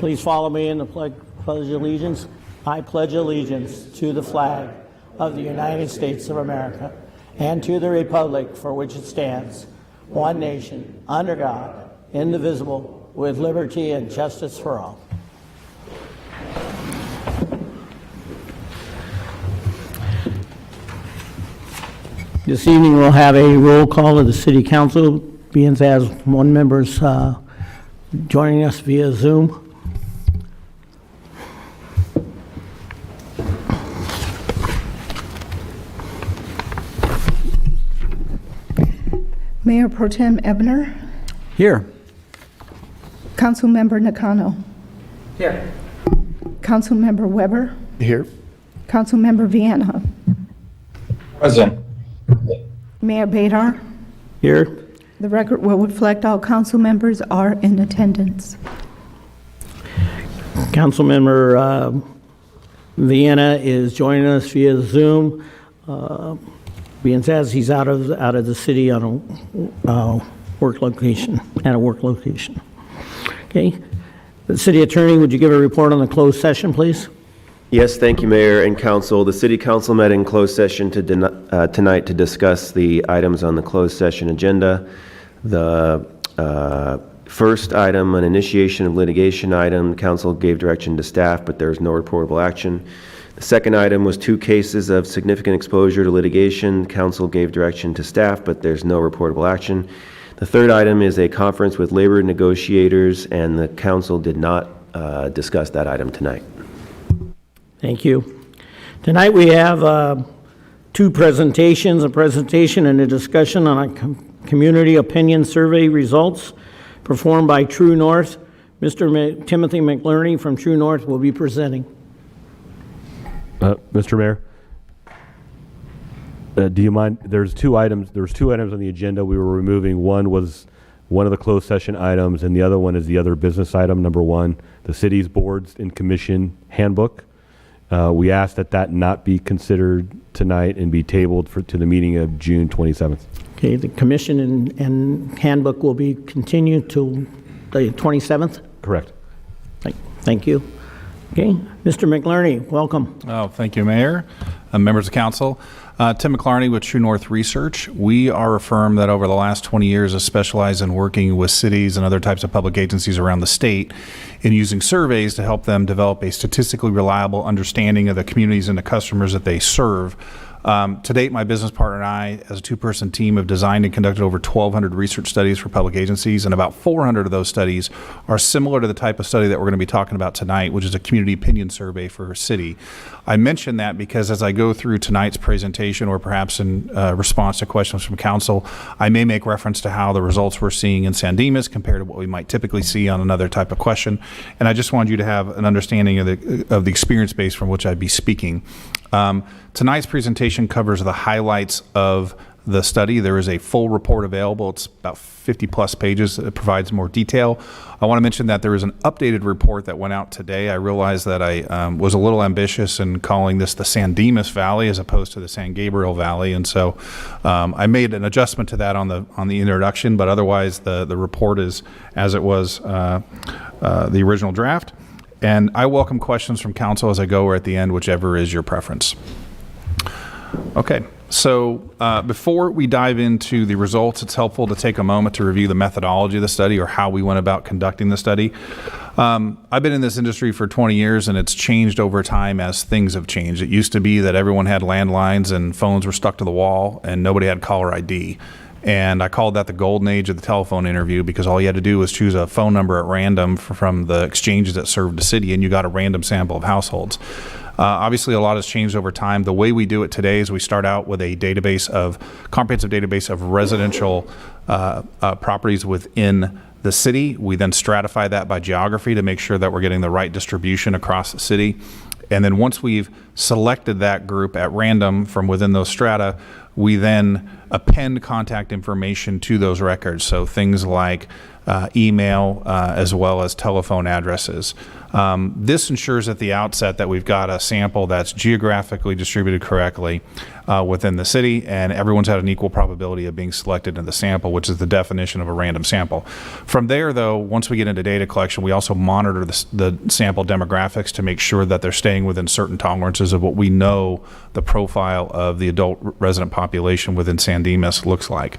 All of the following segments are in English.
please follow me in the pledge of allegiance? I pledge allegiance to the flag of the United States of America and to the republic for which it stands, one nation, under God, indivisible, with liberty and justice for all. This evening we'll have a roll call of the City Council, being as one member's joining us via Zoom. Mayor Pro Tem Ebner. Here. Councilmember Nakano. Here. Councilmember Weber. Here. Councilmember Vienna. Present. Mayor Badar. Here. The record will reflect all council members are in attendance. Councilmember Vienna is joining us via Zoom. Being says he's out of the city on a work location, at a work location. Okay. The City Attorney, would you give a report on the closed session, please? Yes, thank you, Mayor and Council. The City Council met in closed session tonight to discuss the items on the closed session agenda. The first item, an initiation of litigation item, Council gave direction to staff, but there is no reportable action. The second item was 2 cases of significant exposure to litigation. Council gave direction to staff, but there's no reportable action. The third item is a conference with labor negotiators, and the Council did not discuss that item tonight. Thank you. Tonight we have 2 presentations, a presentation and a discussion on a community opinion survey results performed by True North. Mr. Timothy McLerney from True North will be presenting. Mr. Mayor, do you mind? There's 2 items. There's 2 items on the agenda we were removing. One was one of the closed session items, and the other one is the other business item, number 1, the city's boards and commission handbook. We asked that not be considered tonight and be tabled to the meeting of June 27th. Okay, the commission and handbook will be continued till the 27th? Correct. Thank you. Okay, Mr. McLerney, welcome. Oh, thank you, Mayor, members of council. Tim McLarney with True North Research. We are a firm that over the last 20 years has specialized in working with cities and other types of public agencies around the state in using surveys to help them develop a statistically reliable understanding of the communities and the customers that they serve. To date, my business partner and I, as a 2-person team, have designed and conducted over 1,200 research studies for public agencies, and about 400 of those studies are similar to the type of study that we're going to be talking about tonight, which is a community opinion survey for a city. I mention that because as I go through tonight's presentation, or perhaps in response to questions from council, I may make reference to how the results we're seeing in San Dimas compared to what we might typically see on another type of question. And I just wanted you to have an understanding of the experience base from which I'd be speaking. Tonight's presentation covers the highlights of the study. There is a full report available. It's about 50 plus pages. It provides more detail. I want to mention that there is an updated report that went out today. I realized that I was a little ambitious in calling this the San Dimas Valley as opposed to the San Gabriel Valley, and so I made an adjustment to that on the introduction, but otherwise the report is as it was the original draft. And I welcome questions from council as I go, or at the end, whichever is your preference. Okay, so before we dive into the results, it's helpful to take a moment to review the methodology of the study, or how we went about conducting the study. I've been in this industry for 20 years, and it's changed over time as things have changed. It used to be that everyone had landlines and phones were stuck to the wall and nobody had caller ID. And I called that the golden age of the telephone interview, because all you had to do was choose a phone number at random from the exchanges that served the city, and you got a random sample of households. Obviously, a lot has changed over time. The way we do it today is we start out with a comprehensive database of residential properties within the city. We then stratify that by geography to make sure that we're getting the right distribution across the city. And then once we've selected that group at random from within those strata, we then append contact information to those records. So things like email as well as telephone addresses. This ensures at the outset that we've got a sample that's geographically distributed correctly within the city, and everyone's had an equal probability of being selected in the sample, which is the definition of a random sample. From there, though, once we get into data collection, we also monitor the sample demographics to make sure that they're staying within certain tolerances of what we know the profile of the adult resident population within San Dimas looks like.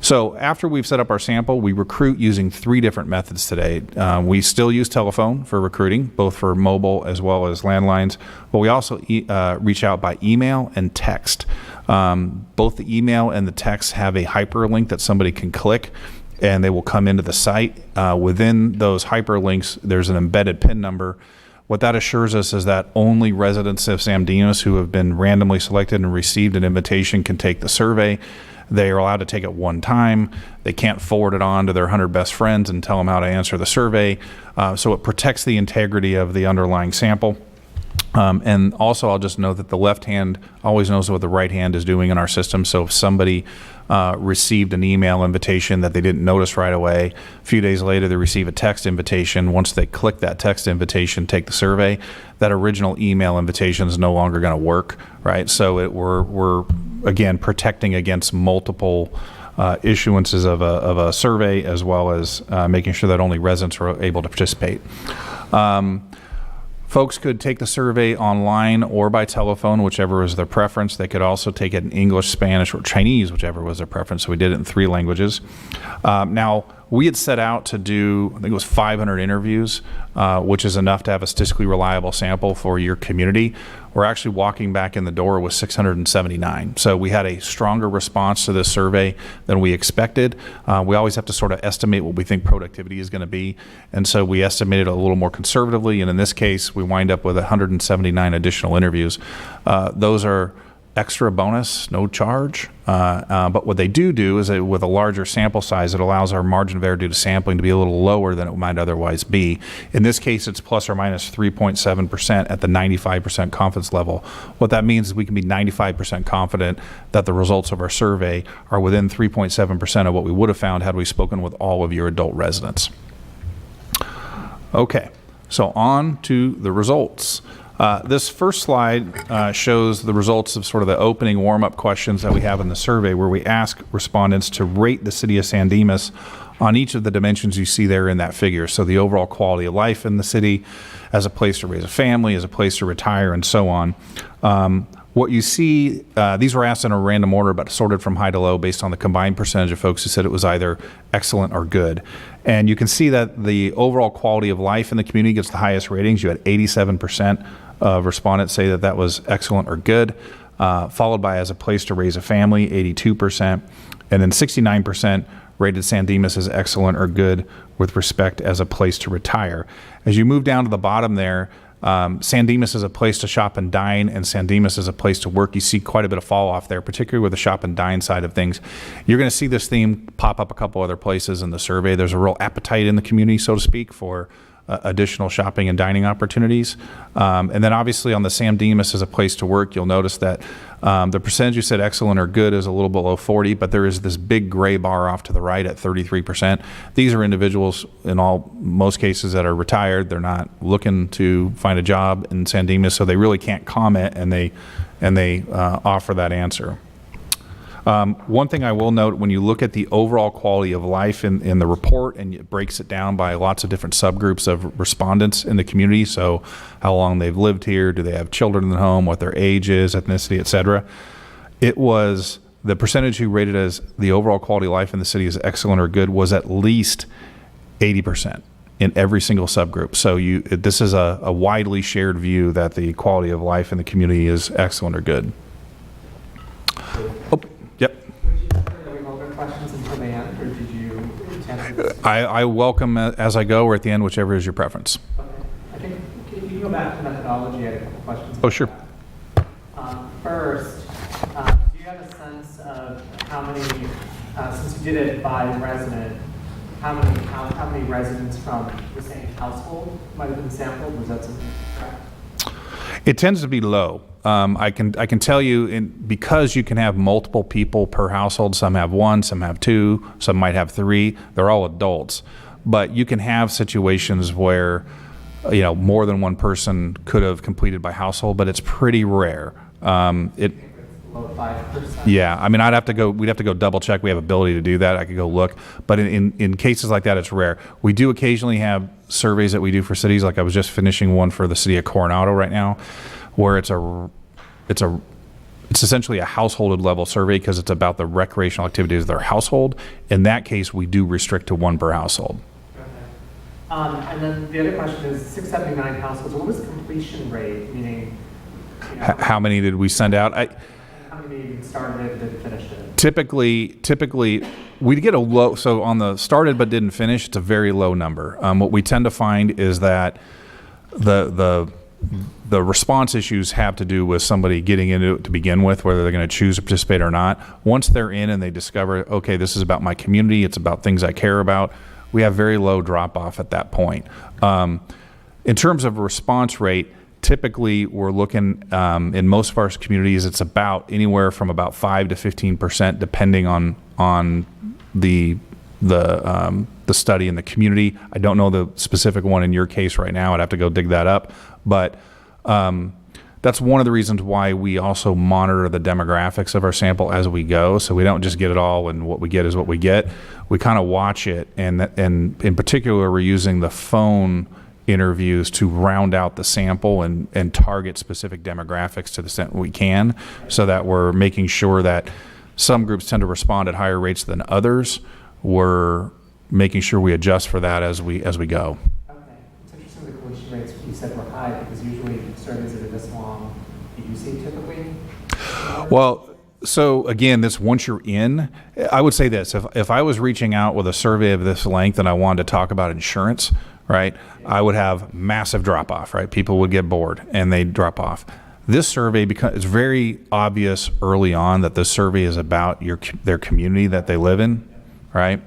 So after we've set up our sample, we recruit using 3 different methods today. We still use telephone for recruiting, both for mobile as well as landlines, but we also reach out by email and text. Both the email and the text have a hyperlink that somebody can click, and they will come into the site. Within those hyperlinks, there's an embedded PIN number. What that assures us is that only residents of San Dimas who have been randomly selected and received an invitation can take the survey. They are allowed to take it one time. They can't forward it on to their 100 best friends and tell them how to answer the survey. So it protects the integrity of the underlying sample. And also, I'll just note that the left hand always knows what the right hand is doing in our system. So if somebody received an email invitation that they didn't notice right away, a few days later they receive a text invitation. Once they click that text invitation, take the survey, that original email invitation is no longer going to work, right? So we're again protecting against multiple issuances of a survey, as well as making sure that only residents are able to participate. Folks could take the survey online or by telephone, whichever was their preference. They could also take it in English, Spanish, or Chinese, whichever was their preference. So we did it in 3 languages. Now, we had set out to do, I think it was 500 interviews, which is enough to have a statistically reliable sample for your community. We're actually walking back in the door with 679. So we had a stronger response to this survey than we expected. We always have to sort of estimate what we think productivity is going to be. And so we estimated a little more conservatively. And in this case, we wind up with 179 additional interviews. Those are extra bonus, no charge. But what they do is that with a larger sample size, it allows our margin of error due to sampling to be a little lower than it might otherwise be. In this case, it's plus or minus 3.7% at the 95% confidence level. What that means is we can be 95% confident that the results of our survey are within 3.7% of what we would have found had we spoken with all of your adult residents. Okay, so on to the results. This first slide shows the results of sort of the opening warm-up questions that we have in the survey, where we ask respondents to rate the city of San Dimas on each of the dimensions you see there in that figure. So the overall quality of life in the city, as a place to raise a family, as a place to retire, and so on. What you see, these were asked in a random order, but sorted from high to low based on the combined percentage of folks who said it was either excellent or good. And you can see that the overall quality of life in the community gets the highest ratings. You had 87% of respondents say that was excellent or good, followed by as a place to raise a family, 82%, and then 69% rated San Dimas as excellent or good with respect as a place to retire. As you move down to the bottom there, San Dimas is a place to shop and dine, and San Dimas is a place to work. You see quite a bit of fall off there, particularly with the shop and dine side of things. You're going to see this theme pop up a couple other places in the survey. There's a real appetite in the community, so to speak, for additional shopping and dining opportunities. And then obviously on the San Dimas as a place to work, you'll notice that the percentage you said excellent or good is a little below 40, but there is this big gray bar off to the right at 33%. These are individuals in most cases that are retired. They're not looking to find a job in San Dimas, so they really can't comment, and they offer that answer. One thing I will note, when you look at the overall quality of life in the report, and it breaks it down by lots of different subgroups of respondents in the community, so how long they've lived here, do they have children in the home, what their age is, ethnicity, et cetera, it was the percentage who rated as the overall quality of life in the city as excellent or good was at least 80% in every single subgroup. So this is a widely shared view that the quality of life in the community is excellent or good. Oh, yep. Would you prefer that we hold our questions until the end, or did you intend to? I welcome as I go or at the end, whichever is your preference. Okay. I think, if you go back to methodology, I had a couple questions. Oh, sure. First, do you have a sense of how many, since you did it by resident, how many residents from the same household might have been sampled? Was that something correct? It tends to be low. I can tell you, because you can have multiple people per household. Some have one, some have two, some might have three. They're all adults, but you can have situations where more than one person could have completed by household, but it's pretty rare. Below 5%? Yeah, I mean, we'd have to go double check. We have ability to do that. I could go look. But in cases like that, it's rare. We do occasionally have surveys that we do for cities. Like I was just finishing one for the city of Coronado right now, where it's essentially a household level survey because it's about the recreational activities of their household. In that case, we do restrict to one per household. Okay. And then the other question is 679 households. What was completion rate? Meaning, How many did we send out? how many started and finished it? Typically, we get a low. So on the started but didn't finish, it's a very low number. What we tend to find is that the response issues have to do with somebody getting into it to begin with, whether they're going to choose to participate or not. Once they're in and they discover, okay, this is about my community, it's about things I care about, we have very low drop off at that point. In terms of response rate, typically we're looking in most of our communities, it's about anywhere from about 5 to 15%, depending on the study in the community. I don't know the specific one in your case right now. I'd have to go dig that up. But that's one of the reasons why we also monitor the demographics of our sample as we go. So we don't just get it all and what we get is what we get. We kind of watch it. And in particular, we're using the phone interviews to round out the sample and target specific demographics to the extent we can, so that we're making sure that some groups tend to respond at higher rates than others. We're making sure we adjust for that as we go. Okay. It's interesting the completion rates you said were high because usually surveys that are this long, do you see typically? Well, so again, once you're in, I would say this, if I was reaching out with a survey of this length and I wanted to talk about insurance, right, I would have massive drop off, right? People would get bored and they'd drop off. This survey, because it's very obvious early on that this survey is about their community that they live in, right?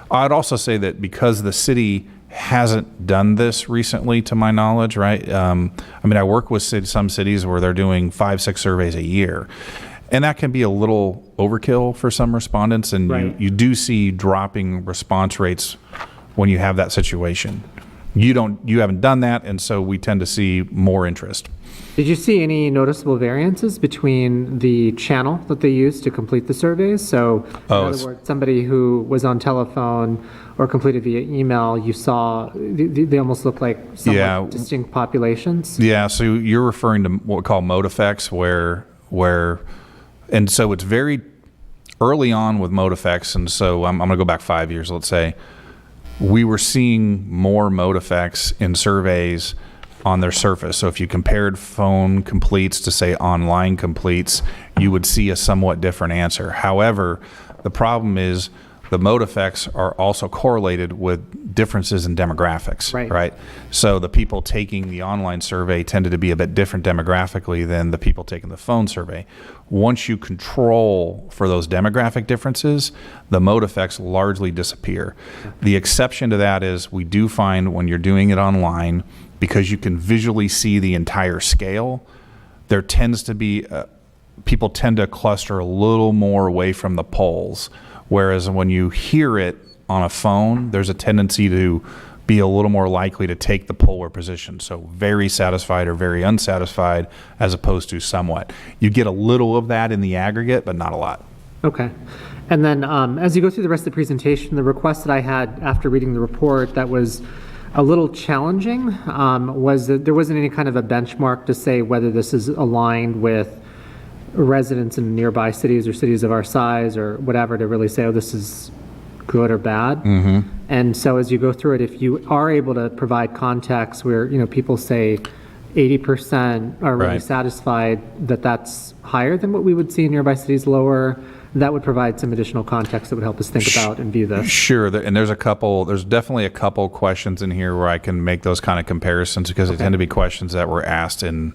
I'd also say that because the city hasn't done this recently, to my knowledge, right? I mean, I work with some cities where they're doing 5-6 surveys a year, and that can be a little overkill for some respondents, and Right. you do see dropping response rates when you have that situation. You haven't done that, and so we tend to see more interest. Did you see any noticeable variances between the channel that they used to complete the surveys? So, in other words, somebody who was on telephone or completed via email, you saw they almost look like somewhat distinct populations? Yeah, so you're referring to what we call mode effects, where and so it's very early on with mode effects, and so I'm going to go back 5 years, let's say. We were seeing more mode effects in surveys on their surface. So if you compared phone completes to, say, online completes, you would see a somewhat different answer. However, the problem is the mode effects are also correlated with differences in demographics, right? So the people taking the online survey tended to be a bit different demographically than the people taking the phone survey. Once you control for those demographic differences, the mode effects largely disappear. The exception to that is we do find when you're doing it online, because you can visually see the entire scale, there tends to be, people tend to cluster a little more away from the polls. Whereas when you hear it on a phone, there's a tendency to be a little more likely to take the polar position. So very satisfied or very unsatisfied, as opposed to somewhat. You get a little of that in the aggregate, but not a lot. Okay. And then as you go through the rest of the presentation, the request that I had after reading the report that was a little challenging was that there wasn't any kind of a benchmark to say whether this is aligned with residents in nearby cities or cities of our size or whatever to really say, oh, this is good or bad. Mm-hmm. And so as you go through it, if you are able to provide context where, people say 80% are really satisfied that that's higher than what we would see in nearby cities, lower, that would provide some additional context that would help us think about and view this. Sure, and there's definitely a couple questions in here where I can make those kind of comparisons because they tend to be questions that were asked in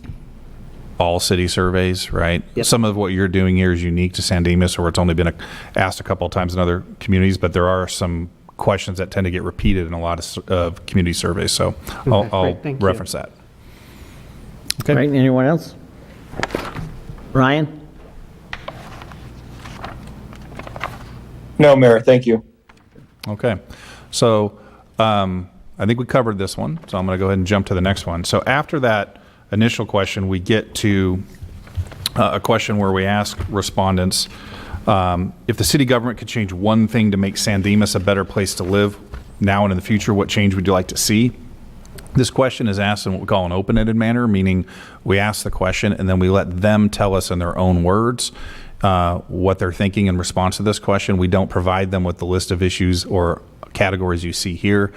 all city surveys, right? Yep. Some of what you're doing here is unique to San Dimas, or it's only been asked a couple of times in other communities, but there are some questions that tend to get repeated in a lot of community surveys, so I'll Thank you. reference that. Okay. Right, anyone else? Ryan? No, Mayor, thank you. Okay. So I think we covered this one, so I'm going to go ahead and jump to the next one. So after that initial question, we get to a question where we ask respondents, if the city government could change one thing to make San Dimas a better place to live now and in the future, what change would you like to see? This question is asked in what we call an open-ended manner, meaning we ask the question and then we let them tell us in their own words what they're thinking in response to this question. We don't provide them with the list of issues or categories you see here.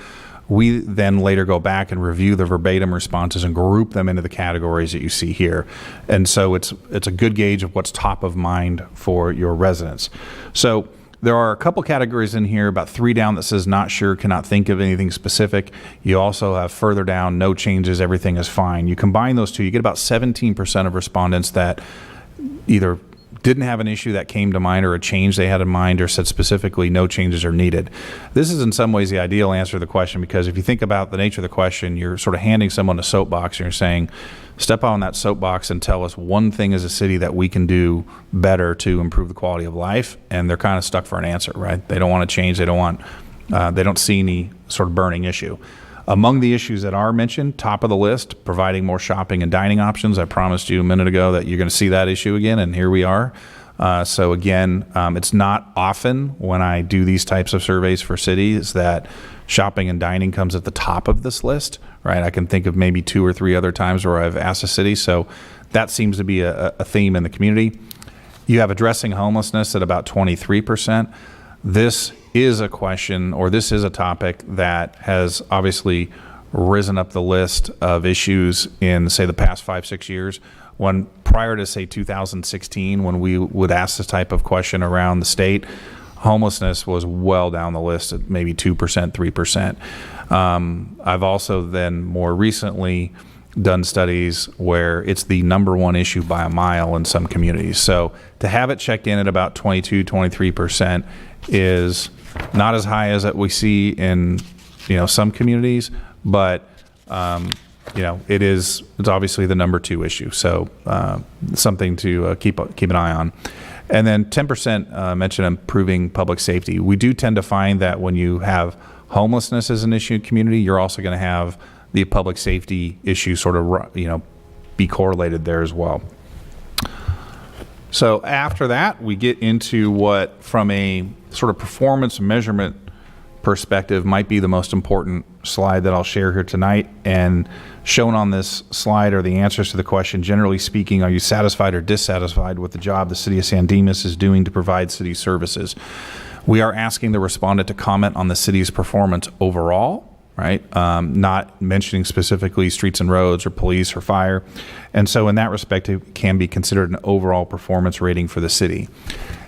We then later go back and review the verbatim responses and group them into the categories that you see here. And so it's a good gauge of what's top of mind for your residents. So there are a couple categories in here, about 3 down, that says not sure, cannot think of anything specific. You also have further down, no changes, everything is fine. You combine those two, you get about 17% of respondents that either didn't have an issue that came to mind or a change they had in mind, or said specifically no changes are needed. This is in some ways the ideal answer to the question, because if you think about the nature of the question, you're sort of handing someone a soapbox and you're saying, step on that soapbox and tell us one thing as a city that we can do better to improve the quality of life. And they're kind of stuck for an answer, right? They don't want to change. They don't see any sort of burning issue. Among the issues that are mentioned, top of the list, providing more shopping and dining options. I promised you a minute ago that you're going to see that issue again, and here we are. So again, it's not often when I do these types of surveys for cities that shopping and dining comes at the top of this list, right? I can think of maybe 2 or 3 other times where I've asked a city, so that seems to be a theme in the community. You have addressing homelessness at about 23%. This is a question, or this is a topic that has obviously risen up the list of issues in, say, the past 5-6 years. When prior to, say, 2016, when we would ask this type of question around the state, homelessness was well down the list at maybe 2%, 3%. I've also then more recently done studies where it's the #1 issue by a mile in some communities. So to have it checked in at about 22, 23% is not as high as that we see in, some communities, but it's obviously the #2 issue. So something to keep an eye on. And then 10% mention improving public safety. We do tend to find that when you have homelessness as an issue in community, you're also going to have the public safety issue sort of, be correlated there as well. So after that, we get into what, from a sort of performance measurement perspective, might be the most important slide that I'll share here tonight. And shown on this slide are the answers to the question, generally speaking, are you satisfied or dissatisfied with the job the city of San Dimas is doing to provide city services? We are asking the respondent to comment on the city's performance overall, right? Not mentioning specifically streets and roads or police or fire. And so in that respect, it can be considered an overall performance rating for the city.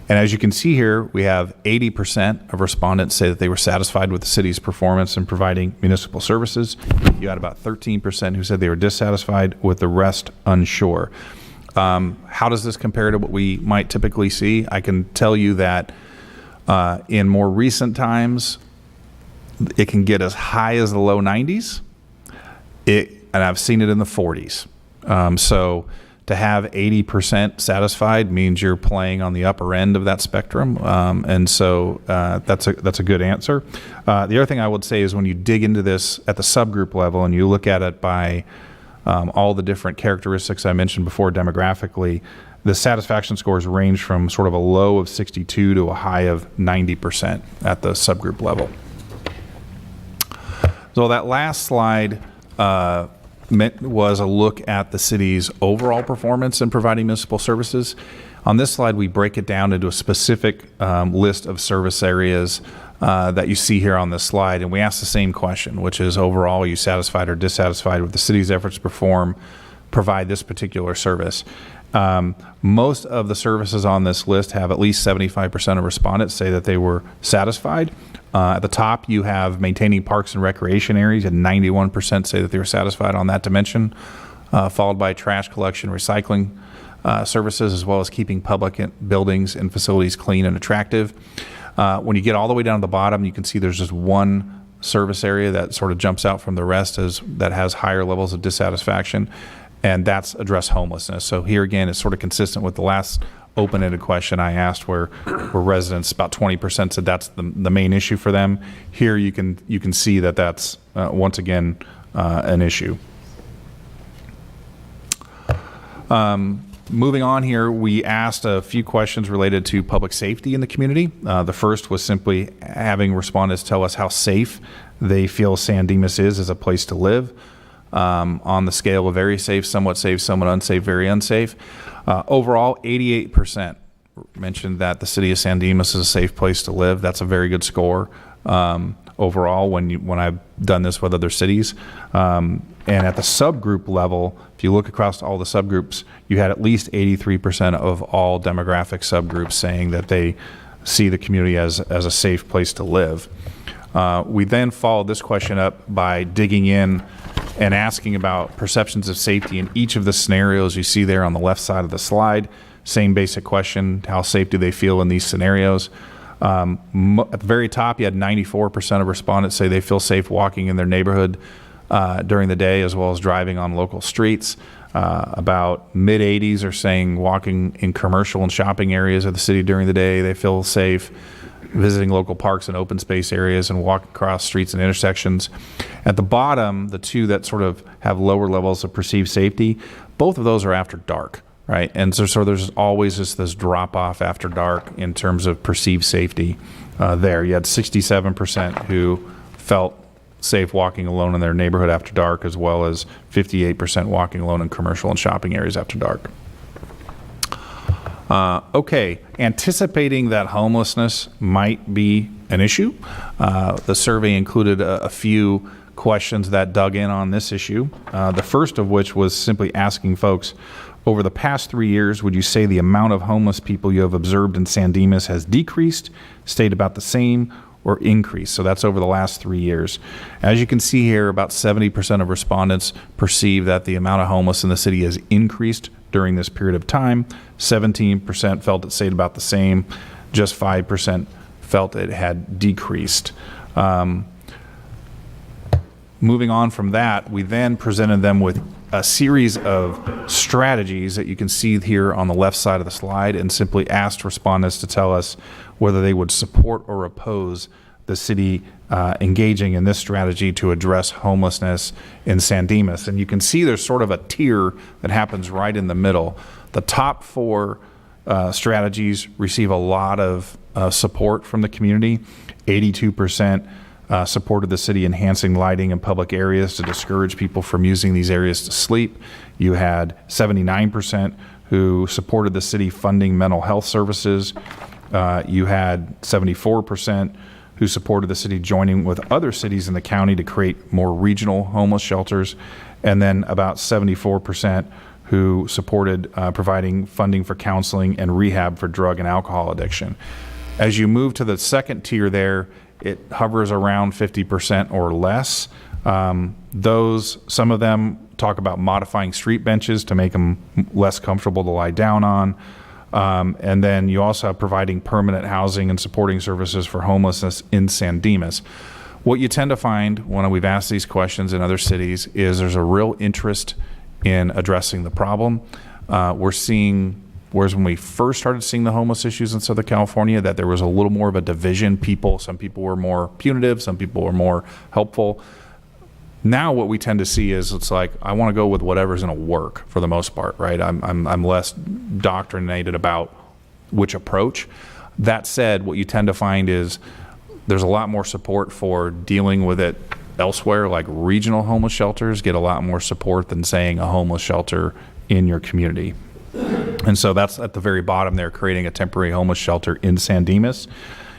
And as you can see here, we have 80% of respondents say that they were satisfied with the city's performance in providing municipal services. You had about 13% who said they were dissatisfied, with the rest unsure. How does this compare to what we might typically see? I can tell you that in more recent times, it can get as high as the low 90s, and I've seen it in the 40s. So to have 80% satisfied means you're playing on the upper end of that spectrum, and so that's a good answer. The other thing I would say is when you dig into this at the subgroup level and you look at it by all the different characteristics I mentioned before demographically, the satisfaction scores range from sort of a low of 62 to a high of 90% at the subgroup level. So that last slide was a look at the city's overall performance in providing municipal services. On this slide, we break it down into a specific list of service areas that you see here on this slide, and we ask the same question, which is overall, are you satisfied or dissatisfied with the city's efforts to provide this particular service? Most of the services on this list have at least 75% of respondents say that they were satisfied. At the top, you have maintaining parks and recreation areas, and 91% say that they were satisfied on that dimension, followed by trash collection, recycling services, as well as keeping public buildings and facilities clean and attractive. When you get all the way down to the bottom, you can see there's just one service area that sort of jumps out from the rest that has higher levels of dissatisfaction, and that's address homelessness. So here again, it's sort of consistent with the last open-ended question I asked where residents, about 20% said that's the main issue for them. Here you can see that that's once again an issue. Moving on here, we asked a few questions related to public safety in the community. The first was simply having respondents tell us how safe they feel San Dimas is as a place to live, on the scale of very safe, somewhat unsafe, very unsafe. Overall, 88% mentioned that the city of San Dimas is a safe place to live. That's a very good score overall when I've done this with other cities. And at the subgroup level, if you look across all the subgroups, you had at least 83% of all demographic subgroups saying that they see the community as a safe place to live. We then followed this question up by digging in and asking about perceptions of safety in each of the scenarios you see there on the left side of the slide. Same basic question, how safe do they feel in these scenarios? At the very top, you had 94% of respondents say they feel safe walking in their neighborhood during the day, as well as driving on local streets. About mid-80s are saying walking in commercial and shopping areas of the city during the day, they feel safe. Visiting local parks and open space areas and walking across streets and intersections. At the bottom, the two that sort of have lower levels of perceived safety, both of those are after dark, right? And so there's always just this drop off after dark in terms of perceived safety there. You had 67% who felt safe walking alone in their neighborhood after dark, as well as 58% walking alone in commercial and shopping areas after dark. Okay, anticipating that homelessness might be an issue, the survey included a few questions that dug in on this issue. The first of which was simply asking folks, over the past 3 years, would you say the amount of homeless people you have observed in San Dimas has decreased, stayed about the same, or increased? So that's over the last 3 years. As you can see here, about 70% of respondents perceive that the amount of homeless in the city has increased during this period of time. 17% felt it stayed about the same. Just 5% felt it had decreased. Moving on from that, we then presented them with a series of strategies that you can see here on the left side of the slide, and simply asked respondents to tell us whether they would support or oppose the city engaging in this strategy to address homelessness in San Dimas. And you can see there's sort of a tier that happens right in the middle. The top four strategies receive a lot of support from the community. 82% supported the city enhancing lighting in public areas to discourage people from using these areas to sleep. You had 79% who supported the city funding mental health services. You had 74% who supported the city joining with other cities in the county to create more regional homeless shelters. And then about 74% who supported providing funding for counseling and rehab for drug and alcohol addiction. As you move to the second tier there, it hovers around 50% or less. Some of them talk about modifying street benches to make them less comfortable to lie down on. And then you also have providing permanent housing and supporting services for homelessness in San Dimas. What you tend to find when we've asked these questions in other cities is there's a real interest in addressing the problem. We're seeing, whereas when we first started seeing the homeless issues in Southern California, that there was a little more of a division. Some people were more punitive, some people were more helpful. Now what we tend to see is it's like, I want to go with whatever's going to work for the most part, right? I'm less doctrinated about which approach. That said, what you tend to find is there's a lot more support for dealing with it elsewhere, like regional homeless shelters get a lot more support than saying a homeless shelter in your community. And so that's at the very bottom there, creating a temporary homeless shelter in San Dimas.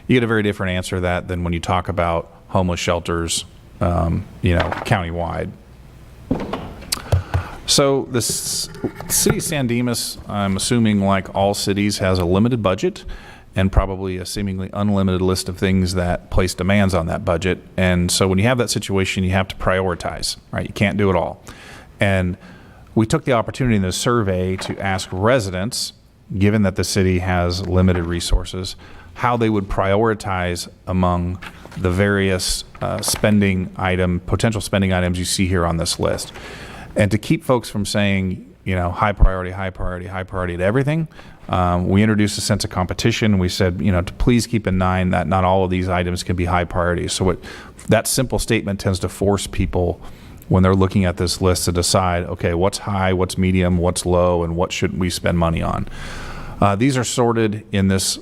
You get a very different answer to that than when you talk about homeless shelters countywide. So the city of San Dimas, I'm assuming like all cities, has a limited budget and probably a seemingly unlimited list of things that place demands on that budget. And so when you have that situation, you have to prioritize, right? You can't do it all. And we took the opportunity in this survey to ask residents, given that the city has limited resources, how they would prioritize among the various potential spending items you see here on this list. And to keep folks from saying, high priority, high priority, high priority to everything. We introduced a sense of competition. We said, to please keep in mind that not all of these items can be high priorities. So that simple statement tends to force people, when they're looking at this list, to decide, okay, what's high, what's medium, what's low, and what shouldn't we spend money on. These are sorted in this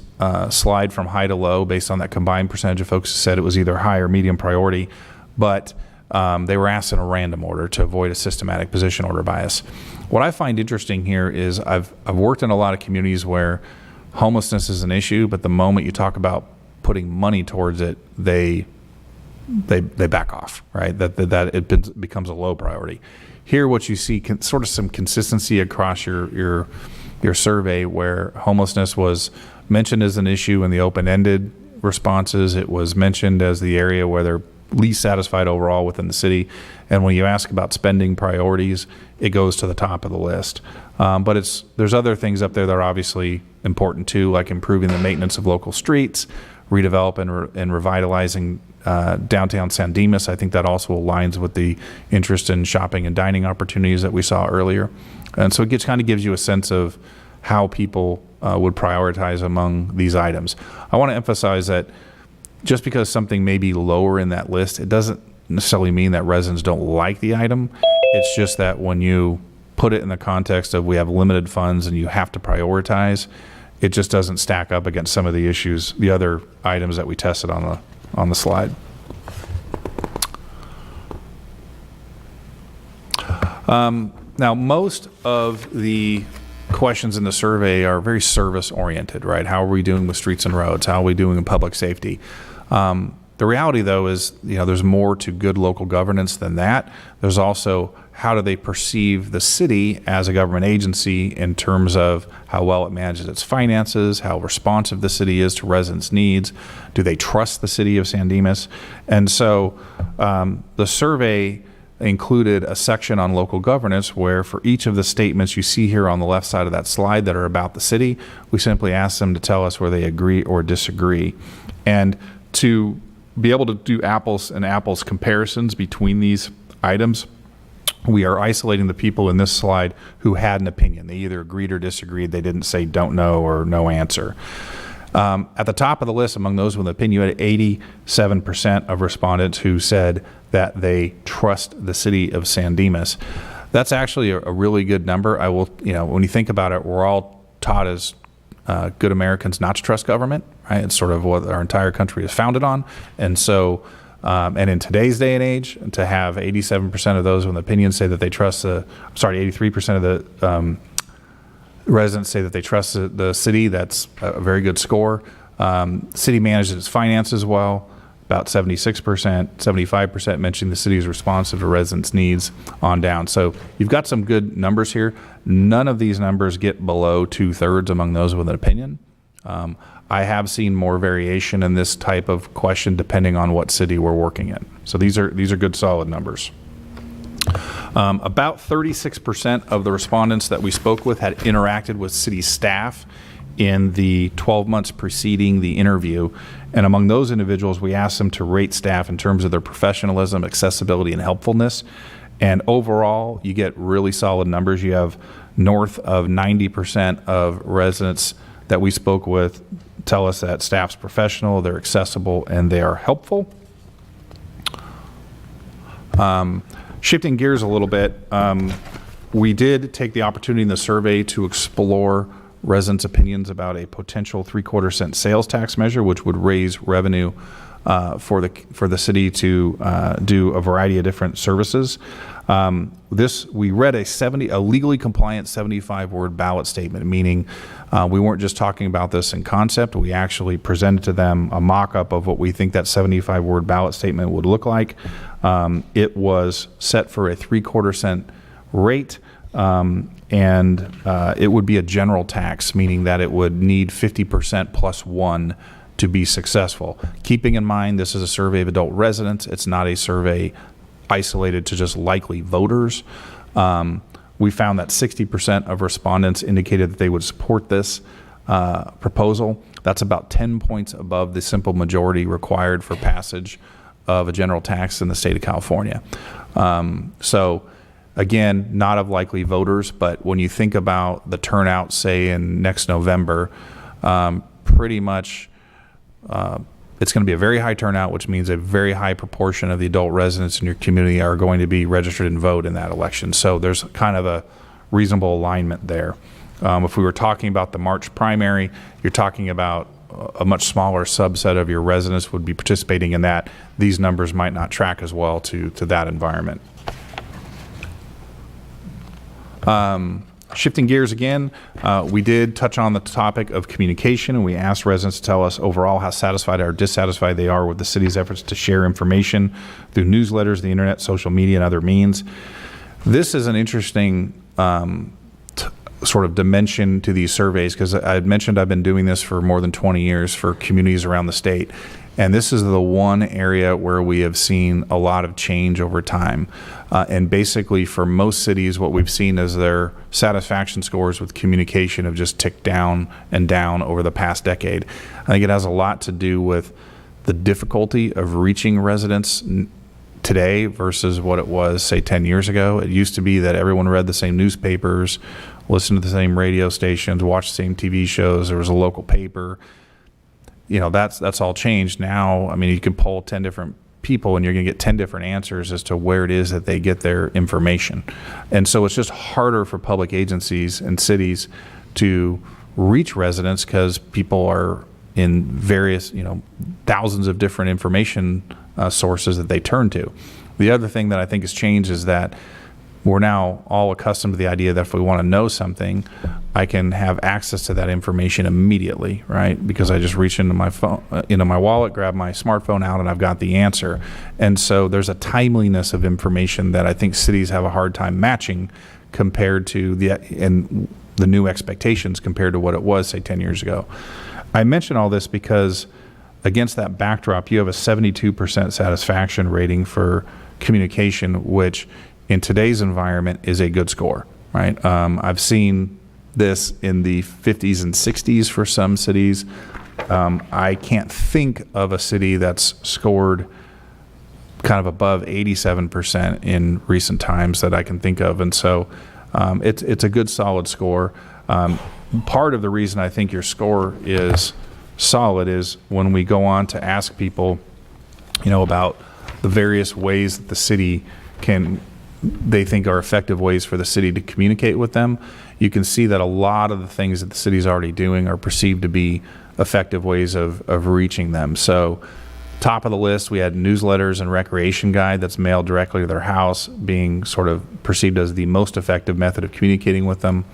slide from high to low based on that combined percentage of folks who said it was either high or medium priority, but they were asked in a random order to avoid a systematic position order bias. What I find interesting here is I've worked in a lot of communities where homelessness is an issue, but the moment you talk about putting money towards it, they back off, right? That it becomes a low priority. Here, what you see, sort of some consistency across your survey, where homelessness was mentioned as an issue in the open-ended responses. It was mentioned as the area where they're least satisfied overall within the city. And when you ask about spending priorities, it goes to the top of the list. But there's other things up there that are obviously important too, like improving the maintenance of local streets, redevelop and revitalizing downtown San Dimas. I think that also aligns with the interest in shopping and dining opportunities that we saw earlier. And so it kind of gives you a sense of how people would prioritize among these items. I want to emphasize that just because something may be lower in that list, it doesn't necessarily mean that residents don't like the item. It's just that when you put it in the context of we have limited funds and you have to prioritize, it just doesn't stack up against some of the issues, the other items that we tested on the slide. Now, most of the questions in the survey are very service oriented, right? How are we doing with streets and roads? How are we doing in public safety? The reality, though, is there's more to good local governance than that. There's also how do they perceive the city as a government agency in terms of how well it manages its finances, how responsive the city is to residents' needs. Do they trust the city of San Dimas? And so the survey included a section on local governance where for each of the statements you see here on the left side of that slide that are about the city, we simply asked them to tell us where they agree or disagree. And to be able to do apples and apples comparisons between these items, we are isolating the people in this slide who had an opinion. They either agreed or disagreed. They didn't say don't know or no answer. At the top of the list, among those with an opinion, you had 87% of respondents who said that they trust the city of San Dimas. That's actually a really good number. When you think about it, we're all taught as good Americans not to trust government, right? It's sort of what our entire country is founded on. And so, and in today's day and age, to have 87% of those with an opinion say that they trust 83% of the residents say that they trust the city. That's a very good score. City manages its finances well. About 76%, 75% mentioning the city is responsive to residents' needs on down. So you've got some good numbers here. None of these numbers get below 2/3 among those with an opinion. I have seen more variation in this type of question depending on what city we're working in. So these are good solid numbers. About 36% of the respondents that we spoke with had interacted with city staff in the 12 months preceding the interview. And among those individuals, we asked them to rate staff in terms of their professionalism, accessibility, and helpfulness. And overall, you get really solid numbers. You have north of 90% of residents that we spoke with tell us that staff's professional, they're accessible, and they are helpful. Shifting gears a little bit, we did take the opportunity in the survey to explore residents' opinions about a potential 3/4 cent sales tax measure, which would raise revenue for the city to do a variety of different services. We read a legally compliant 75-word ballot statement, meaning we weren't just talking about this in concept. We actually presented to them a mock-up of what we think that 75-word ballot statement would look like. It was set for a 3/4 cent rate. And it would be a general tax, meaning that it would need 50% plus 1 to be successful. Keeping in mind this is a survey of adult residents, it's not a survey isolated to just likely voters. We found that 60% of respondents indicated that they would support this proposal. That's about 10 points above the simple majority required for passage of a general tax in the state of California. again, not of likely voters, but when you think about the turnout, say in next November, pretty much it's going to be a very high turnout, which means a very high proportion of the adult residents in your community are going to be registered and vote in that election. So there's kind of a reasonable alignment there. If we were talking about the March primary, you're talking about a much smaller subset of your residents would be participating in that. These numbers might not track as well to that environment. Shifting gears again, we did touch on the topic of communication, and we asked residents to tell us overall how satisfied or dissatisfied they are with the city's efforts to share information through newsletters, the internet, social media, and other means. This is an interesting sort of dimension to these surveys, because I had mentioned I've been doing this for more than 20 years for communities around the state. And this is the one area where we have seen a lot of change over time. And basically for most cities, what we've seen is their satisfaction scores with communication have just ticked down and down over the past decade. I think it has a lot to do with the difficulty of reaching residents today versus what it was, say, 10 years ago. It used to be that everyone read the same newspapers, listened to the same radio stations, watched the same TV shows. There was a local paper. That's all changed now. I mean, you can poll 10 different people and you're going to get 10 different answers as to where it is that they get their information. And so it's just harder for public agencies and cities to reach residents because people are in various, thousands of different information sources that they turn to. The other thing that I think has changed is that we're now all accustomed to the idea that if we want to know something, I can have access to that information immediately, right? Because I just reach into my phone, into my wallet, grab my smartphone out, and I've got the answer. And so there's a timeliness of information that I think cities have a hard time matching compared to the new expectations compared to what it was, say, 10 years ago. I mention all this because against that backdrop, you have a 72% satisfaction rating for communication, which in today's environment is a good score, right? I've seen this in the 50s and 60s for some cities. I can't think of a city that's scored kind of above 87% in recent times that I can think of. And so it's a good solid score. Part of the reason I think your score is solid is when we go on to ask people, about the various ways that the city they think are effective ways for the city to communicate with them. You can see that a lot of the things that the city's already doing are perceived to be effective ways of reaching them. So top of the list, we had newsletters and recreation guide that's mailed directly to their house being sort of perceived as the most effective method of communicating with them,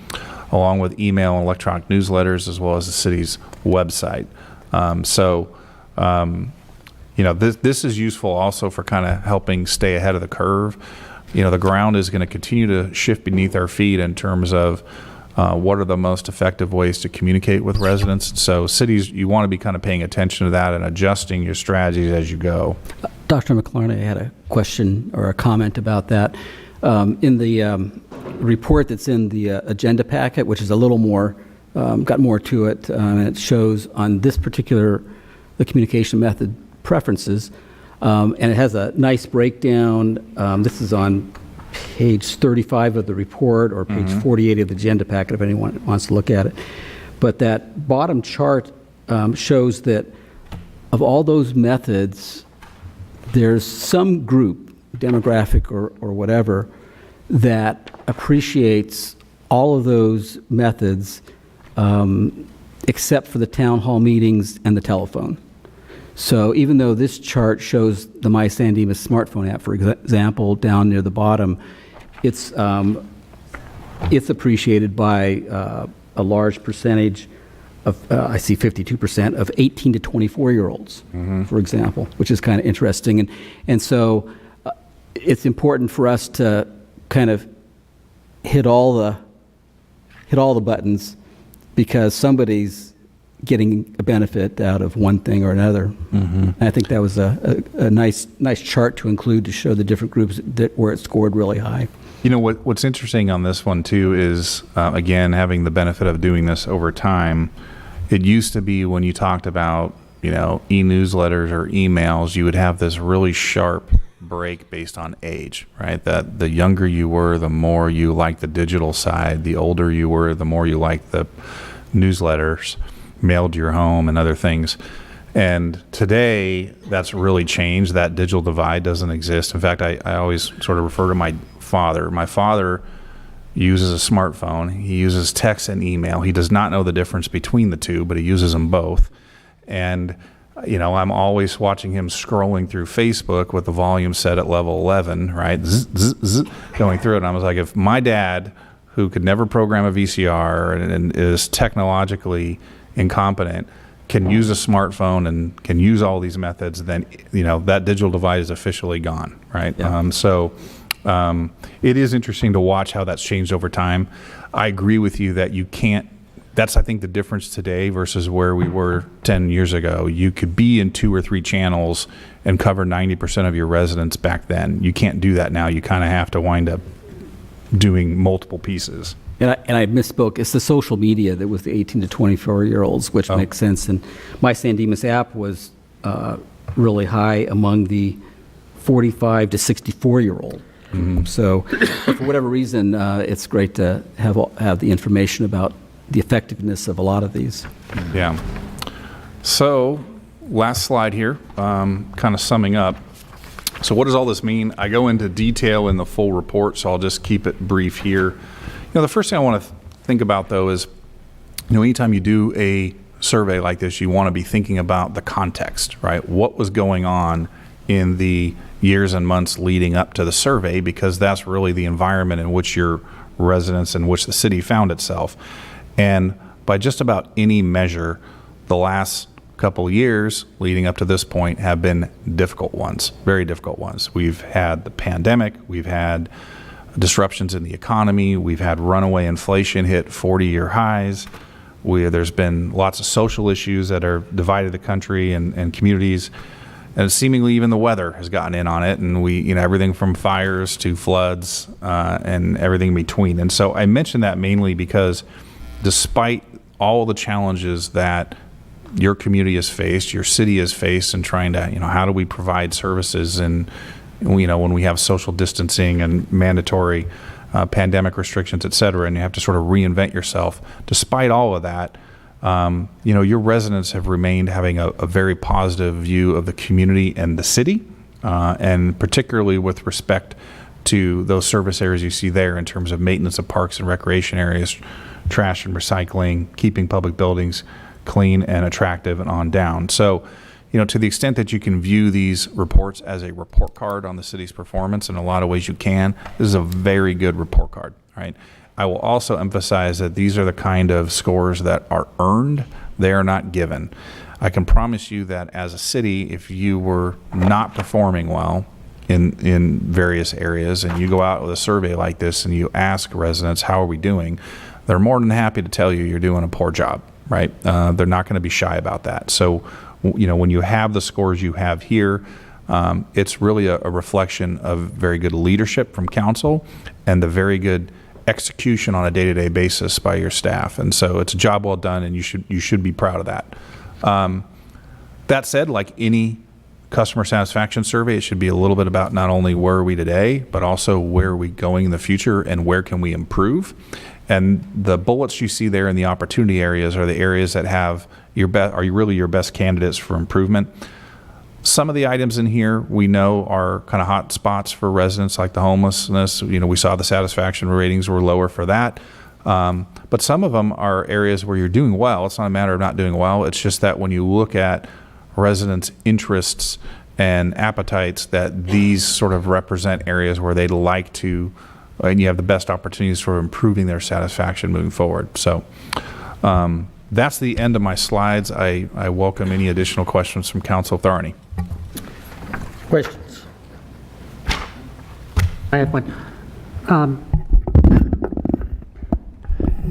along with email and electronic newsletters, as well as the city's website. This is useful also for kind of helping stay ahead of the curve. The ground is going to continue to shift beneath our feet in terms of what are the most effective ways to communicate with residents. So cities, you want to be kind of paying attention to that and adjusting your strategies as you go. Dr. McLarney, I had a question or a comment about that. In the report that's in the agenda packet, which is a little more, got more to it, and it shows on this particular, the communication method preferences, and it has a nice breakdown. This is on page 35 of the report or page 48 of the agenda packet if anyone wants to look at it. But that bottom chart shows that of all those methods, there's some group, demographic or whatever, that appreciates all of those methods except for the town hall meetings and the telephone. So even though this chart shows the My San Dimas smartphone app, for example, down near the bottom, it's appreciated by a large percentage of, I see 52%, of 18 to 24-year-olds, for example, which is kind of interesting. And so it's important for us to kind of hit all the buttons because somebody's getting a benefit out of one thing or another. And I think that was a nice chart to include to show the different groups where it scored really high. What's interesting on this one too is, again, having the benefit of doing this over time, it used to be when you talked about, e-newsletters or emails, you would have this really sharp break based on age, right? That the younger you were, the more you liked the digital side. The older you were, the more you liked the newsletters mailed to your home and other things. And today, that's really changed. That digital divide doesn't exist. In fact, I always sort of refer to my father. My father uses a smartphone. He uses text and email. He does not know the difference between the two, but he uses them both. And I'm always watching him scrolling through Facebook with the volume set at level 11, right? Zzz, zzz, zzz, going through it. And I was like, if my dad, who could never program a VCR and is technologically incompetent, can use a smartphone and can use all these methods, then that digital divide is officially gone, right? Yeah. It is interesting to watch how that's changed over time. I agree with you that you can't. That's, I think, the difference today versus where we were 10 years ago. You could be in 2 or 3 channels and cover 90% of your residents back then. You can't do that now. You kind of have to wind up doing multiple pieces. And I misspoke. It's the social media that was the 18 to 24-year-olds, which makes sense. And my San Dimas app was really high among the 45 to 64-year-old. So for whatever reason, it's great to have the information about the effectiveness of a lot of these. Yeah. So last slide here, kind of summing up. So what does all this mean? I go into detail in the full report, so I'll just keep it brief here. The first thing I want to think about, though, is anytime you do a survey like this, you want to be thinking about the context, right? What was going on in the years and months leading up to the survey, because that's really the environment in which your residents and which the city found itself. And by just about any measure, the last couple years leading up to this point have been difficult ones, very difficult ones. We've had the pandemic, we've had disruptions in the economy, we've had runaway inflation hit 40-year highs. There's been lots of social issues that are divided the country and communities, and seemingly even the weather has gotten in on it, and everything from fires to floods and everything in between. And so I mention that mainly because despite all the challenges that your community has faced, your city has faced in trying to, how do we provide services and when we have social distancing and mandatory pandemic restrictions, et cetera, and you have to sort of reinvent yourself. Despite all of that, your residents have remained having a very positive view of the community and the city, and particularly with respect to those service areas you see there in terms of maintenance of parks and recreation areas, trash and recycling, keeping public buildings clean and attractive, and on down. So, to the extent that you can view these reports as a report card on the city's performance, in a lot of ways you can, this is a very good report card, right? I will also emphasize that these are the kind of scores that are earned, they are not given. I can promise you that as a city, if you were not performing well in various areas and you go out with a survey like this and you ask residents, how are we doing? They're more than happy to tell you you're doing a poor job, right? They're not going to be shy about that. So, when you have the scores you have here, it's really a reflection of very good leadership from council and the very good execution on a day-to-day basis by your staff. And so it's a job well done, and you should be proud of that. That said, like any customer satisfaction survey, it should be a little bit about not only where are we today, but also where are we going in the future and where can we improve. And the bullets you see there in the opportunity areas are the areas that have are really your best candidates for improvement. Some of the items in here we know are kind of hot spots for residents, like the homelessness. We saw the satisfaction ratings were lower for that. But some of them are areas where you're doing well. It's not a matter of not doing well. It's just that when you look at residents' interests and appetites, that these sort of represent areas where they'd like to, and you have the best opportunities for improving their satisfaction moving forward. So that's the end of my slides. I welcome any additional questions from Council Tharney. Questions? I have one.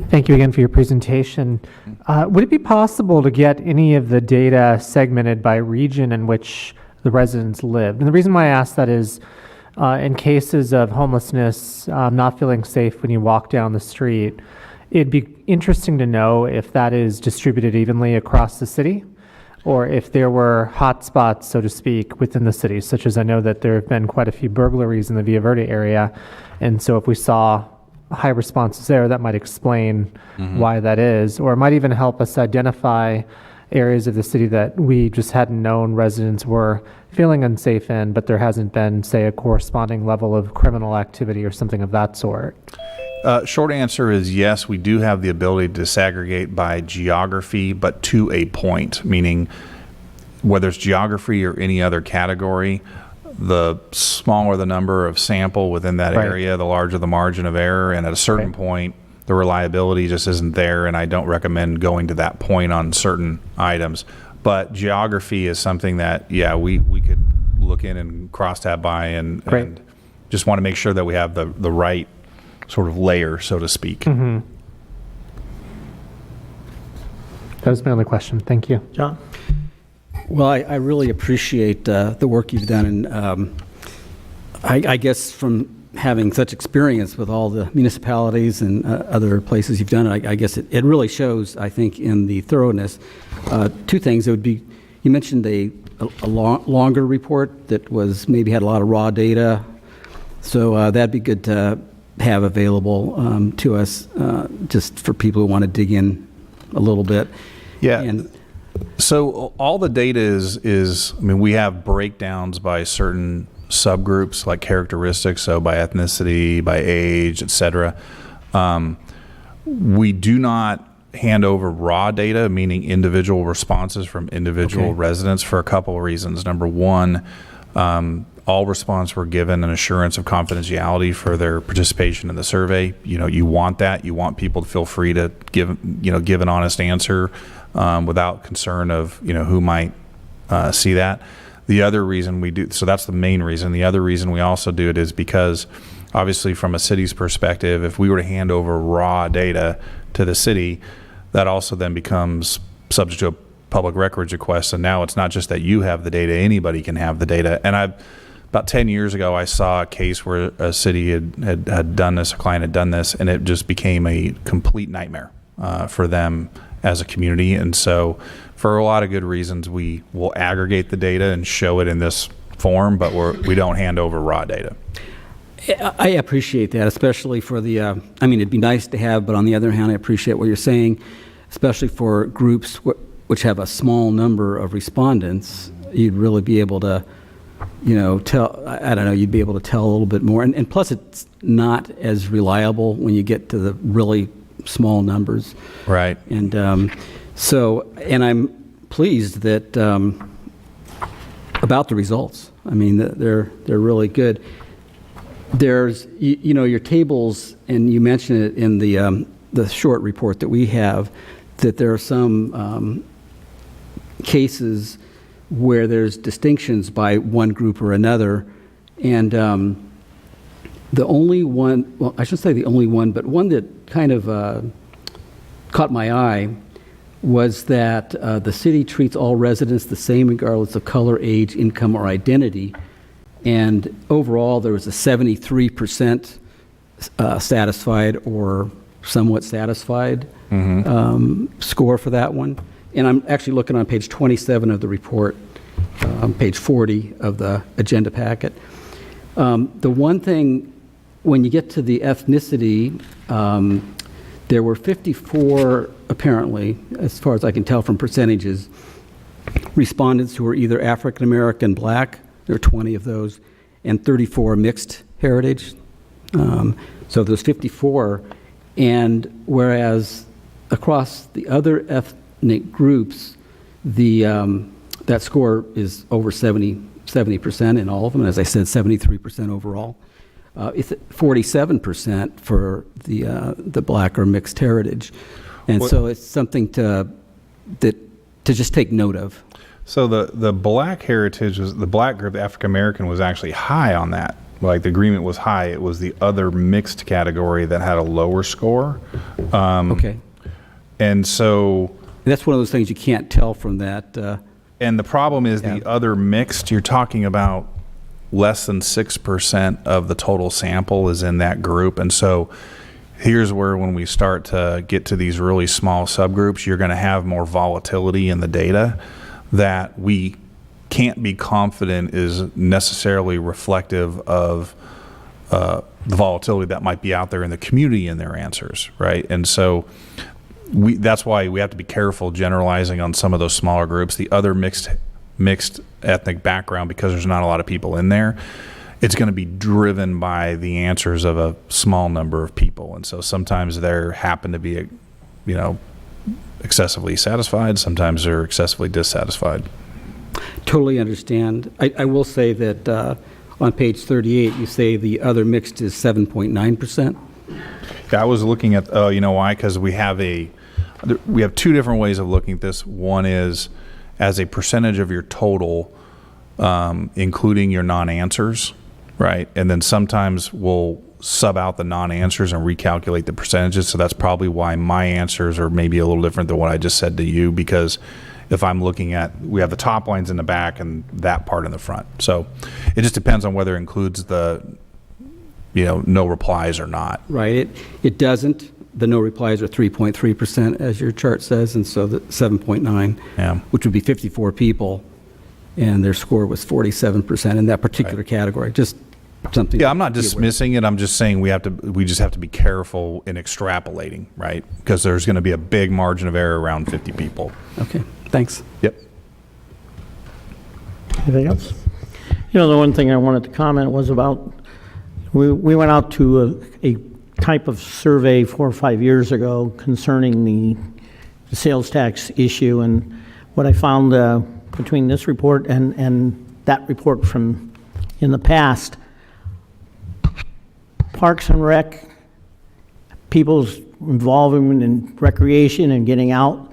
Thank you again for your presentation. Would it be possible to get any of the data segmented by region in which the residents lived? And the reason why I ask that is in cases of homelessness, not feeling safe when you walk down the street, it'd be interesting to know if that is distributed evenly across the city, or if there were hot spots, so to speak, within the city, such as I know that there have been quite a few burglaries in the Villa Verde area. And so if we saw high responses there, that might explain why that is, or it might even help us identify areas of the city that we just hadn't known residents were feeling unsafe in, but there hasn't been, say, a corresponding level of criminal activity or something of that sort. Short answer is yes, we do have the ability to disaggregate by geography, but to a point, meaning whether it's geography or any other category, the smaller the number of sample within that Right. area, the larger the margin of error. And at a certain point, the reliability just isn't there, and I don't recommend going to that point on certain items. But geography is something that, yeah, we could look in and cross-tab by and just want to make sure that we have the right sort of layer, so to speak. That was my only question. Thank you. John? Well, I really appreciate the work you've done, and I guess from having such experience with all the municipalities and other places you've done it, I guess it really shows, I think, in the thoroughness. Two things. It would be, you mentioned a longer report that was maybe had a lot of raw data, so that'd be good to have available to us, just for people who want to dig in a little bit. Yeah. And So all the data is, I mean, we have breakdowns by certain subgroups, like characteristics, so by ethnicity, by age, et cetera. We do not hand over raw data, meaning individual responses from individual residents, for a couple of reasons. Number one, all response were given an assurance of confidentiality for their participation in the survey. You know, you want that. You want people to feel free to give an honest answer without concern of, who might see that. The other reason we do, so that's the main reason. The other reason we also do it is because, obviously, from a city's perspective, if we were to hand over raw data to the city, that also then becomes subject to a public records request. And now it's not just that you have the data, anybody can have the data. And about 10 years ago, I saw a case where a city had done this, a client had done this, and it just became a complete nightmare for them as a community. And so for a lot of good reasons, we will aggregate the data and show it in this form, but we don't hand over raw data. I appreciate that, especially for the, it'd be nice to have, but on the other hand, I appreciate what you're saying, especially for groups which have a small number of respondents. You'd really be able to, you'd be able to tell a little bit more. And plus, it's not as reliable when you get to the really small numbers. Right. And and I'm pleased that about the results. I mean, they're really good. There's, your tables, and you mentioned it in the short report that we have, that there are some cases where there's distinctions by one group or another, and the only one, well, I shouldn't say the only one, but one that kind of caught my eye was that the city treats all residents the same regardless of color, age, income, or identity. And overall, there was a 73% satisfied or somewhat satisfied score for that one. And I'm actually looking on page 27 of the report, page 40 of the agenda packet. The one thing, when you get to the ethnicity, there were 54, apparently, as far as I can tell from percentages, respondents who were either African American, Black, there are 20 of those, and 34 mixed heritage. So there's 54, and whereas across the other ethnic groups, that score is over 70% in all of them, and as I said, 73% overall. It's 47% for the Black or mixed heritage, and so it's something to just take note of. So the Black heritage, the Black group, the African American, was actually high on that. Like, the agreement was high. It was the other mixed category that had a lower score. Okay. And so That's one of those things you can't tell from that. And the problem is Yeah. the other mixed, you're talking about less than 6% of the total sample is in that group. And so here's where, when we start to get to these really small subgroups, you're going to have more volatility in the data that we can't be confident is necessarily reflective of the volatility that might be out there in the community in their answers, right? And so that's why we have to be careful generalizing on some of those smaller groups. The other mixed ethnic background, because there's not a lot of people in there, it's going to be driven by the answers of a small number of people. And so sometimes there happen to be, excessively satisfied. Sometimes they're excessively dissatisfied. Totally understand. I will say that on page 38, you say the other mixed is 7.9%. Yeah, I was looking at, you know why? Because we have two different ways of looking at this. One is as a percentage of your total, including your non-answers, right? And then sometimes we'll sub out the non-answers and recalculate the percentages. So that's probably why my answers are maybe a little different than what I just said to you, because if I'm looking at, we have the top lines in the back and that part in the front. So it just depends on whether it includes the, no replies or not. Right. It doesn't. The no replies are 3.3%, as your chart says, and so the 7.9, Yeah. which would be 54 people, and their score was 47% in that particular category. Just something. Yeah, I'm not to be aware of. dismissing it. I'm just saying we just have to be careful in extrapolating, right? Because there's going to be a big margin of error around 50 people. Okay, thanks. Yep. Anything else? The one thing I wanted to comment was about, we went out to a type of survey 4 or 5 years ago concerning the sales tax issue, and what I found between this report and that report from in the past, Parks and Rec, people's involvement in recreation and getting out,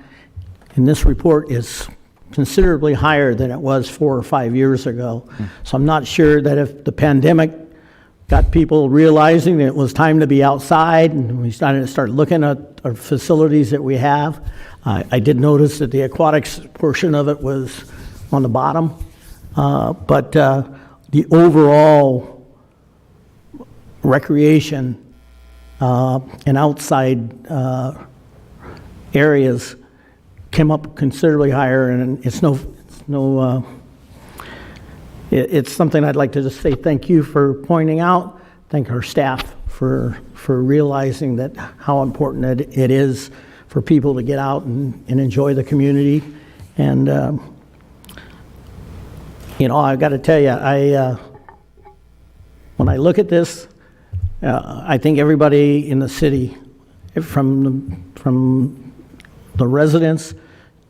in this report is considerably higher than it was 4 or 5 years ago. So I'm not sure that if the pandemic got people realizing that it was time to be outside, and we started looking at our facilities that we have. I did notice that the aquatics portion of it was on the bottom, but the overall recreation and outside areas came up considerably higher, and it's something I'd like to just say thank you for pointing out. Thank our staff for realizing that how important it is for people to get out and enjoy the community. And I've got to tell you, when I look at this, I think everybody in the city, from the residents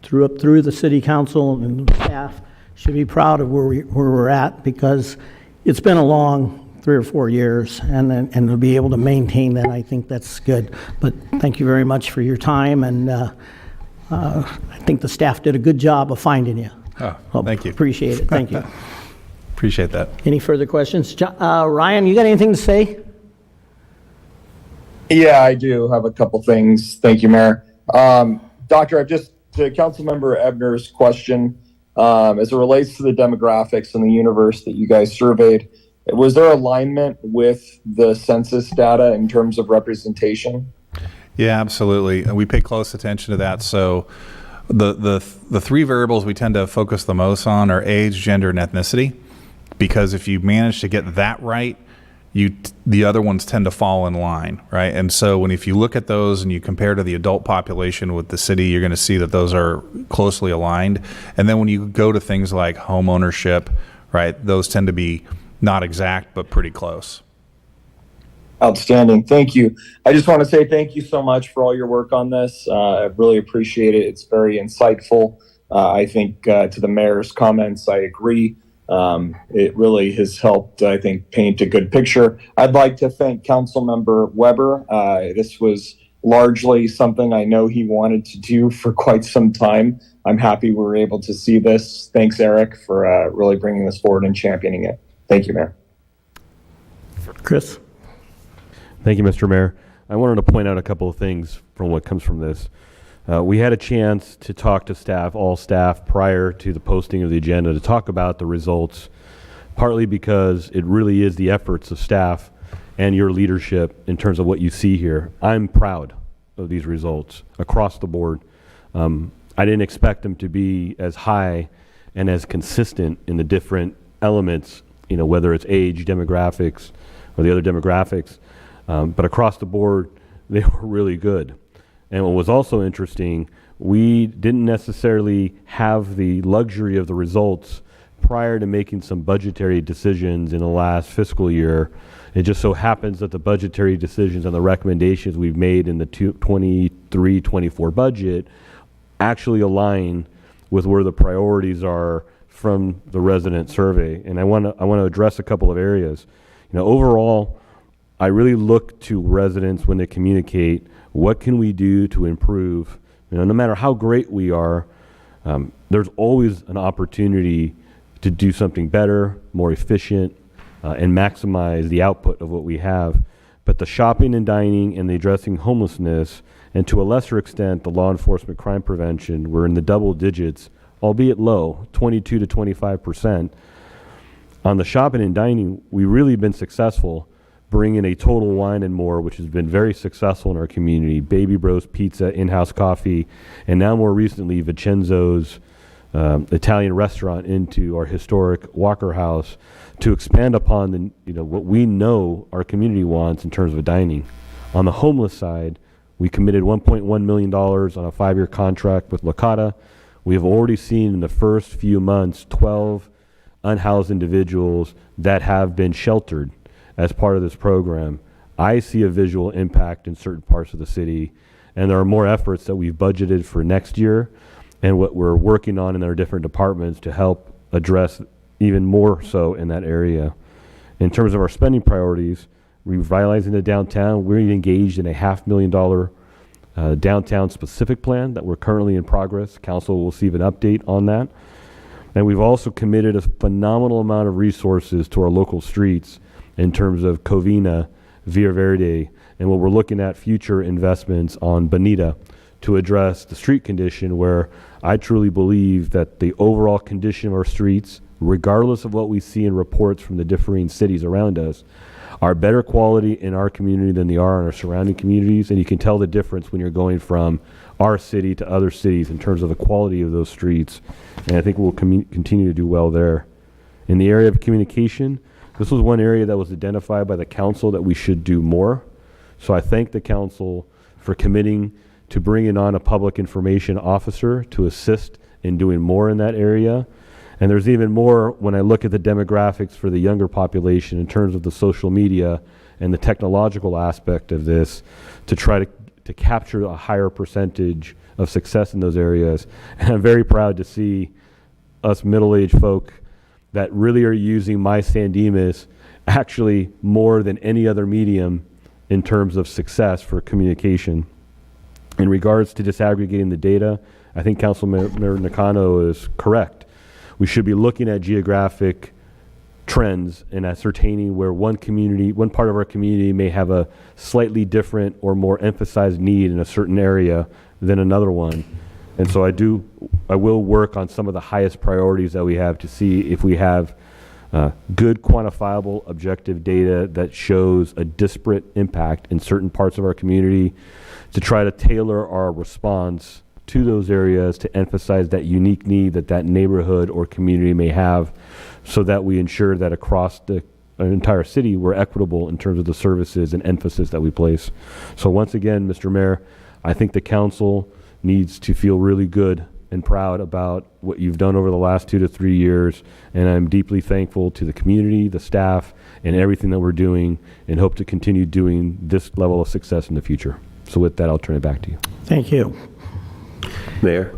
through the city council and the staff, should be proud of where we're at, because it's been a long 3 or 4 years, and to be able to maintain that, I think that's good. But thank you very much for your time, and I think the staff did a good job of finding you. Oh, thank you. Appreciate it. Thank you. Appreciate that. Any further questions? Ryan, you got anything to say? Yeah, I do have a couple things. Thank you, Mayor. Doctor, to Councilmember Ebner's question, as it relates to the demographics in the universe that you guys surveyed, was there alignment with the census data in terms of representation? Yeah, absolutely. We pay close attention to that. So the three variables we tend to focus the most on are age, gender, and ethnicity, because if you manage to get that right, the other ones tend to fall in line, right? And so if you look at those and you compare to the adult population with the city, you're going to see that those are closely aligned. And then when you go to things like home ownership, right, those tend to be not exact, but pretty close. Outstanding. Thank you. I just want to say thank you so much for all your work on this. I really appreciate it. It's very insightful. I think to the mayor's comments, I agree. It really has helped, I think, paint a good picture. I'd like to thank Councilmember Weber. This was largely something I know he wanted to do for quite some time. I'm happy we were able to see this. Thanks, Eric, for really bringing this forward and championing it. Thank you, Mayor. Chris? Thank you, Mr. Mayor. I wanted to point out a couple of things from what comes from this. We had a chance to talk to all staff, prior to the posting of the agenda, to talk about the results, partly because it really is the efforts of staff and your leadership in terms of what you see here. I'm proud of these results across the board. I didn't expect them to be as high and as consistent in the different elements, whether it's age, demographics, or the other demographics. But across the board, they were really good. And what was also interesting, we didn't necessarily have the luxury of the results prior to making some budgetary decisions in the last fiscal year. It just so happens that the budgetary decisions and the recommendations we've made in the 23-24 budget actually align with where the priorities are from the resident survey. And I want to address a couple of areas. Overall, I really look to residents when they communicate, what can we do to improve? No matter how great we are, there's always an opportunity to do something better, more efficient, and maximize the output of what we have. But the shopping and dining and the addressing homelessness, and to a lesser extent, the law enforcement crime prevention, we're in the double digits, albeit low, 22 to 25%. On the shopping and dining, we've really been successful bringing a Total Wine and More, which has been very successful in our community, Baby Bros Pizza, in-house coffee, and now more recently, Vincenzo's Italian restaurant into our historic Walker House to expand upon what we know our community wants in terms of dining. On the homeless side, we committed $1.1 million on a 5-year contract with Lakata. We have already seen in the first few months 12 unhoused individuals that have been sheltered as part of this program. I see a visual impact in certain parts of the city, and there are more efforts that we've budgeted for next year and what we're working on in our different departments to help address even more so in that area. In terms of our spending priorities, revitalizing the downtown, we're engaged in a $500,000 downtown specific plan that we're currently in progress. Council will receive an update on that. And we've also committed a phenomenal amount of resources to our local streets in terms of Covina, Via Verde, and what we're looking at future investments on Bonita to address the street condition, where I truly believe that the overall condition of our streets, regardless of what we see in reports from the differing cities around us, are better quality in our community than they are in our surrounding communities. And you can tell the difference when you're going from our city to other cities in terms of the quality of those streets. And I think we'll continue to do well there. In the area of communication, this was one area that was identified by the council that we should do more. So I thank the council for committing to bringing on a public information officer to assist in doing more in that area. And there's even more when I look at the demographics for the younger population in terms of the social media and the technological aspect of this to try to capture a higher percentage of success in those areas. And I'm very proud to see us middle-aged folk that really are using My San Dimas actually more than any other medium in terms of success for communication. In regards to disaggregating the data, I think Councilmember Nakano is correct. We should be looking at geographic trends and ascertaining where one part of our community may have a slightly different or more emphasized need in a certain area than another one. And so I will work on some of the highest priorities that we have to see if we have good quantifiable objective data that shows a disparate impact in certain parts of our community, to try to tailor our response to those areas to emphasize that unique need that neighborhood or community may have, so that we ensure that across the entire city we're equitable in terms of the services and emphasis that we place. So once again, Mr. Mayor, I think the council needs to feel really good and proud about what you've done over the last 2 to 3 years, and I'm deeply thankful to the community, the staff, and everything that we're doing, and hope to continue doing this level of success in the future. So with that, I'll turn it back to you. Thank you. Mayor,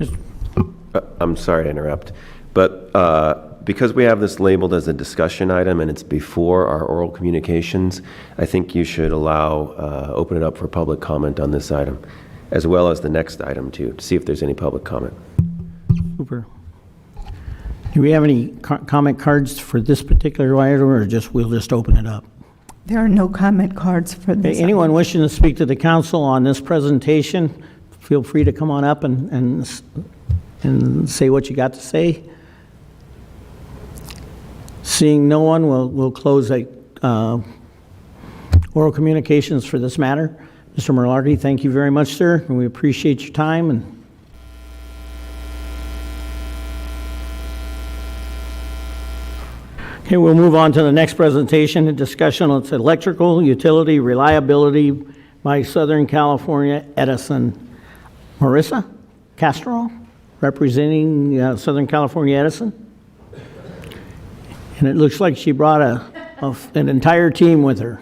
I'm sorry to interrupt, but because we have this labeled as a discussion item and it's before our oral communications, I think you should open it up for public comment on this item, as well as the next item too, to see if there's any public comment. Super. Do we have any comment cards for this particular item, or we'll just open it up? There are no comment cards for this. Anyone wishing to speak to the council on this presentation, feel free to come on up and say what you got to say. Seeing no one, we'll close oral communications for this matter. Mr. Merlardy, thank you very much, sir, and we appreciate your time. And Okay, we'll move on to the next presentation and discussion. It's electrical utility reliability by Southern California Edison. Marissa Castro, representing Southern California Edison. And it looks like she brought an entire team with her.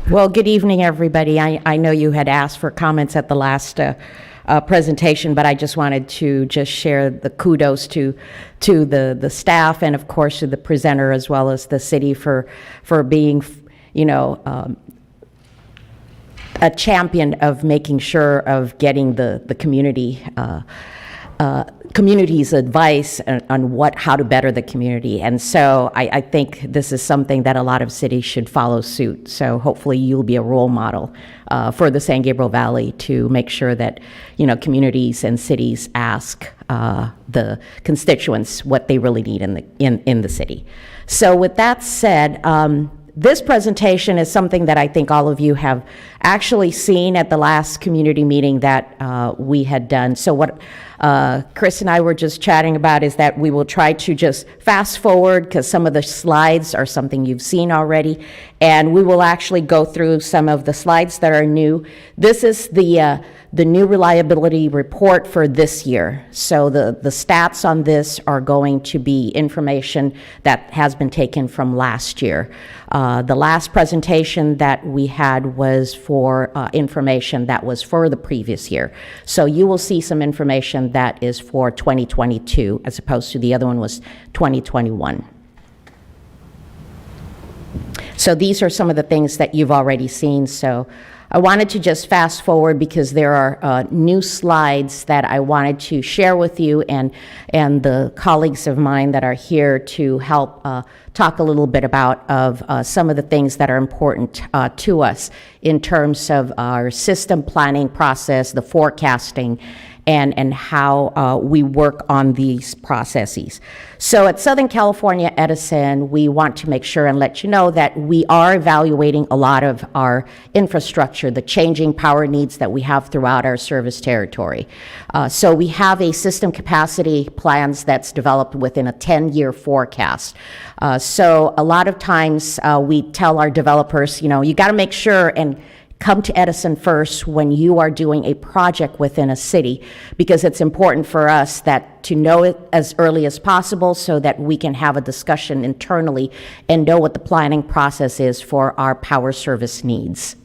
Well, good evening, everybody. I know you had asked for comments at the last presentation, but I just wanted to just share the kudos to the staff and, of course, to the presenter as well as the city for being, a champion of making sure of getting the community's advice on how to better the community. And so I think this is something that a lot of cities should follow suit. So hopefully you'll be a role model for the San Gabriel Valley to make sure that, communities and cities ask the constituents what they really need in the city. So with that said, this presentation is something that I think all of you have actually seen at the last community meeting that we had done. So what Chris and I were just chatting about is that we will try to just fast forward because some of the slides are something you've seen already, and we will actually go through some of the slides that are new. This is the new reliability report for this year. So the stats on this are going to be information that has been taken from last year. The last presentation that we had was for information that was for the previous year. So you will see some information that is for 2022 as opposed to the other one was 2021. So these are some of the things that you've already seen. So I wanted to just fast forward because there are new slides that I wanted to share with you and the colleagues of mine that are here to help talk a little bit about some of the things that are important to us in terms of our system planning process, the forecasting, and how we work on these processes. So at Southern California Edison, we want to make sure and let you know that we are evaluating a lot of our infrastructure, the changing power needs that we have throughout our service territory. So we have a system capacity plans that's developed within a 10-year forecast. So a lot of times we tell our developers, you got to make sure and come to Edison first when you are doing a project within a city, because it's important for us to know it as early as possible so that we can have a discussion internally and know what the planning process is for our power service needs.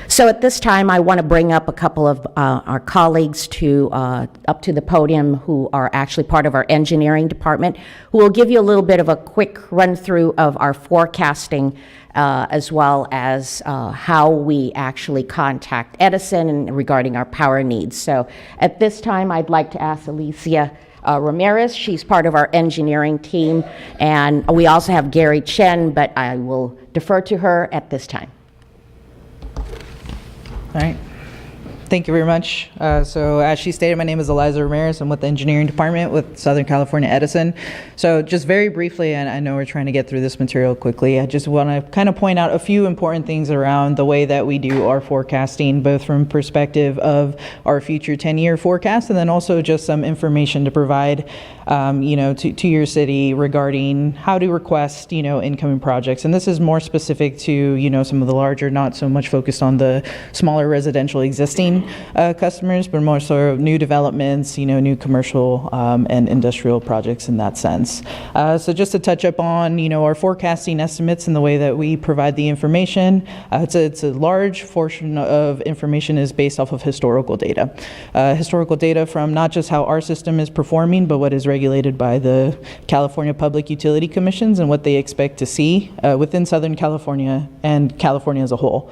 So at this time, I want to bring up a couple of our colleagues up to the podium who are actually part of our engineering department, who will give you a little bit of a quick run through of our forecasting as well as how we actually contact Edison and regarding our power needs. So at this time, I'd like to ask Alicia Ramirez. She's part of our engineering team. And we also have Gary Chen, but I will defer to her at this time. All right. Thank you very much. So as she stated, my name is Eliza Ramirez. I'm with the engineering department with Southern California Edison. So just very briefly, and I know we're trying to get through this material quickly, I just want to kind of point out a few important things around the way that we do our forecasting, both from perspective of our future 10-year forecast and then also just some information to provide to your city regarding how to request, incoming projects. And this is more specific to, some of the larger, not so much focused on the smaller residential existing customers, but more so new developments, new commercial and industrial projects in that sense. So just to touch up on, our forecasting estimates and the way that we provide the information, it's a large portion of information is based off of historical data. Historical data from not just how our system is performing, but what is regulated by the California Public Utility Commissions and what they expect to see within Southern California and California as a whole.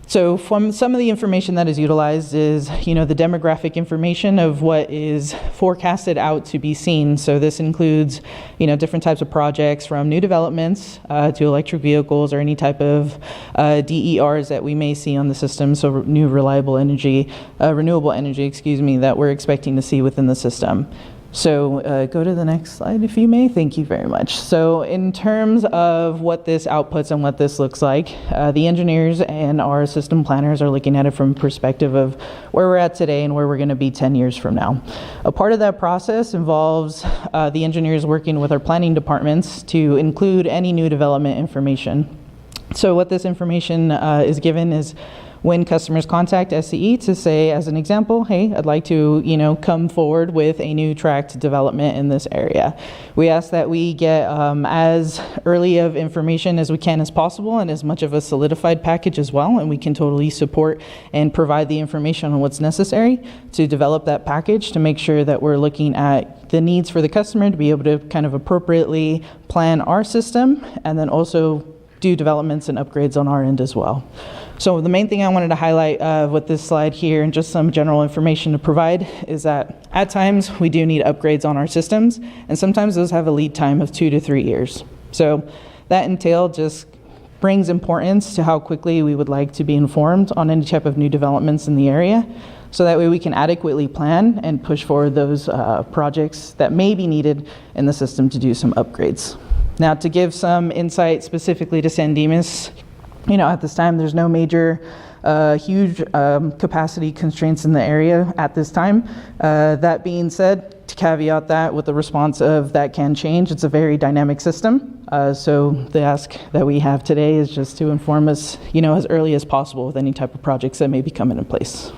So from some of the information that is utilized is, the demographic information of what is forecasted out to be seen. So this includes, different types of projects from new developments to electric vehicles or any type of DERs that we may see on the system. So new renewable energy, that we're expecting to see within the system. So go to the next slide, if you may. Thank you very much. So in terms of what this outputs and what this looks like, the engineers and our system planners are looking at it from a perspective of where we're at today and where we're going to be 10 years from now. A part of that process involves the engineers working with our planning departments to include any new development information. So what this information is given is when customers contact SCE to say, as an example, hey, I'd like to, come forward with a new tract development in this area. We ask that we get as early of information as we can as possible and as much of a solidified package as well, and we can totally support and provide the information on what's necessary to develop that package to make sure that we're looking at the needs for the customer to be able to kind of appropriately plan our system and then also do developments and upgrades on our end as well. So the main thing I wanted to highlight with this slide here and just some general information to provide is that at times we do need upgrades on our systems, and sometimes those have a lead time of 2 to 3 years. So that entail just brings importance to how quickly we would like to be informed on any type of new developments in the area, so that way we can adequately plan and push forward those projects that may be needed in the system to do some upgrades. Now, to give some insight specifically to San Dimas, at this time, there's no major huge capacity constraints in the area at this time. That being said, to caveat that with the response of that can change, it's a very dynamic system. So the ask that we have today is just to inform us, as early as possible with any type of projects that may be coming in place.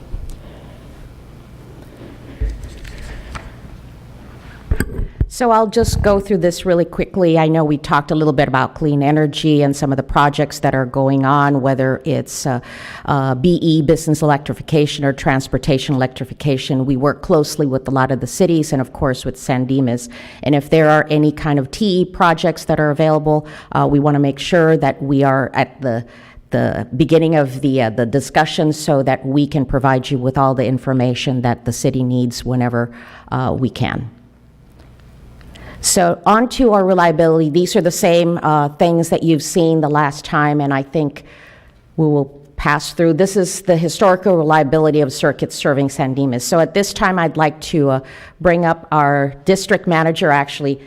So I'll just go through this really quickly. I know we talked a little bit about clean energy and some of the projects that are going on, whether it's BE, business electrification, or transportation electrification. We work closely with a lot of the cities and, of course, with San Dimas. And if there are any kind of TE projects that are available, we want to make sure that we are at the beginning of the discussion so that we can provide you with all the information that the city needs whenever we can. So on to our reliability. These are the same things that you've seen the last time, and I think we will pass through. This is the historical reliability of circuits serving San Dimas. So at this time, I'd like to bring up our district manager, actually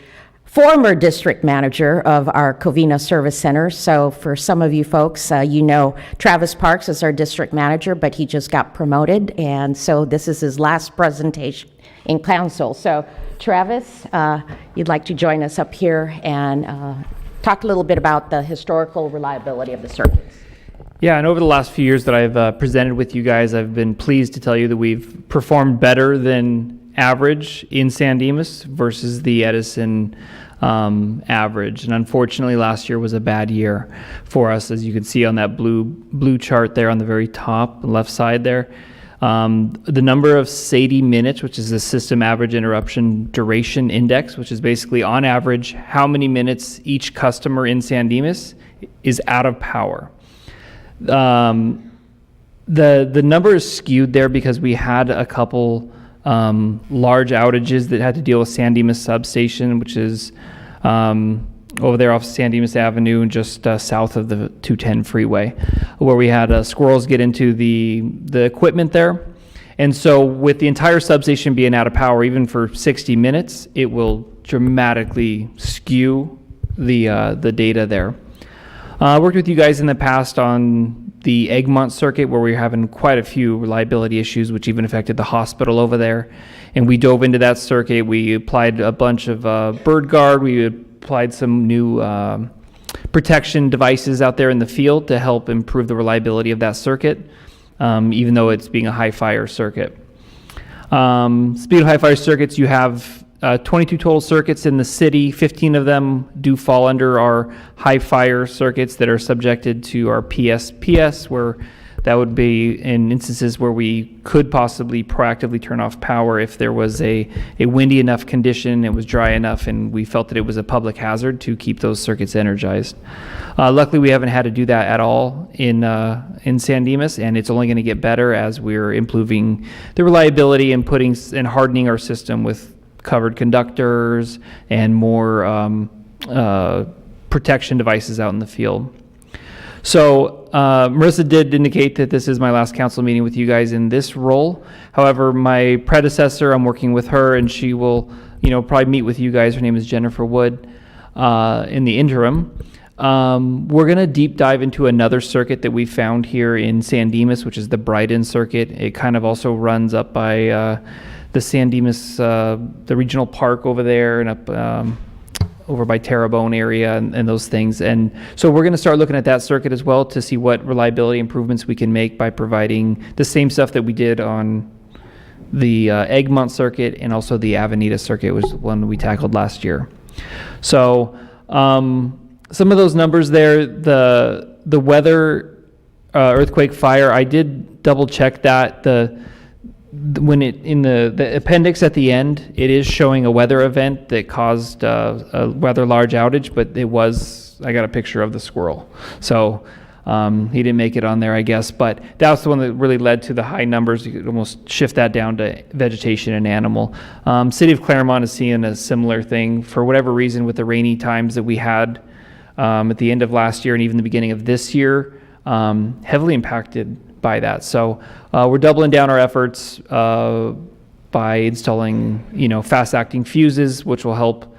former district manager of our Covina Service Center. So for some of you folks, Travis Parks is our district manager, but he just got promoted, and so this is his last presentation in council. So Travis, you'd like to join us up here and talk a little bit about the historical reliability of the circuits. Yeah, and over the last few years that I've presented with you guys, I've been pleased to tell you that we've performed better than average in San Dimas versus the Edison average. And unfortunately, last year was a bad year for us, as you can see on that blue chart there on the very top left side there. The number of SAIDI minutes, which is the System Average Interruption Duration Index, which is basically on average how many minutes each customer in San Dimas is out of power. The number is skewed there because we had a couple large outages that had to deal with San Dimas Substation, which is over there off San Dimas Avenue and just south of the 210 freeway, where we had squirrels get into the equipment there. And so with the entire substation being out of power, even for 60 minutes, it will dramatically skew the data there. I worked with you guys in the past on the Egmont circuit, where we were having quite a few reliability issues, which even affected the hospital over there. And we dove into that circuit. We applied a bunch of bird guard. We applied some new protection devices out there in the field to help improve the reliability of that circuit, even though it's being a high fire circuit. Speed of high fire circuits, you have 22 total circuits in the city. 15 of them do fall under our high fire circuits that are subjected to our PSPS, where that would be in instances where we could possibly proactively turn off power if there was a windy enough condition, it was dry enough, and we felt that it was a public hazard to keep those circuits energized. Luckily, we haven't had to do that at all in San Dimas, and it's only going to get better as we're improving the reliability and hardening our system with covered conductors and more protection devices out in the field. So Marissa did indicate that this is my last council meeting with you guys in this role. However, my predecessor, I'm working with her, and she will, probably meet with you guys. Her name is Jennifer Wood, in the interim. We're going to deep dive into another circuit that we found here in San Dimas, which is the Brighton circuit. It kind of also runs up by the San Dimas, the regional park over there, and up over by Terrebonne area and those things. And so we're going to start looking at that circuit as well to see what reliability improvements we can make by providing the same stuff that we did on the Egmont circuit, and also the Avenida circuit was one we tackled last year. So some of those numbers there, the weather, earthquake, fire, I did double check that. When it in the appendix at the end, it is showing a weather event that caused a rather large outage, but I got a picture of the squirrel. So he didn't make it on there, I guess, but that was the one that really led to the high numbers. You could almost shift that down to vegetation and animal. City of Claremont is seeing a similar thing for whatever reason with the rainy times that we had at the end of last year and even the beginning of this year, heavily impacted by that. So we're doubling down our efforts by installing, fast-acting fuses, which will help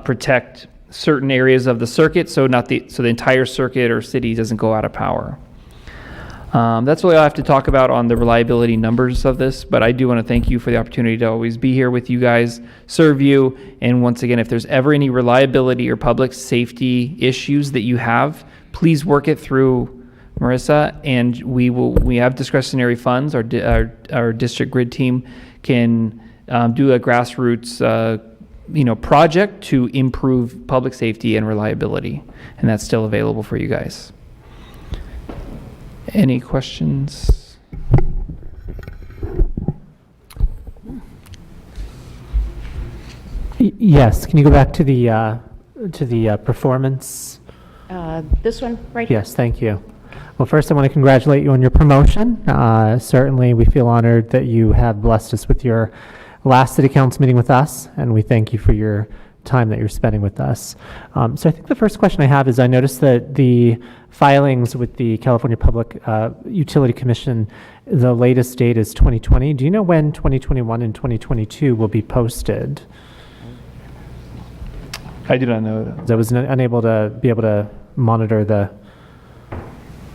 protect certain areas of the circuit, so the entire circuit or city doesn't go out of power. That's really all I have to talk about on the reliability numbers of this, but I do want to thank you for the opportunity to always be here with you guys, serve you, and once again, if there's ever any reliability or public safety issues that you have, please work it through Marissa, and we have discretionary funds. Our district grid team can do a grassroots project to improve public safety and reliability, and that's still available for you guys. Any questions? Yes, can you go back to the performance? This one right here. Yes, thank you. Well, first, I want to congratulate you on your promotion. Certainly, we feel honored that you have blessed us with your last city council meeting with us, and we thank you for your time that you're spending with us. So I think the first question I have is, I noticed that the filings with the California Public Utility Commission, the latest date is 2020. Do you know when 2021 and 2022 will be posted? I do not know that. I was unable to be able to monitor the...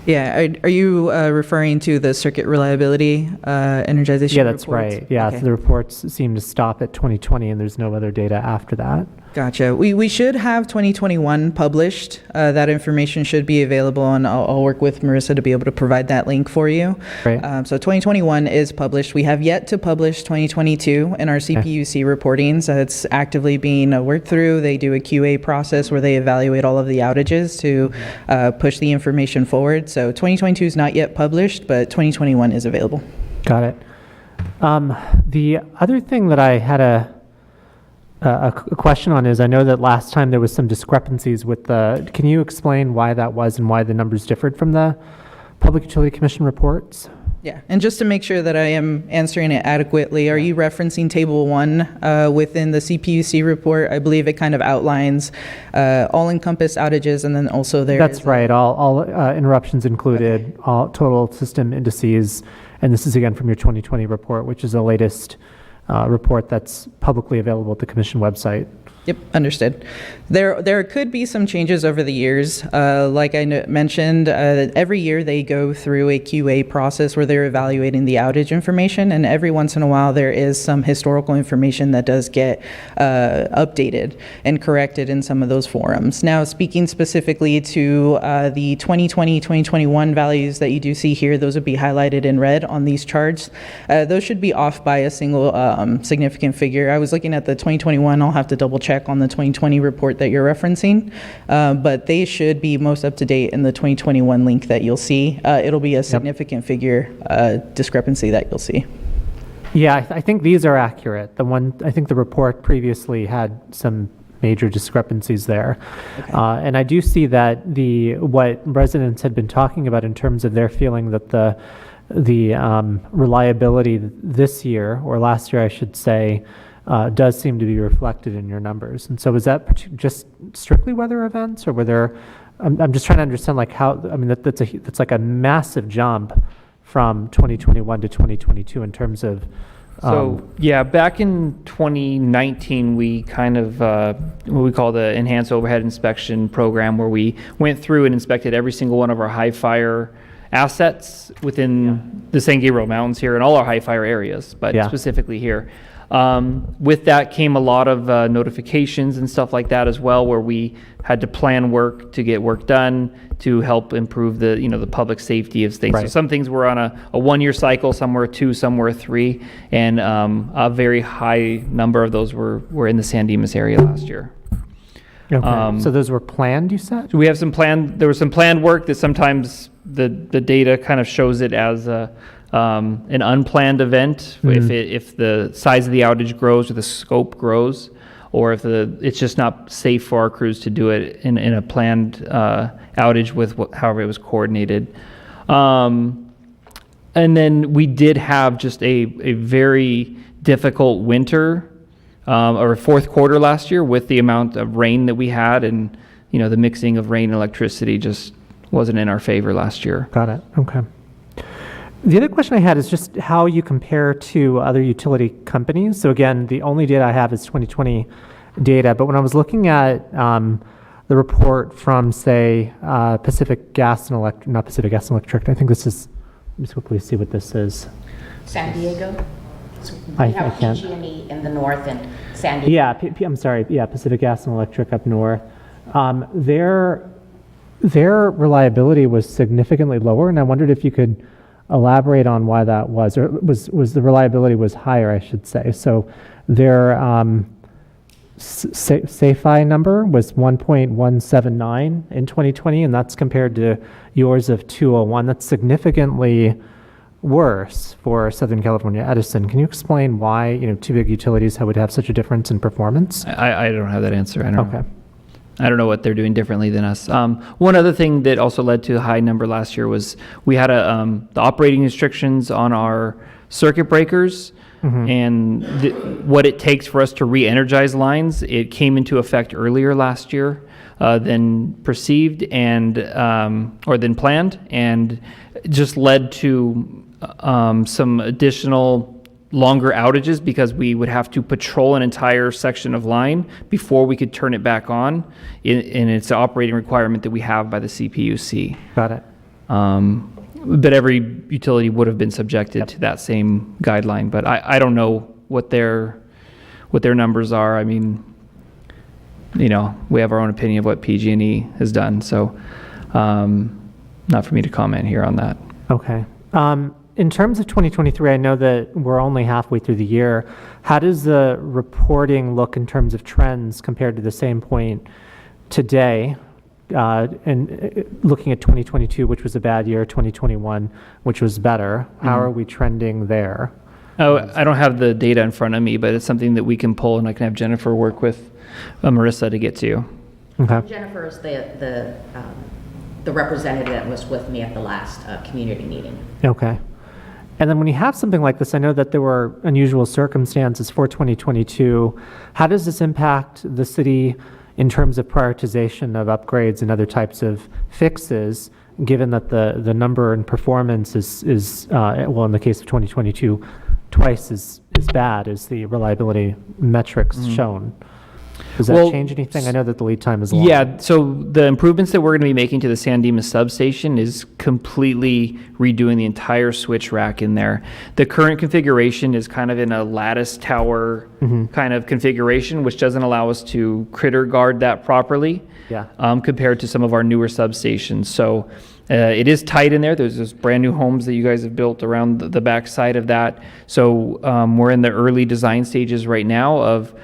Yeah, are you referring to the circuit reliability energization Yeah, that's reports? right. Yeah, Okay. so the reports seem to stop at 2020, and there's no other data after that. Gotcha. We should have 2021 published. That information should be available, and I'll work with Marissa to be able to provide that link for you. Great. So 2021 is published. We have yet to publish 2022 in our CPUC reporting, so it's actively being worked through. They do a QA process where they evaluate all of the outages to push the information forward. So 2022 is not yet published, but 2021 is available. Got it. The other thing that I had a question on is, I know that last time there was some discrepancies with can you explain why that was and why the numbers differed from the Public Utility Commission reports? Yeah, and just to make sure that I am answering it adequately, are you referencing Table 1 within the CPUC report? I believe it kind of outlines all encompassed outages, and then also there That's is right. All interruptions included, all total system indices, and this is again from your 2020 report, which is the latest report that's publicly available at the Commission website. Yep, understood. There could be some changes over the years. Like I mentioned, every year they go through a QA process where they're evaluating the outage information, and every once in a while there is some historical information that does get updated and corrected in some of those forums. Now, speaking specifically to the 2020, 2021 values that you do see here, those would be highlighted in red on these charts. Those should be off by a single significant figure. I was looking at the 2021, I'll have to double check on the 2020 report that you're referencing, but they should be most up to date in the 2021 link that you'll see. It'll be a significant figure discrepancy that you'll see. Yeah, I think these are accurate. I think the report previously had some major discrepancies there. Okay. And I do see that what residents had been talking about in terms of their feeling that the reliability this year, or last year I should say, does seem to be reflected in your numbers. And so is that just strictly weather events, or were there, I'm just trying to understand like how, I mean, that's like a massive jump from 2021 to 2022 in terms of, So, yeah, back in 2019, we kind of, what we call the Enhanced Overhead Inspection Program, where we went through and inspected every single one of our high fire assets within the San Gabriel Mountains here and all our high fire areas, but specifically here. With that came a lot of notifications and stuff like that as well, where we had to plan work to get work done to help improve the the public safety of things. So some things were on a 1-year cycle, some were 2, some were 3, and a very high number of those were in the San Dimas area last year. Okay. So those were planned, you said? So we have there was some planned work that sometimes the data kind of shows it as an unplanned event, if the size of the outage grows or the scope grows, or if it's just not safe for our crews to do it in a planned outage with however it was coordinated. And then we did have just a very difficult winter or fourth quarter last year with the amount of rain that we had, and the mixing of rain and electricity just wasn't in our favor last year. Got it. Okay. The other question I had is just how you compare to other utility companies. So again, the only data I have is 2020 data, but when I was looking at the report from, say, Pacific Gas and Electric, not Pacific Gas and Electric, I think this is, let me just quickly see what this is. San Diego? So I we have can't. PG&E in the north and San Diego. Yeah, I'm sorry. Yeah, Pacific Gas and Electric up north. Their reliability was significantly lower, and I wondered if you could elaborate on why that was, or was the reliability was higher, I should say. So their SAFI number was 1.179 in 2020, and that's compared to yours of 201. That's significantly worse for Southern California Edison. Can you explain why two big utilities would have such a difference in performance? I don't have that answer. I don't Okay. know. I don't know what they're doing differently than us. One other thing that also led to a high number last year was we had the operating restrictions on our circuit breakers, and what it takes for us to re-energize lines. It came into effect earlier last year than perceived and or than planned, and just led to some additional longer outages because we would have to patrol an entire section of line before we could turn it back on, and it's an operating requirement that we have by the CPUC. Got it. But every utility would have been subjected to that same guideline, but I don't know what their numbers are. I mean, we have our own opinion of what PG&E has done, so not for me to comment here on that. Okay. In terms of 2023, I know that we're only halfway through the year. How does the reporting look in terms of trends compared to the same point today? And looking at 2022, which was a bad year, 2021, which was better, how are we trending there? Oh, I don't have the data in front of me, but it's something that we can pull, and I can have Jennifer work with Marissa to get to you. Okay. Jennifer is the representative that was with me at the last community meeting. Okay. And then when you have something like this, I know that there were unusual circumstances for 2022. How does this impact the city in terms of prioritization of upgrades and other types of fixes, given that the number and performance is well, in the case of 2022, twice as bad as the reliability metrics shown? Does that change anything? I know that the lead time is long. Yeah, so the improvements that we're going to be making to the San Dimas substation is completely redoing the entire switch rack in there. The current configuration is kind of in a lattice tower kind of configuration, which doesn't allow us to critter guard that properly compared to some of our newer substations. So it is tight in there. There's those brand new homes that you guys have built around the back side of that. So we're in the early design stages right now of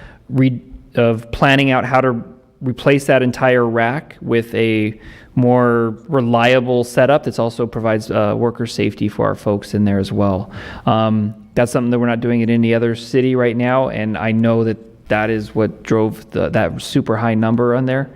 planning out how to replace that entire rack with a more reliable setup that also provides worker safety for our folks in there as well. That's something that we're not doing in any other city right now, and I know that is what drove that super high number on there.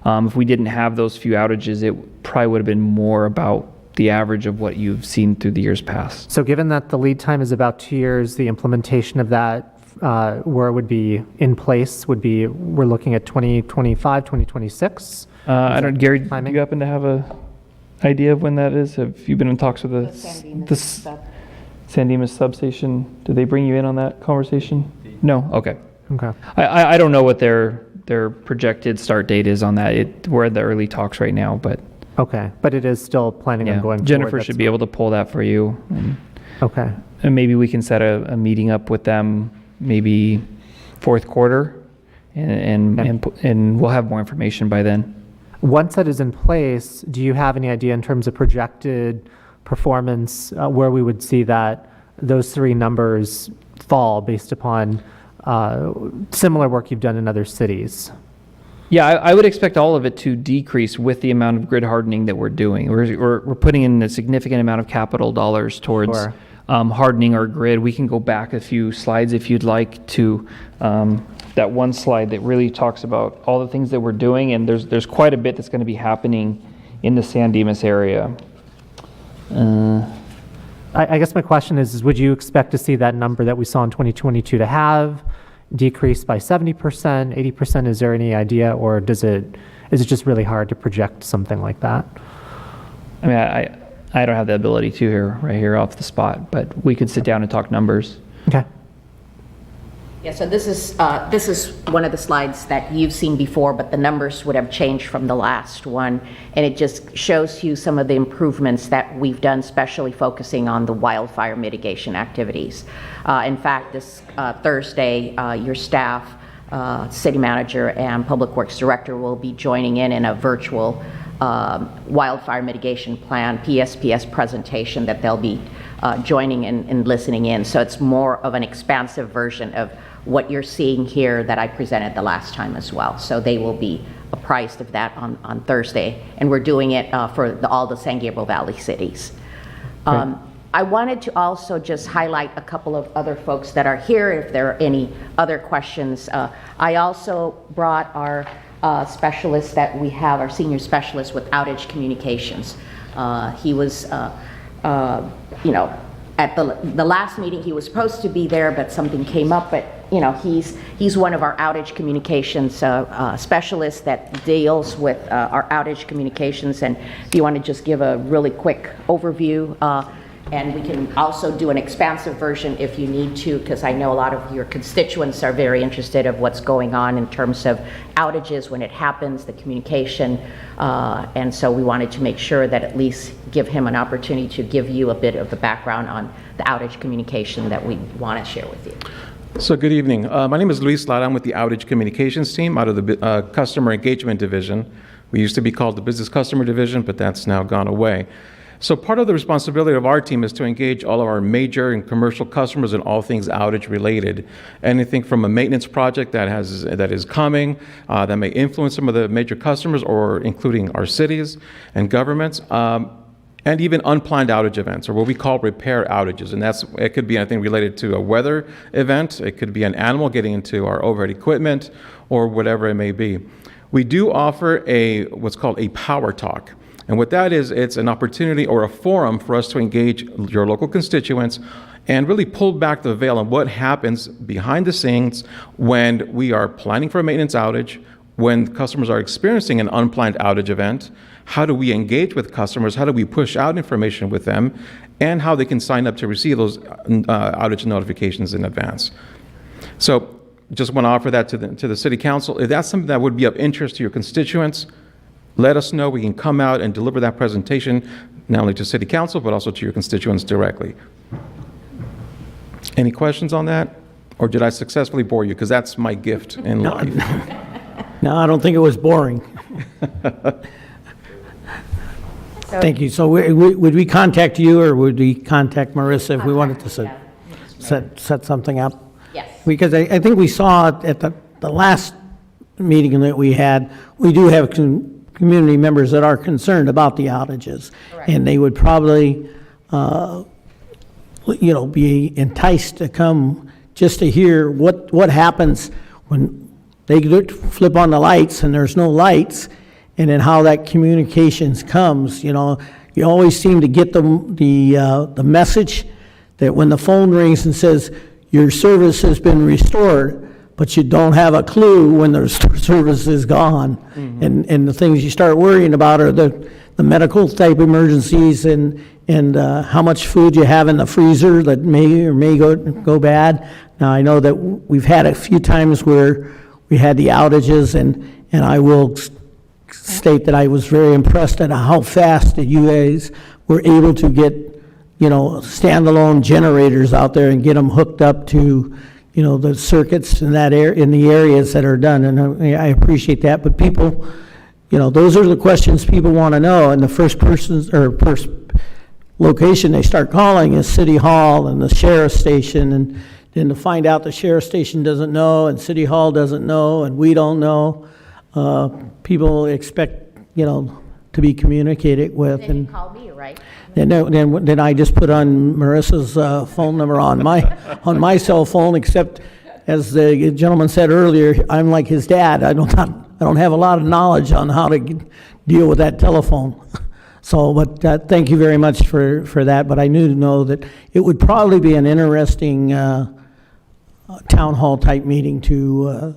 If we didn't have those few outages, it probably would have been more about the average of what you've seen through the years past. So given that the lead time is about 2 years, the implementation of that where it would be in place would be, we're looking at 2025, 2026? I don't, Gary, do timing? you happen to have a idea of when that is? Have you been in talks with the San Dimas substation? Did they bring you in on that conversation? No? Okay. Okay. I don't know what their projected start date is on that. We're at the early talks right now, but Okay, but it is still planning on yeah, going Jennifer forward. should be able to pull that for you. Okay. And maybe we can set a meeting up with them maybe fourth quarter and we'll have more information by then. Once that is in place, do you have any idea in terms of projected performance where we would see that those three numbers fall based upon similar work you've done in other cities? Yeah, I would expect all of it to decrease with the amount of grid hardening that we're doing. We're putting in a significant amount of capital dollars towards Sure. Hardening our grid. We can go back a few slides if you'd like to that one slide that really talks about all the things that we're doing, and there's quite a bit that's going to be happening in the San Dimas area. I guess my question is would you expect to see that number that we saw in 2022 to have decreased by 70%, 80%? Is there any idea, or is it just really hard to project something like that? I mean, I don't have the ability to right here off the spot, but we could sit down and talk numbers. Okay. Yeah, so this is one of the slides that you've seen before, but the numbers would have changed from the last one, and it just shows you some of the improvements that we've done, especially focusing on the wildfire mitigation activities. In fact, this Thursday, your staff, city manager, and public works director will be joining in a virtual wildfire mitigation plan, PSPS presentation that they'll be joining and listening in. So it's more of an expansive version of what you're seeing here that I presented the last time as well. So they will be apprised of that on Thursday. And we're doing it for all the San Gabriel Valley cities. I wanted to also just highlight a couple of other folks that are here if there are any other questions. I also brought our specialist that we have, our senior specialist with outage communications. He was at the last meeting he was supposed to be there, but something came up. But he's one of our outage communications specialists that deals with our outage communications. And if you want to just give a really quick overview, and we can also do an expansive version if you need to, because I know a lot of your constituents are very interested of what's going on in terms of outages when it happens, the communication, and so we wanted to make sure that at least give him an opportunity to give you a bit of the background on the outage communication that we want to share with you. So good evening. My name is Luis Lara. I'm with the Outage Communications team out of the Customer Engagement Division. We used to be called the Business Customer Division, but that's now gone away. So part of the responsibility of our team is to engage all of our major and commercial customers in all things outage related. Anything from a maintenance project that is coming, that may influence some of the major customers, or including our cities and governments, and even unplanned outage events, or what we call repair outages. And it could be anything related to a weather event, it could be an animal getting into our overhead equipment, or whatever it may be. We do offer what's called a power talk. And what that is, it's an opportunity or a forum for us to engage your local constituents and really pull back the veil on what happens behind the scenes when we are planning for a maintenance outage, when customers are experiencing an unplanned outage event. How do we engage with customers? How do we push out information with them? And how they can sign up to receive those outage notifications in advance. So just want to offer that to the City Council. If that's something that would be of interest to your constituents, let us know. We can come out and deliver that presentation, not only to City Council, but also to your constituents directly. Any questions on that? Or did I successfully bore you? Because that's my gift in life. No, I don't think it was boring. Thank you. So would we contact you, or would we contact Marissa if we wanted to set something up? Yes. Because I think we saw at the last meeting that we had, we do have community members that are concerned about the outages. Correct. And they would probably, be enticed to come just to hear what happens when they flip on the lights and there's no lights, and then how that communications comes. You always seem to get the message that when the phone rings and says, your service has been restored, but you don't have a clue when the service is gone. And the things you start worrying about are the medical type emergencies and how much food you have in the freezer that may or may go bad. Now, I know that we've had a few times where we had the outages, and I will state that I was very impressed at how fast that you guys were able to get, standalone generators out there and get them hooked up to, the circuits in in the areas that are done, and I appreciate that. But people, those are the questions people want to know, and the first location they start calling is City Hall and the sheriff's station, and then to find out the sheriff's station doesn't know, and City Hall doesn't know, and we don't know, people expect, to be communicated with. Then you call me, right? Then I just put on Marissa's phone number on my cell phone, except, as the gentleman said earlier, I'm like his dad. I don't have a lot of knowledge on how to deal with that telephone. So, but thank you very much for that. But I knew to know that it would probably be an interesting town hall type meeting to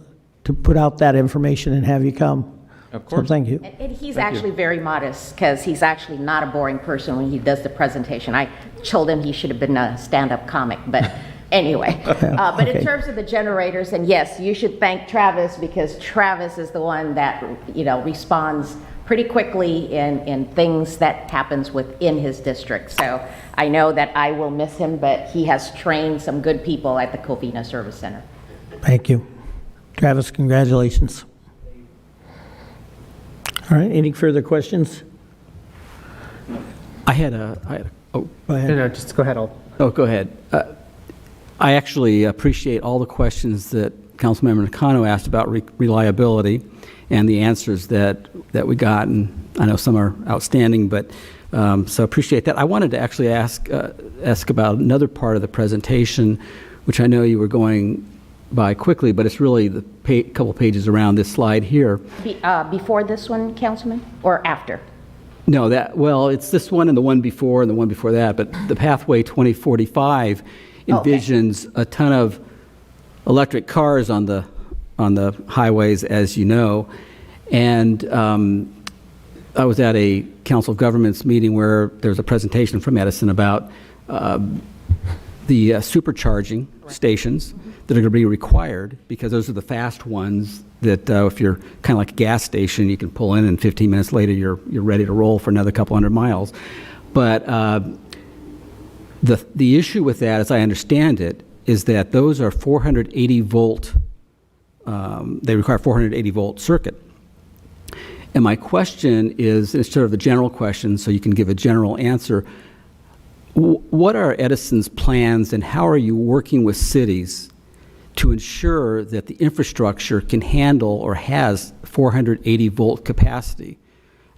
put out that information and have you come. Of course. So thank you. And he's actually very modest, because he's actually not a boring person when he does the presentation. I told him he should have been a stand-up comic, but anyway. But in terms of the generators, and yes, you should thank Travis, because Travis is the one that, responds pretty quickly in things that happens within his district. So I know that I will miss him, but he has trained some good people at the Covina Service Center. Thank you. Travis, congratulations. All right, any further questions? I had a Go ahead. No, just go ahead. go ahead. I actually appreciate all the questions that Councilmember Nakano asked about reliability and the answers that we got, and I know some are outstanding, but so appreciate that. I wanted to actually ask about another part of the presentation, which I know you were going by quickly, but it's really the couple pages around this slide here. Before this one, Councilman, or after? No, it's this one and the one before and the one before that, but the Pathway 2045 envisions a ton of electric cars on the highways, as you know, and I was at a Council of Governments meeting where there was a presentation from Edison about the supercharging stations that are going to be required, because those are the fast ones that if you're kind of like a gas station, you can pull in and 15 minutes later you're ready to roll for another couple hundred miles. But the issue with that, as I understand it, is that those are 480 volt, they require 480 volt circuit. And my question is, instead of the general question, so you can give a general answer, what are Edison's plans, and how are you working with cities to ensure that the infrastructure can handle or has 480 volt capacity?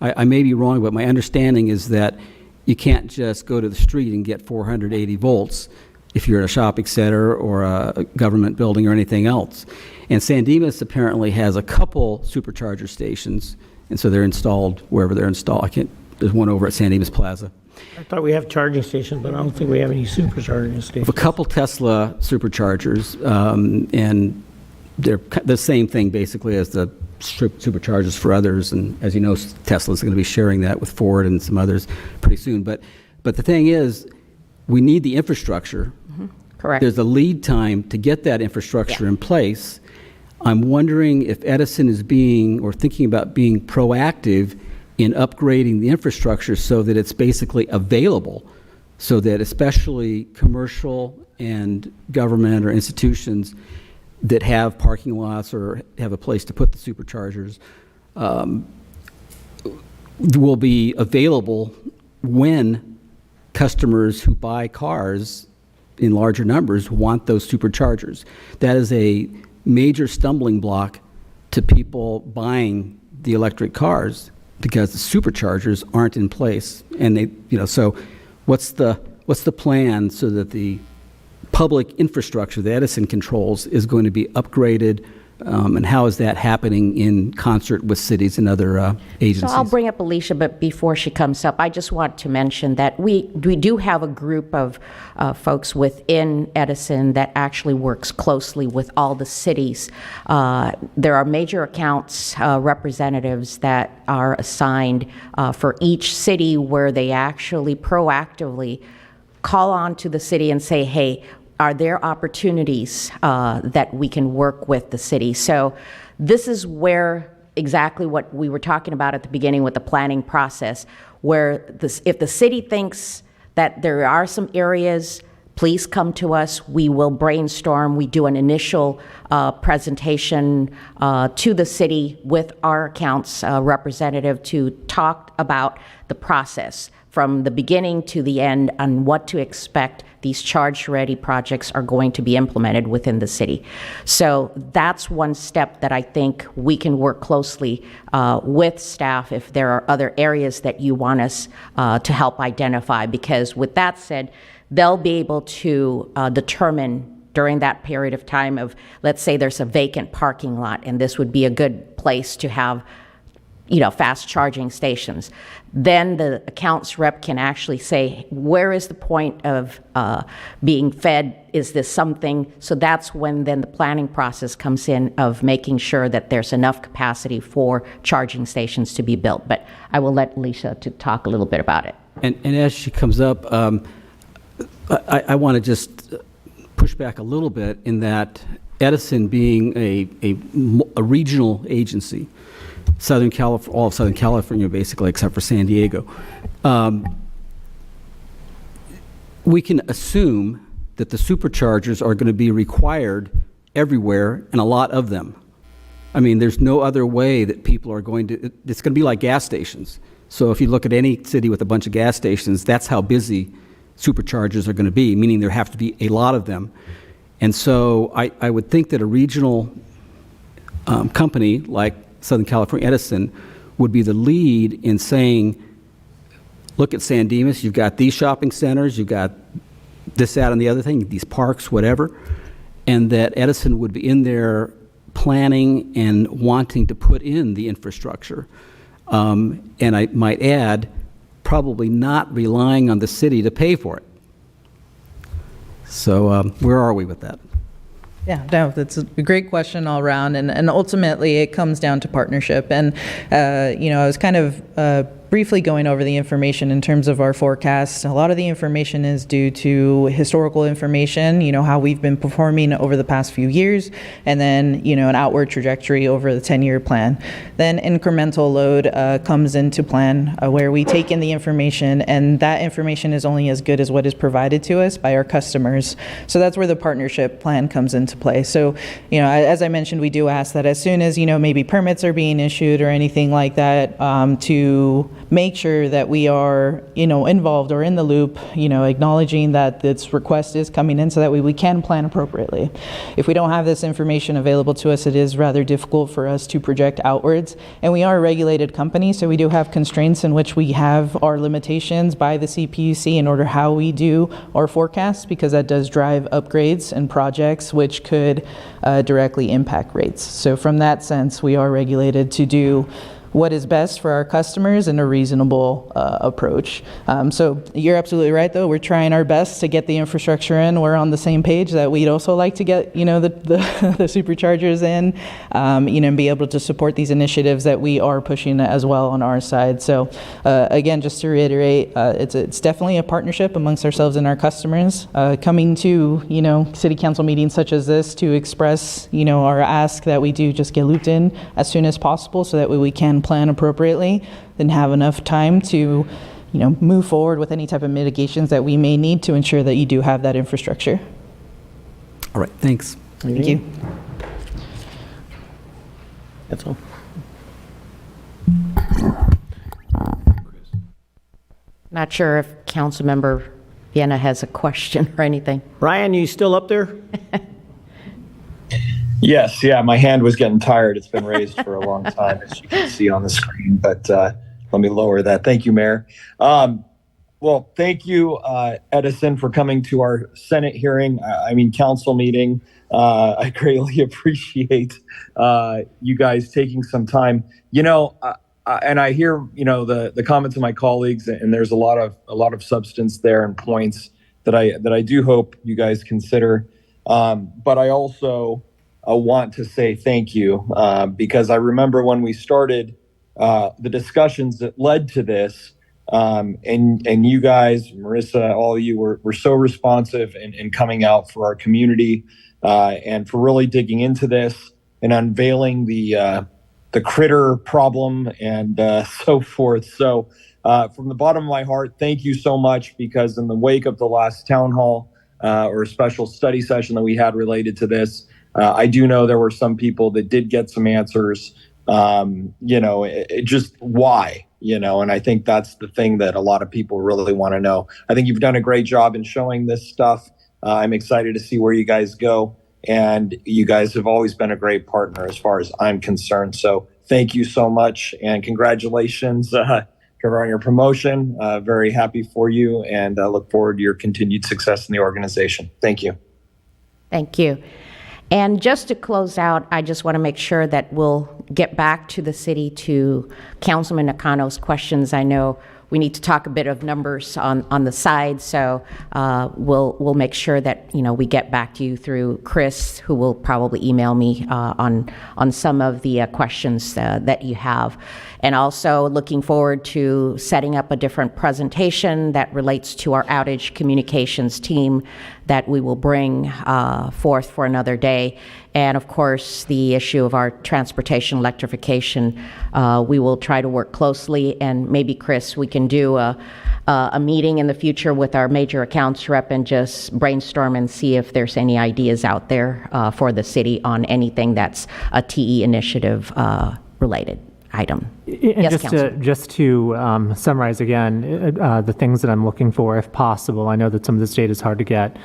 I may be wrong, but my understanding is that you can't just go to the street and get 480 volts if you're at a shopping center or a government building or anything else. And San Dimas apparently has a couple supercharger stations, and so they're installed wherever they're installed. There's one over at San Dimas Plaza. I thought we have charging stations, but I don't think we have any supercharging stations. A couple Tesla superchargers, and they're the same thing basically as the superchargers for others. And as you know, Tesla's going to be sharing that with Ford and some others pretty soon. But the thing is, we need the infrastructure. Mm-hmm. Correct. There's a lead time to get that infrastructure in place. I'm wondering if Edison is thinking about being proactive in upgrading the infrastructure so that it's basically available, so that especially commercial and government or institutions that have parking lots or have a place to put the superchargers will be available when customers who buy cars in larger numbers want those superchargers. That is a major stumbling block to people buying the electric cars, because the superchargers aren't in place. And so what's the plan so that the public infrastructure that Edison controls is going to be upgraded And how is that happening in concert with cities and other So agencies? I'll bring up Alicia, but before she comes up, I just want to mention that we do have a group of folks within Edison that actually works closely with all the cities. There are major accounts representatives that are assigned for each city where they actually proactively call on to the city and say, hey, are there opportunities that we can work with the city? So this is where exactly what we were talking about at the beginning with the planning process, where if the city thinks that there are some areas, please come to us. We will brainstorm. We do an initial presentation to the city with our accounts representative to talk about the process from the beginning to the end on what to expect. These charge-ready projects are going to be implemented within the city. So that's one step that I think we can work closely with staff if there are other areas that you want us to help identify, because with that said, they'll be able to determine during that period of time of, let's say there's a vacant parking lot and this would be a good place to have fast charging stations. Then the accounts rep can actually say, where is the point of being fed? Is this something? So that's when then the planning process comes in of making sure that there's enough capacity for charging stations to be built. But I will let Alicia to talk a little bit about it. And as she comes up, I want to just push back a little bit in that Edison being a regional agency, all of Southern California, basically, except for San Diego. We can assume that the superchargers are going to be required everywhere, and a lot of them. I mean, there's no other way that people are going to, it's going to be like gas stations. So if you look at any city with a bunch of gas stations, that's how busy superchargers are going to be, meaning there have to be a lot of them. And so I would think that a regional company like Southern California Edison would be the lead in saying, look at San Dimas, you've got these shopping centers, you've got this, that, and the other thing, these parks, whatever, and that Edison would be in there planning and wanting to put in the infrastructure. And I might add, probably not relying on the city to pay for it. So where are we with that? Yeah, no, that's a great question all around, and ultimately it comes down to partnership. And I was kind of briefly going over the information in terms of our forecast. A lot of the information is due to historical information, how we've been performing over the past few years, and then, an outward trajectory over the 10-year plan. Then incremental load comes into plan where we take in the information, and that information is only as good as what is provided to us by our customers. So that's where the partnership plan comes into play. So, as I mentioned, we do ask that as soon as, maybe permits are being issued or anything like that, to make sure that we are, involved or in the loop, acknowledging that this request is coming in so that we can plan appropriately. If we don't have this information available to us, it is rather difficult for us to project outwards. And we are a regulated company, so we do have constraints in which we have our limitations by the CPUC in order how we do our forecasts, because that does drive upgrades and projects which could directly impact rates. So from that sense, we are regulated to do what is best for our customers in a reasonable approach. So you're absolutely right, though. We're trying our best to get the infrastructure in. We're on the same page that we'd also like to get, the superchargers in, and be able to support these initiatives that we are pushing as well on our side. So again, just to reiterate, it's definitely a partnership amongst ourselves and our customers. Coming to, city council meetings such as this to express, our ask that we do just get looped in as soon as possible so that we can plan appropriately, then have enough time to, move forward with any type of mitigations that we may need to ensure that you do have that infrastructure. All right, thanks. Thank you. That's all. Not sure if Councilmember Vienna has a question or anything. Ryan, you still up there? Yes, yeah, my hand was getting tired. It's been raised for a long time, as you can see on the screen, but let me lower that. Thank you, Mayor. Well, thank you, Edison, for coming to our Senate hearing, council meeting. I greatly appreciate you guys taking some time. And I hear the comments of my colleagues, and there's a lot of substance there and points that I do hope you guys consider. But I also want to say thank you because I remember when we started the discussions that led to this. And you guys, Marissa, all of you were so responsive in coming out for our community and for really digging into this and unveiling the critter problem and so forth. So from the bottom of my heart, thank you so much, because in the wake of the last town hall or special study session that we had related to this, I do know there were some people that did get some answers. Just why, and I think that's the thing that a lot of people really want to know. I think you've done a great job in showing this stuff. I'm excited to see where you guys go. And you guys have always been a great partner as far as I'm concerned. So thank you so much, and congratulations, Trevor, on your promotion. Very happy for you, and look forward to your continued success in the organization. Thank you. Thank you. And just to close out, I just want to make sure that we'll get back to the city to Councilman Nakano's questions. I know we need to talk a bit of numbers on the side, so we'll make sure that we get back to you through Chris, who will probably email me on some of the questions that you have. And also looking forward to setting up a different presentation that relates to our outage communications team that we will bring forth for another day. And of course, the issue of our transportation electrification, we will try to work closely, and maybe, Chris, we can do a meeting in the future with our major accounts rep and just brainstorm and see if there's any ideas out there for the city on anything that's a TE initiative related item. And Yes, just to summarize again, the things that I'm looking for, if possible. I know that some of this data is hard to get.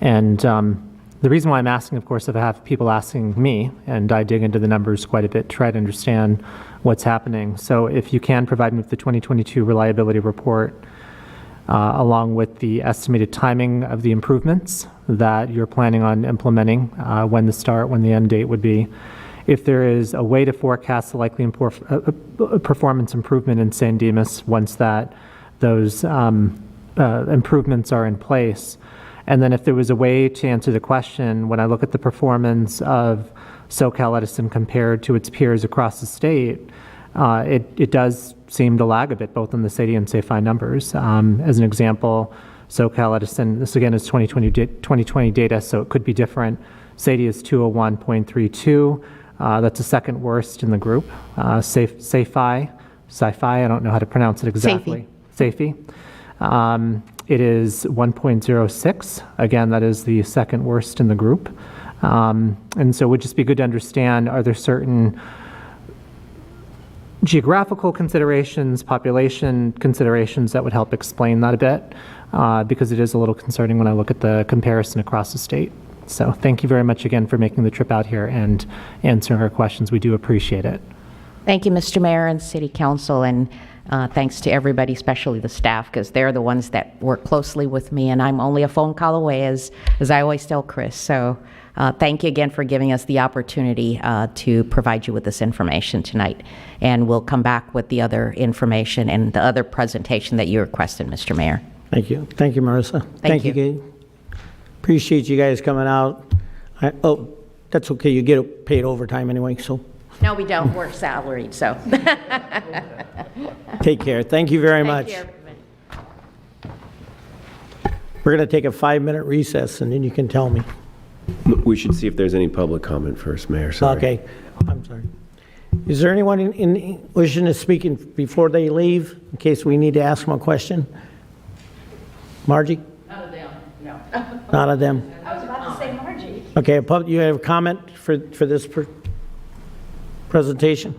And the reason why I'm asking, of course, if I have people asking me, and I dig into the numbers quite a bit, try to understand what's happening. So if you can provide me with the 2022 reliability report, along with the estimated timing of the improvements that you're planning on implementing, when the end date would be. If there is a way to forecast the likely performance improvement in San Dimas once those improvements are in place. And then if there was a way to answer the question, when I look at the performance of SoCal Edison compared to its peers across the state, it does seem to lag a bit, both in the SAIDI and SAFI numbers. As an example, SoCal Edison, this again is 2020 data, so it could be different. SAIDI is 201.32. That's the second worst in the group. SAFI, I don't know how to pronounce it exactly. SAFI. It is 1.06. Again, that is the second worst in the group. And so it would just be good to understand, are there certain geographical considerations, population considerations that would help explain that a bit? Because it is a little concerning when I look at the comparison across the state. So thank you very much again for making the trip out here and answering our questions. We do appreciate it. Thank you, Mr. Mayor and City Council, and thanks to everybody, especially the staff, because they're the ones that work closely with me, and I'm only a phone call away, as I always tell Chris. So thank you again for giving us the opportunity to provide you with this information tonight. And we'll come back with the other information and the other presentation that you requested, Mr. Mayor. Thank you. Thank you, Marissa. Thank you. Gabe. Appreciate you guys coming out. That's okay. You get paid overtime anyway, so. No, we don't. We're salaried, so. Take care. Thank you very much. Thank you, everybody. We're going to take a 5-minute recess, and then you can tell me. We should see if there's any public comment first, Mayor. Sorry. Okay. I'm sorry. Is there anyone in wishing to speak before they leave, in case we need to ask them a question? Margie? None of them, no. None of them. I was about to say Margie. Okay, you have a comment for this presentation?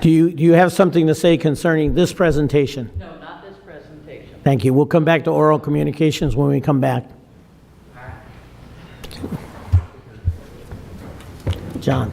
Do you have something to say concerning this presentation? No, not this presentation. Thank you. We'll come back to oral communications when we come back. John.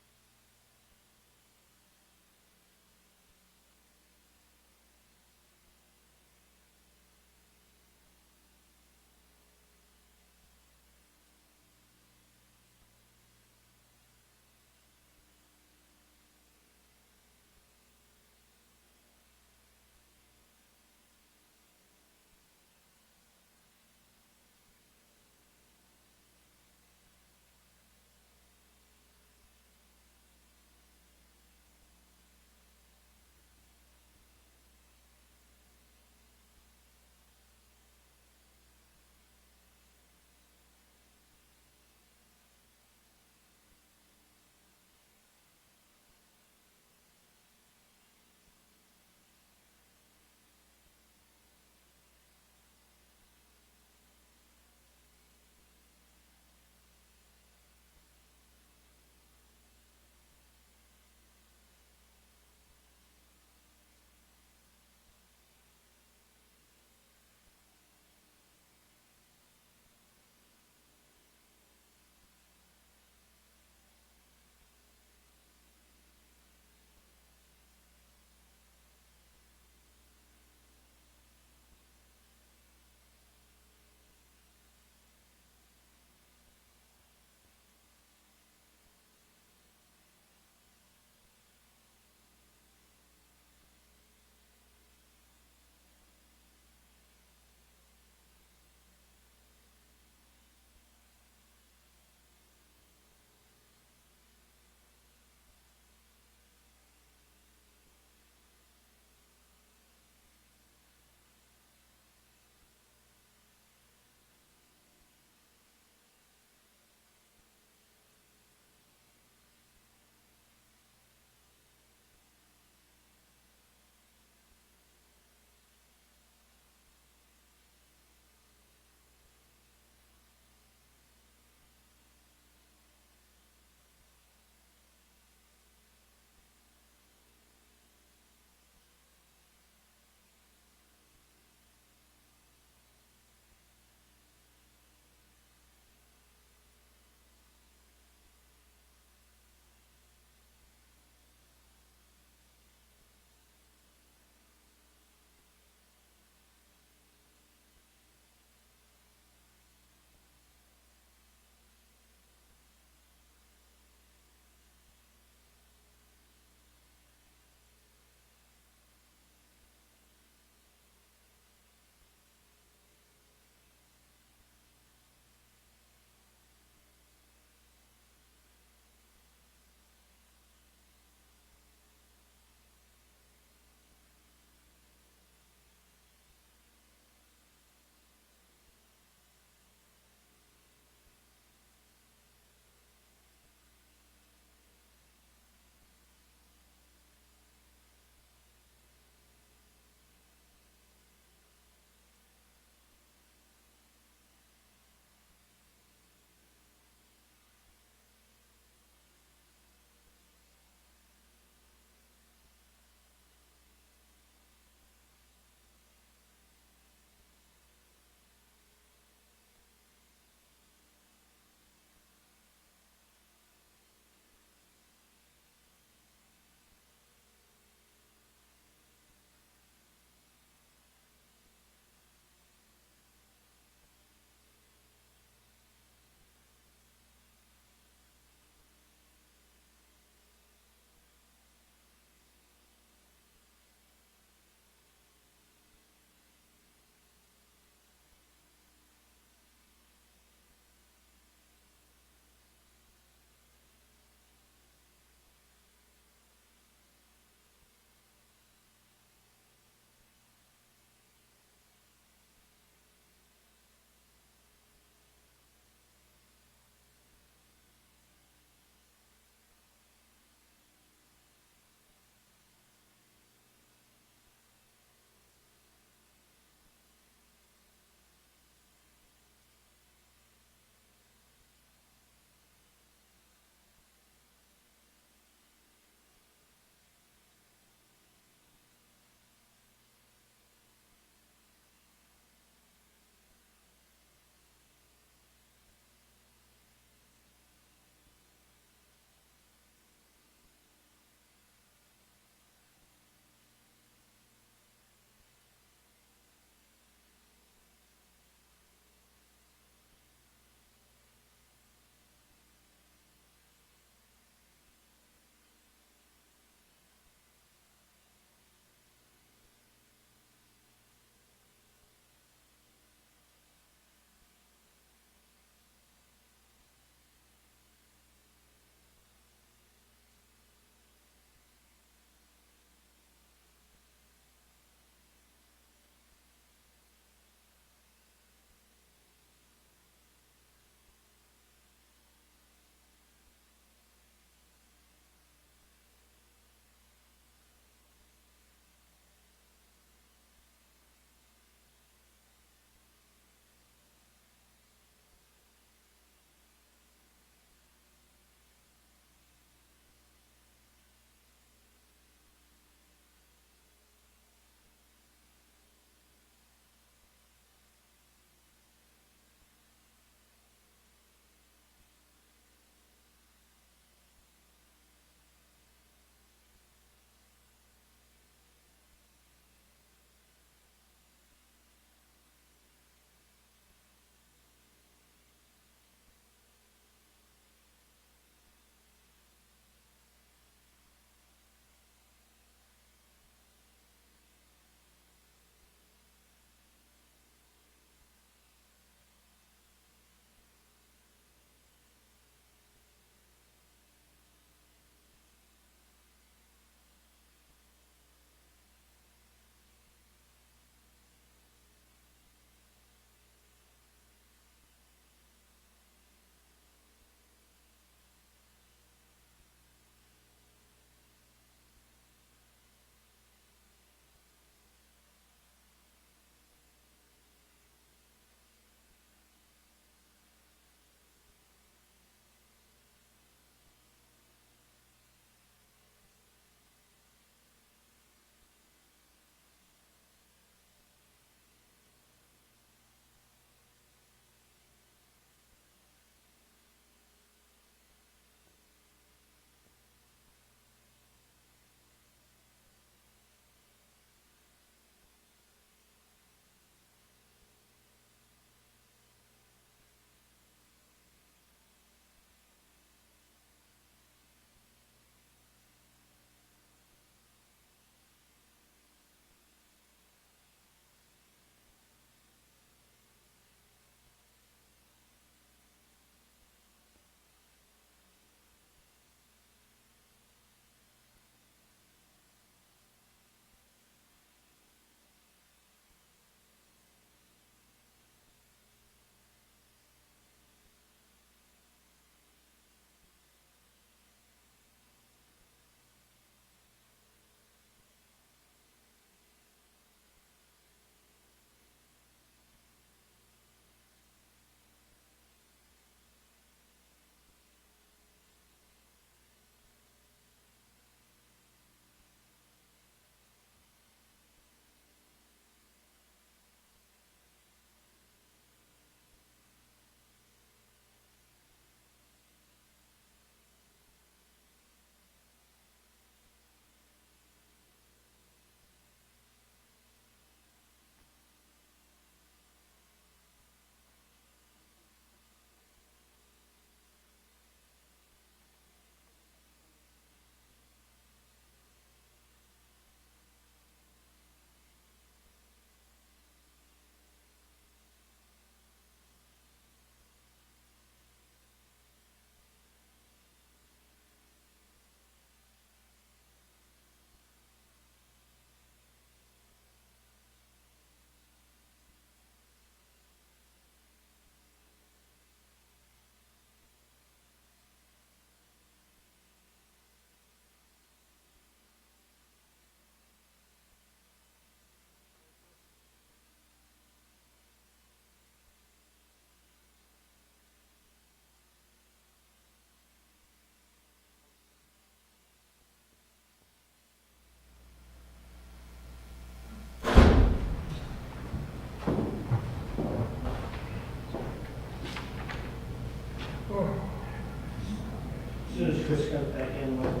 in when you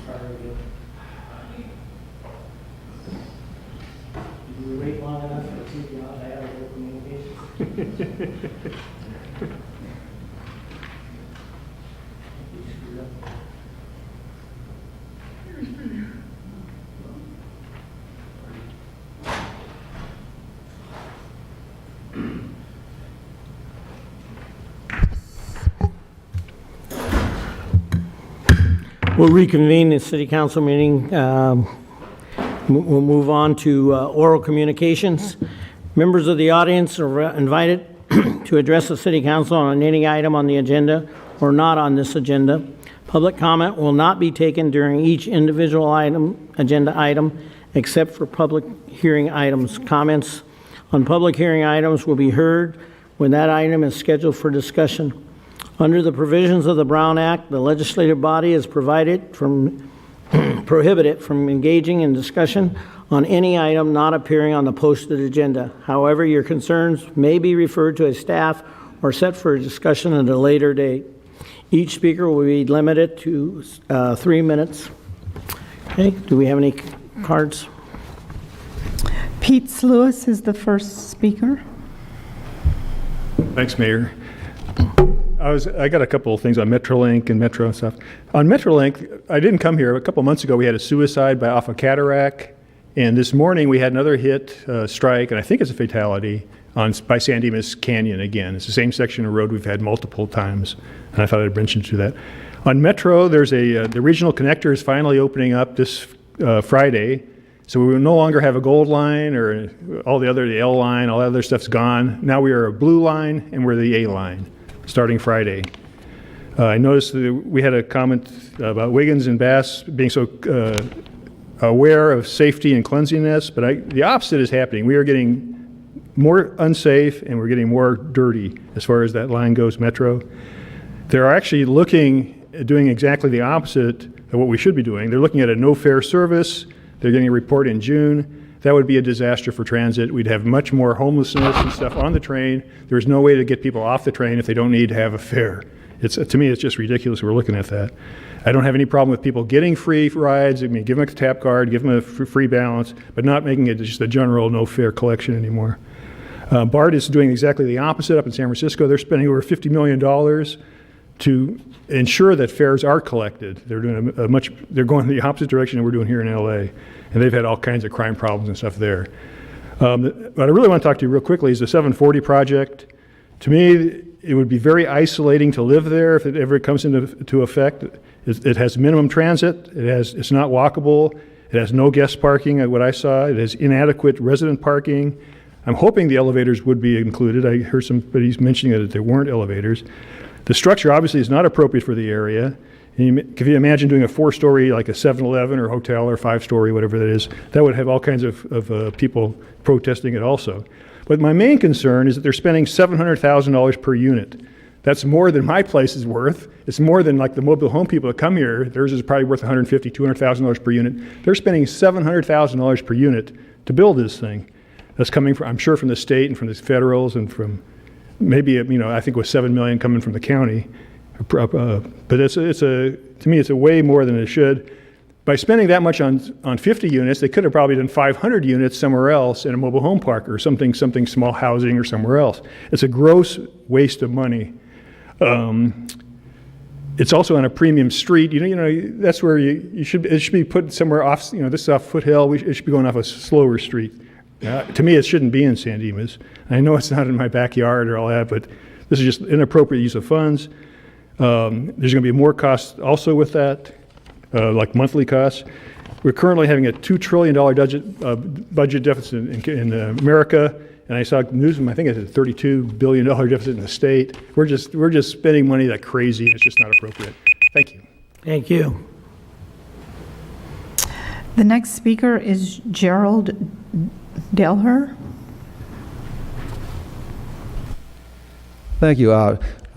started again. Did we wait long enough for TV on dialogue communications? We'll reconvene the city council meeting. We'll move on to oral communications. Members of the audience are invited to address the city council on any item on the agenda or not on this agenda. Public comment will not be taken during each individual agenda item, except for public hearing items. Comments on public hearing items will be heard when that item is scheduled for discussion. Under the provisions of the Brown Act, the legislative body is prohibited from engaging in discussion on any item not appearing on the posted agenda. However, your concerns may be referred to a staff or set for a discussion at a later date. Each speaker will be limited to 3 minutes. Okay, do we have any cards? Pete Lewis is the first speaker. Thanks, Mayor. I got a couple of things on Metrolink and Metro and stuff. On Metrolink, I didn't come here. A couple months ago, we had a suicide off of Cataract, and this morning we had another hit strike, and I think it's a fatality by San Dimas Canyon again. It's the same section of road we've had multiple times, and I thought I'd mention to that. On Metro, there's the regional connector is finally opening up this Friday, so we will no longer have a gold line or the L line, all that other stuff's gone. Now we are a blue line, and we're the A line, starting Friday. I noticed that we had a comment about Wiggins and Bass being so aware of safety and cleanliness, but the opposite is happening. We are getting more unsafe and we're getting more dirty as far as that line goes, Metro. They're actually doing exactly the opposite of what we should be doing. They're looking at a no fare service. They're getting a report in June. That would be a disaster for transit. We'd have much more homelessness and stuff on the train. There's no way to get people off the train if they don't need to have a fare. To me, it's just ridiculous we're looking at that. I don't have any problem with people getting free rides. I mean, give them a tap card, give them a free balance, but not making it just a general no fare collection anymore. BART is doing exactly the opposite up in San Francisco. They're spending over $50 million to ensure that fares are collected. They're doing they're going the opposite direction that we're doing here in LA. And they've had all kinds of crime problems and stuff there. What I really want to talk to you real quickly is the 740 project. To me, it would be very isolating to live there if it ever comes into effect. It has minimum transit. It's not walkable. It has no guest parking, what I saw. It has inadequate resident parking. I'm hoping the elevators would be included. I heard somebody mentioning that there weren't elevators. The structure obviously is not appropriate for the area. If you imagine doing a 4-story, like a 7-Eleven or hotel, or 5-story, whatever that is, that would have all kinds of people protesting it also. But my main concern is that they're spending $700,000 per unit. That's more than my place is worth. It's more than like the mobile home people that come here. Theirs is probably worth $150,000, $200,000 per unit. They're spending $700,000 per unit to build this thing. That's coming from, I'm sure, from the state and from the federals and from maybe, I think it was $7 million coming from the county. But to me, it's a way more than it should. By spending that much on 50 units, they could have probably done 500 units somewhere else in a mobile home park or something small housing or somewhere else. It's a gross waste of money. It's also on a premium street. That's where it should be put somewhere off. This is off Foothill. It should be going off a slower street. To me, it shouldn't be in San Dimas. I know it's not in my backyard or all that, but this is just inappropriate use of funds. There's going to be more costs also with that, like monthly costs. We're currently having a $2 trillion budget deficit in America, and I saw news, I think it's a $32 billion deficit in the state. We're just spending money like crazy, and it's just not appropriate. Thank you. Thank you. The next speaker is Gerald Delher. Thank you.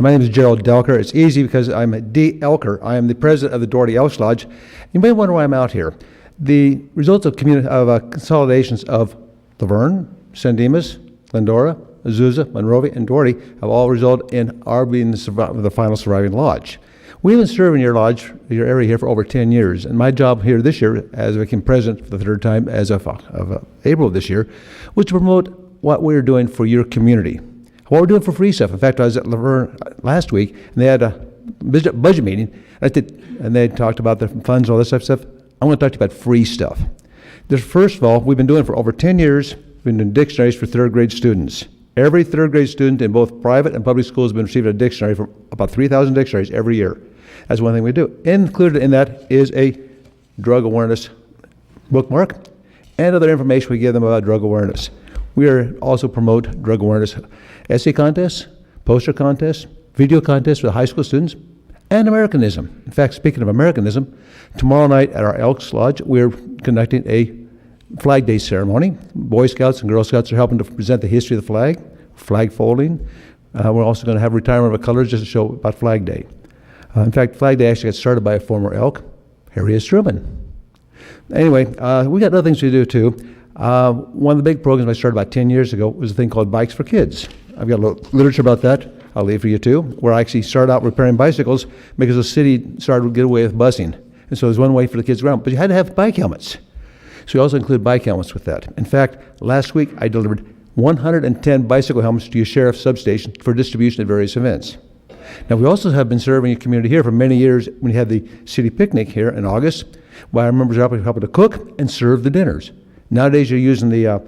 My name is Gerald Delker. It's easy because I'm D. Elker. I am the president of the Doherty Elks Lodge. You may wonder why I'm out here. The results of consolidations of Laverne, San Dimas, Glendora, Azusa, Monrovia, and Doherty have all resulted in our being the final surviving lodge. We've been serving your lodge, your area here for over 10 years, and my job here this year, as I became president for the third time as of April of this year, was to promote what we're doing for your community. What we're doing for free stuff. In fact, I was at Laverne last week, and they had a budget meeting, and they talked about the funds and all this stuff. I want to talk to you about free stuff. First of all, we've been doing for over 10 years, we've been doing dictionaries for third grade students. Every third grade student in both private and public schools has been receiving a dictionary from about 3,000 dictionaries every year. That's one thing we do. Included in that is a drug awareness bookmark and other information we give them about drug awareness. We also promote drug awareness essay contests, poster contests, video contests with high school students, and Americanism. In fact, speaking of Americanism, tomorrow night at our Elks Lodge, we're conducting a Flag Day ceremony. Boy Scouts and Girl Scouts are helping to present the history of the flag folding. We're also going to have retirement of colors just to show about Flag Day. In fact, Flag Day actually got started by a former Elk, Harry S. Truman. Anyway, we got other things to do too. One of the big programs I started about 10 years ago was a thing called Bikes for Kids. I've got a little literature about that I'll leave for you too, where I actually started out repairing bicycles because the city started to get away with busing. And so there's one way for the kids around, but you had to have bike helmets. So we also include bike helmets with that. In fact, last week I delivered 110 bicycle helmets to your sheriff's substation for distribution at various events. Now, we also have been serving your community here for many years when we had the city picnic here in August, where our members are helping to cook and serve the dinners. Nowadays, you're using the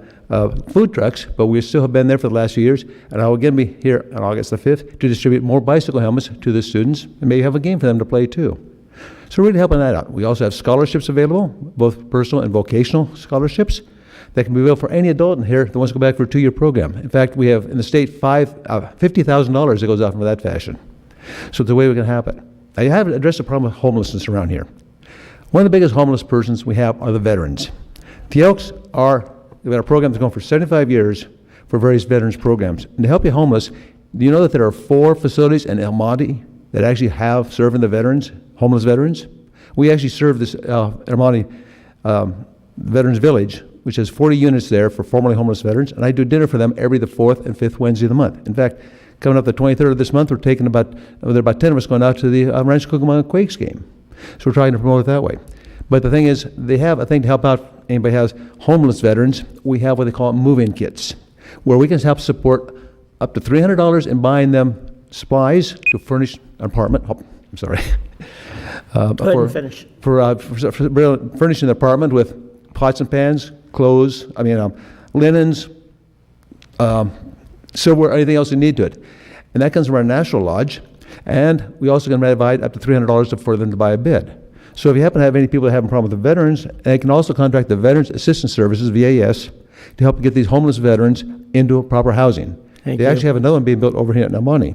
food trucks, but we still have been there for the last few years, and I will again be here on August the 5th to distribute more bicycle helmets to the students and maybe have a game for them to play too. So we're really helping that out. We also have scholarships available, both personal and vocational scholarships that can be available for any adult in here that wants to go back for a 2-year program. In fact, we have in the state $50,000 that goes out for that fashion. So it's the way we can happen. I haven't addressed the problem of homelessness around here. One of the biggest homeless persons we have are the veterans. The Elks we've got a program that's going for 75 years for various veterans programs. And to help you homeless, do you know that there are 4 facilities in El Monte that actually have serving the veterans, homeless veterans? We actually serve this El Monte Veterans Village, which has 40 units there for formerly homeless veterans, and I do dinner for them every the 4th and 5th Wednesday of the month. In fact, coming up the 23rd of this month, there are about 10 of us going out to the Rancho Cucamonga Quakes game. So we're trying to promote it that way. But the thing is, they have a thing to help out anybody who has homeless veterans. We have what they call move-in kits, where we can help support up to $300 in buying them supplies to furnish an apartment. Oh, I'm sorry. Go ahead and finish. For furnishing the apartment with pots and pans, clothes, linens, silverware, anything else you need to it. And that comes from our National Lodge. And we also can provide up to $300 for them to buy a bed. So if you happen to have any people that have a problem with the veterans, they can also contract the Veterans Assistance Services, VAS, to help get these homeless veterans into proper housing. Thank they you. actually have another one being built over here at El Monte.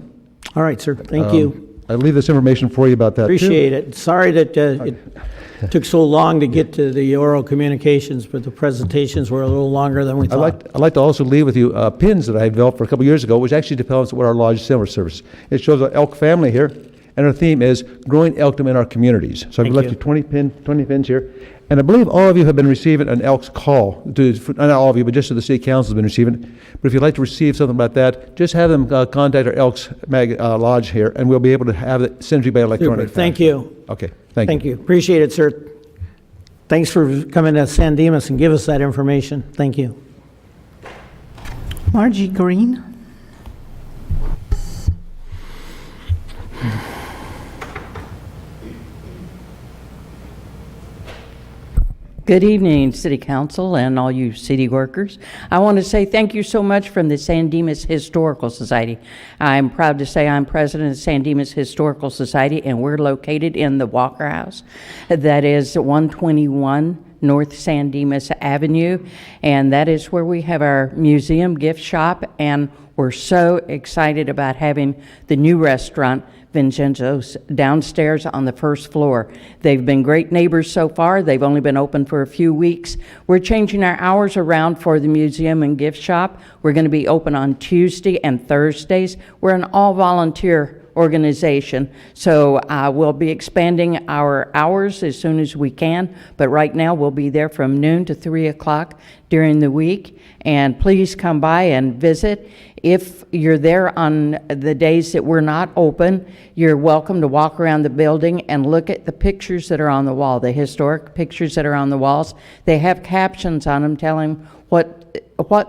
All right, sir. Thank you. I'll leave this information for you about that. Appreciate it. Sorry that it took so long to get to the oral communications, but the presentations were a little longer than we thought. I'd like to also leave with you pins that I developed for a couple years ago, which actually depends on what our lodge summer service. It shows an elk family here, and our theme is growing elkdom in our communities. So I've left you 20 pins here. And I believe all of you have been receiving an Elks call. Not all of you, but just the City Council has been receiving it. But if you'd like to receive something about that, just have them contact our Elks Lodge here, and we'll be able to have it sent to you by electronic. Super. Thank you. Okay, thank you. Appreciate it, sir. Thanks for coming to San Dimas and give us that information. Thank you. Margie Green. Good evening, City Council and all you city workers. I want to say thank you so much from the San Dimas Historical Society. I'm proud to say I'm president of San Dimas Historical Society, and we're located in the Walker House. That is 121 North San Dimas Avenue, and that is where we have our museum gift shop, and we're so excited about having the new restaurant, Vincenzo's, downstairs on the first floor. They've been great neighbors so far. They've only been open for a few weeks. We're changing our hours around for the museum and gift shop. We're going to be open on Tuesday and Thursdays. We're an all-volunteer organization, so we'll be expanding our hours as soon as we can, but right now we'll be there from noon to 3 o'clock during the week, and please come by and visit. If you're there on the days that we're not open, you're welcome to walk around the building and look at the pictures that are on the wall, the historic pictures that are on the walls. They have captions on them telling what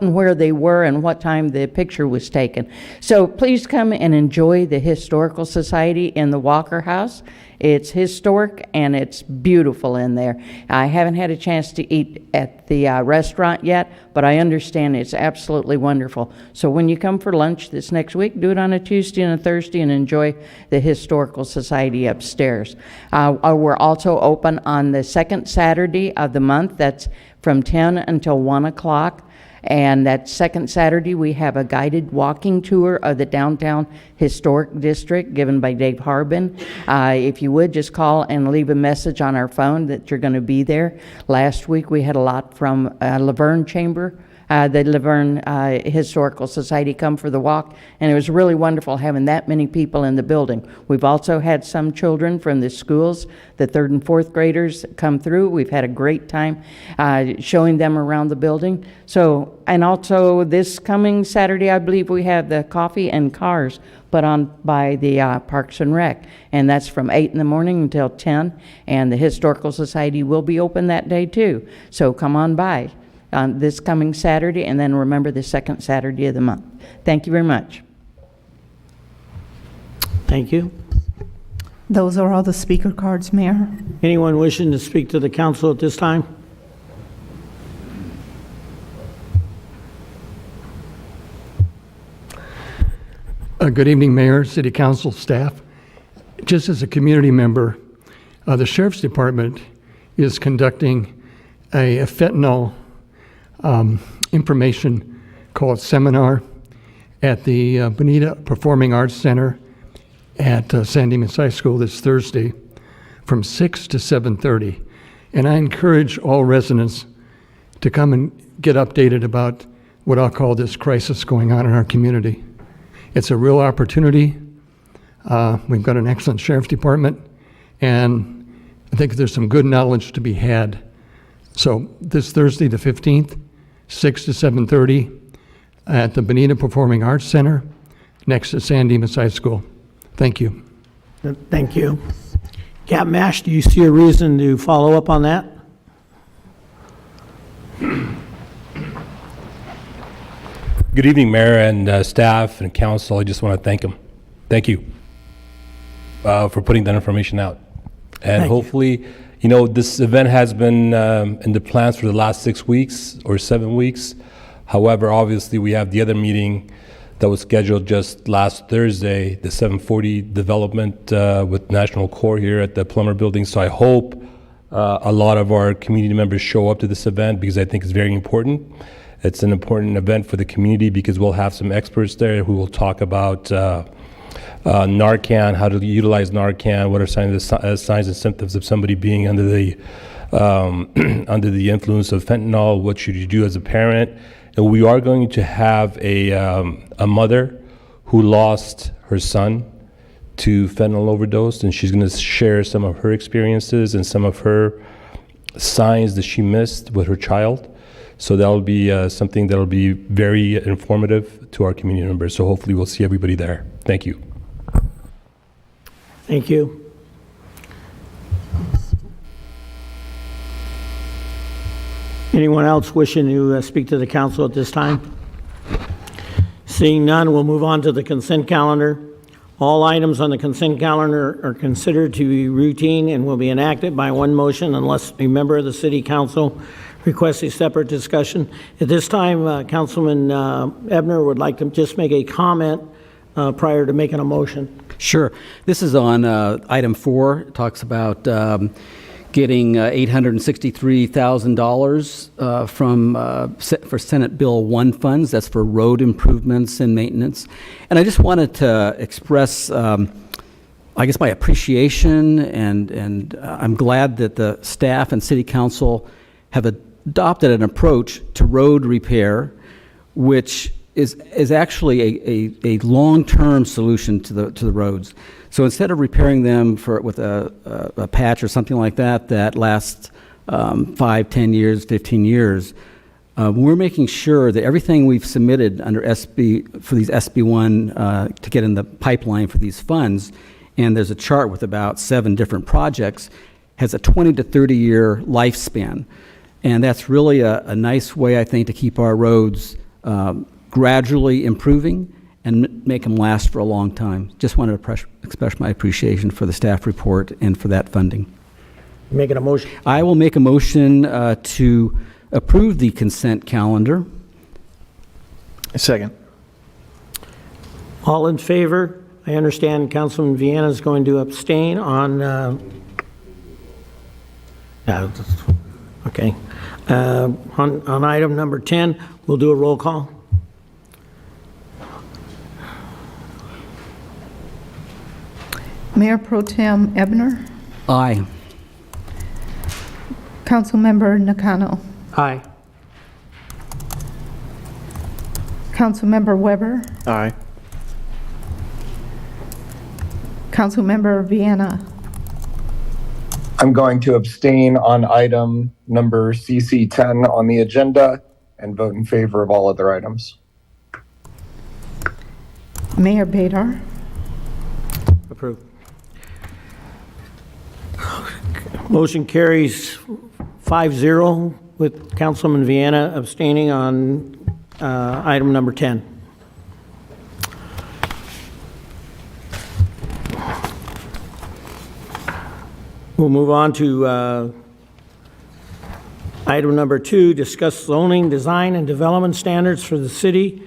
and where they were and what time the picture was taken. So please come and enjoy the Historical Society in the Walker House. It's historic and it's beautiful in there. I haven't had a chance to eat at the restaurant yet, but I understand it's absolutely wonderful. So when you come for lunch this next week, do it on a Tuesday and a Thursday and enjoy the Historical Society upstairs. We're also open on the second Saturday of the month. That's from 10 until 1 o'clock. And that second Saturday, we have a guided walking tour of the downtown historic district given by Dave Harbin. If you would, just call and leave a message on our phone that you're going to be there. Last week, we had a lot from Laverne Chamber, the Laverne Historical Society come for the walk, and it was really wonderful having that many people in the building. We've also had some children from the schools, the 3rd and 4th graders come through. We've had a great time showing them around the building. So, and also this coming Saturday, I believe we have the coffee and cars put on by the Parks and Rec, and that's from 8 in the morning until 10, and the Historical Society will be open that day too. So come on by this coming Saturday, and then remember the second Saturday of the month. Thank you very much. Thank you. Those are all the speaker cards, Mayor. Anyone wishing to speak to the council at this time? Good evening, Mayor, City Council, staff. Just as a community member, the Sheriff's Department is conducting a fentanyl information called seminar at the Bonita Performing Arts Center at San Dimas High School this Thursday from 6 to 7:30. And I encourage all residents to come and get updated about what I'll call this crisis going on in our community. It's a real opportunity. We've got an excellent Sheriff's Department, and I think there's some good knowledge to be had. So this Thursday, the 15th, 6 to 7:30 at the Bonita Performing Arts Center next to San Dimas High School. Thank you. Thank you. Cap Mash, do you see a reason to follow up on that? Good evening, Mayor and staff and council. I just want to thank them. Thank you for putting that information out. And hopefully, you know, this event has been in the plans for the last 6 weeks or 7 weeks. However, obviously, we have the other meeting that was scheduled just last Thursday, the 740 development with National Corps here at the Plummer Building. So I hope a lot of our community members show up to this event because I think it's very important. It's an important event for the community because we'll have some experts there who will talk about Narcan, how to utilize Narcan, what are signs and symptoms of somebody being under the influence of fentanyl, what should you do as a parent. And we are going to have a mother who lost her son to fentanyl overdose, and she's going to share some of her experiences and some of her signs that she missed with her child. So that'll be something that'll be very informative to our community members. So hopefully we'll see everybody there. Thank you. Thank you. Anyone else wishing to speak to the council at this time? Seeing none, we'll move on to the consent calendar. All items on the consent calendar are considered to be routine and will be enacted by one motion unless a member of the city council requests a separate discussion. At this time, Councilman Ebner would like to just make a comment prior to making a motion. Sure. This is on item 4. It talks about getting $863,000 for Senate Bill 1 funds. That's for road improvements and maintenance. And I just wanted to express, I guess, my appreciation, and I'm glad that the staff and city council have adopted an approach to road repair, which is actually a long-term solution to the roads. So instead of repairing them with a patch or something like that that lasts 5, 10 years, 15 years, we're making sure that everything we've submitted under SB, for these SB1 to get in the pipeline for these funds, and there's a chart with about 7 different projects, has a 20 to 30 year lifespan. And that's really a nice way, I think, to keep our roads gradually improving and make them last for a long time. Just wanted to express my appreciation for the staff report and for that funding. Making a motion. I will make a motion to approve the consent calendar. Second. All in favor? I understand Councilman Vienna is going to abstain on, okay. On item number 10, we'll do a roll call. Mayor Pro Tem Ebner, Aye. Councilmember Nakano, Aye. Councilmember Weber, Aye. Councilmember Vienna, I'm going to abstain on item number CC10 on the agenda and vote in favor of all other items. Mayor Badar, Approved. Motion carries 5-0 with Councilman Vienna abstaining on item number 10. We'll move on to item number 2, discuss zoning, design, and development standards for the city.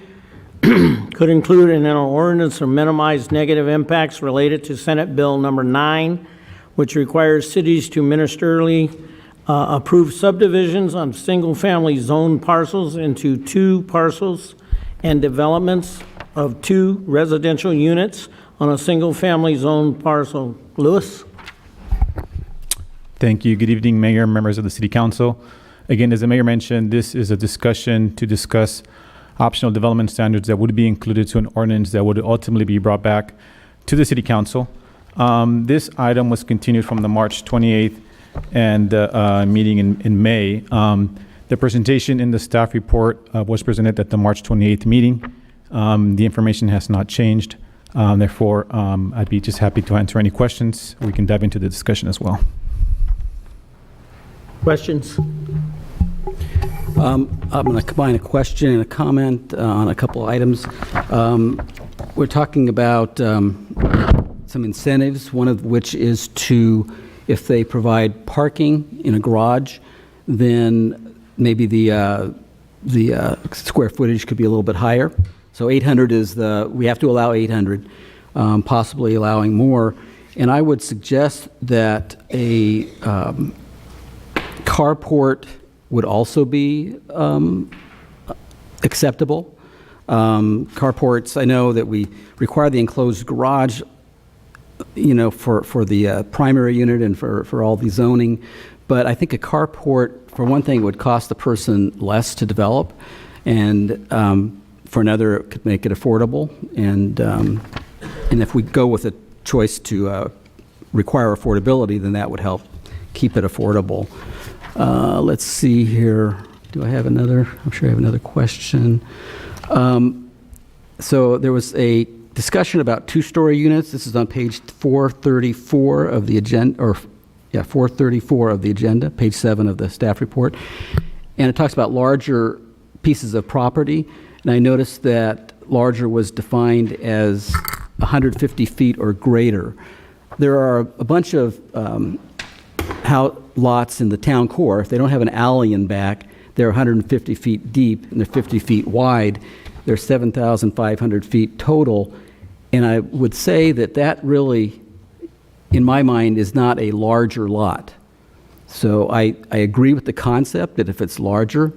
Could include an ordinance or minimize negative impacts related to Senate Bill number 9, which requires cities to ministerially approve subdivisions on single-family zone parcels into 2 parcels and developments of 2 residential units on a single-family zone parcel. Louis? Thank you. Good evening, Mayor, members of the City Council. Again, as the Mayor mentioned, this is a discussion to discuss optional development standards that would be included to an ordinance that would ultimately be brought back to the City Council. This item was continued from the March 28th and meeting in May. The presentation in the staff report was presented at the March 28th meeting. The information has not changed. Therefore, I'd be just happy to answer any questions. We can dive into the discussion as well. Questions? I'm going to combine a question and a comment on a couple items. We're talking about some incentives, one of which is to, if they provide parking in a garage, then maybe the square footage could be a little bit higher. So 800 is we have to allow 800, possibly allowing more. And I would suggest that a carport would also be acceptable. Carports, I know that we require the enclosed garage, for the primary unit and for all the zoning, but I think a carport, for one thing, would cost the person less to develop, and for another, it could make it affordable. And if we go with a choice to require affordability, then that would help keep it affordable. Let's see here. Do I have another? I'm sure I have another question. So there was a discussion about 2-story units. This is on page 434 of the agenda, 434 of the agenda, page 7 of the staff report. And it talks about larger pieces of property. And I noticed that larger was defined as 150 feet or greater. There are a bunch of lots in the town core. If they don't have an alley in back, they're 150 feet deep and they're 50 feet wide. They're 7,500 feet total. And I would say that really, in my mind, is not a larger lot. So I agree with the concept that if it's larger,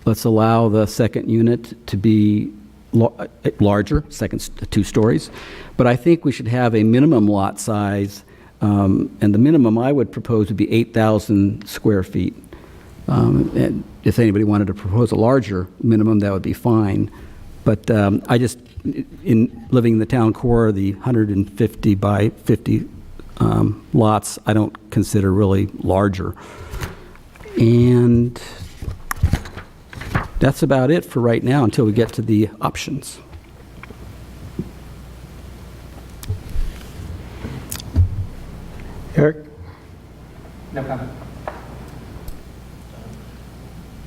let's allow the second unit to be larger, 2 stories. But I think we should have a minimum lot size, and the minimum I would propose would be 8,000 square feet. And if anybody wanted to propose a larger minimum, that would be fine. But I just, in living in the town core, the 150 by 50 lots, I don't consider really larger. And That's about it for right now until we get to the options. Eric? No comment.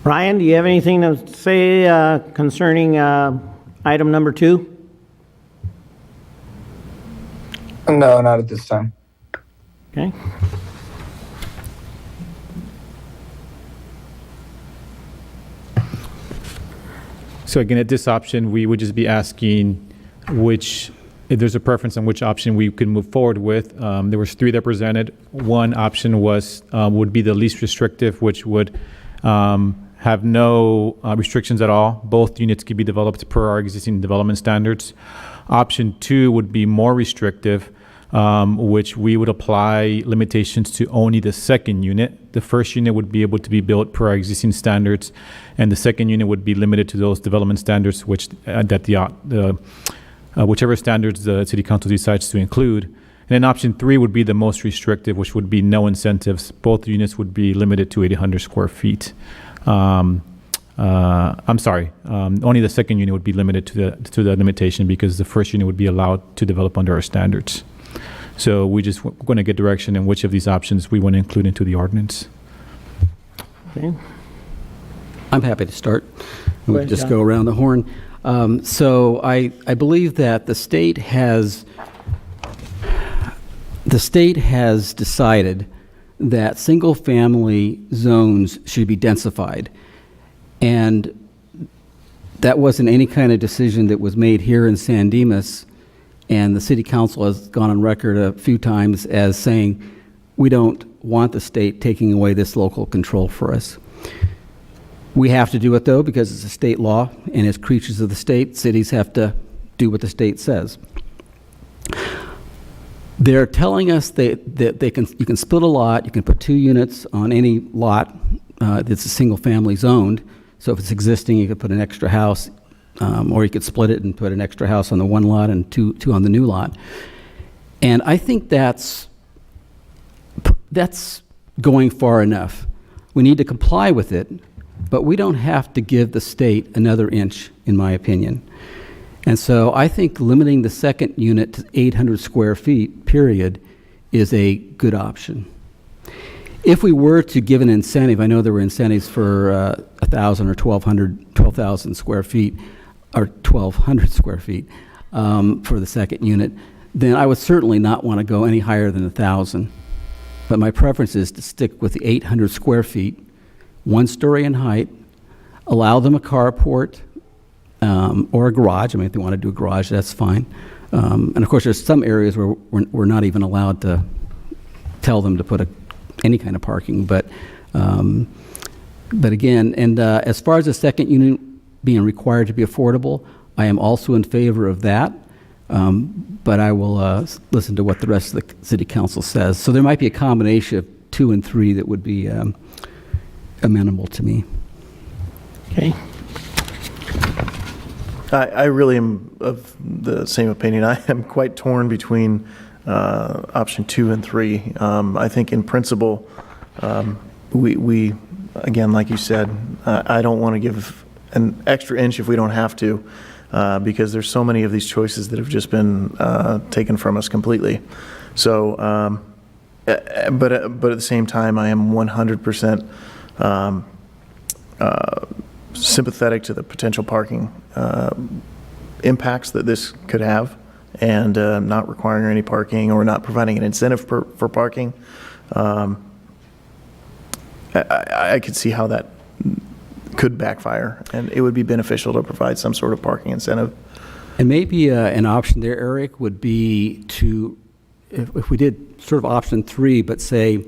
Ryan, do you have anything to say concerning item number 2? No, not at this time. Okay. So again, at this option, we would just be asking if there's a preference on which option we could move forward with. There was 3 that presented. One option would be the least restrictive, which would have no restrictions at all. Both units could be developed per our existing development standards. Option 2 would be more restrictive, which we would apply limitations to only the second unit. The first unit would be able to be built per our existing standards, and the second unit would be limited to those development standards whichever standards the City Council decides to include. And then option 3 would be the most restrictive, which would be no incentives. Both units would be limited to 800 square feet. I'm sorry, only the second unit would be limited to the limitation because the first unit would be allowed to develop under our standards. So we're going to get direction in which of these options we want to include into the ordinance. Okay. I'm happy to start. Go We'll ahead, just John. go around the horn. So I believe that the state has decided that single-family zones should be densified. And that wasn't any kind of decision that was made here in San Dimas. And the city council has gone on record a few times as saying, we don't want the state taking away this local control for us. We have to do it, though, because it's a state law, and as creatures of the state, cities have to do what the state says. They're telling us that you can split a lot, you can put 2 units on any lot that's a single-family zoned. So if it's existing, you could put an extra house, or you could split it and put an extra house on the one lot and two on the new lot. And I think that's going far enough. We need to comply with it, but we don't have to give the state another inch, in my opinion. And so I think limiting the second unit to 800 square feet, period, is a good option. If we were to give an incentive, I know there were incentives for 1,000 or 12,000 square feet, or 1,200 square feet for the second unit, then I would certainly not want to go any higher than 1,000. But my preference is to stick with the 800 square feet, 1 story in height, allow them a carport or a garage. I mean, if they want to do a garage, that's fine. And of course, there's some areas where we're not even allowed to tell them to put any kind of parking. But again, and as far as the second unit being required to be affordable, I am also in favor of that. But I will listen to what the rest of the city council says. So there might be a combination of 2 and 3 that would be amenable to me. Okay. I really am of the same opinion. I am quite torn between option 2 and 3. I think in principle, we again, like you said, I don't want to give an extra inch if we don't have to, because there's so many of these choices that have just been taken from us completely. So, but at the same time, I am 100% sympathetic to the potential parking impacts that this could have, and not requiring any parking or not providing an incentive for parking. I could see how that could backfire, and it would be beneficial to provide some sort of parking incentive. And maybe an option there, Eric, would be to, if we did sort of option 3, but say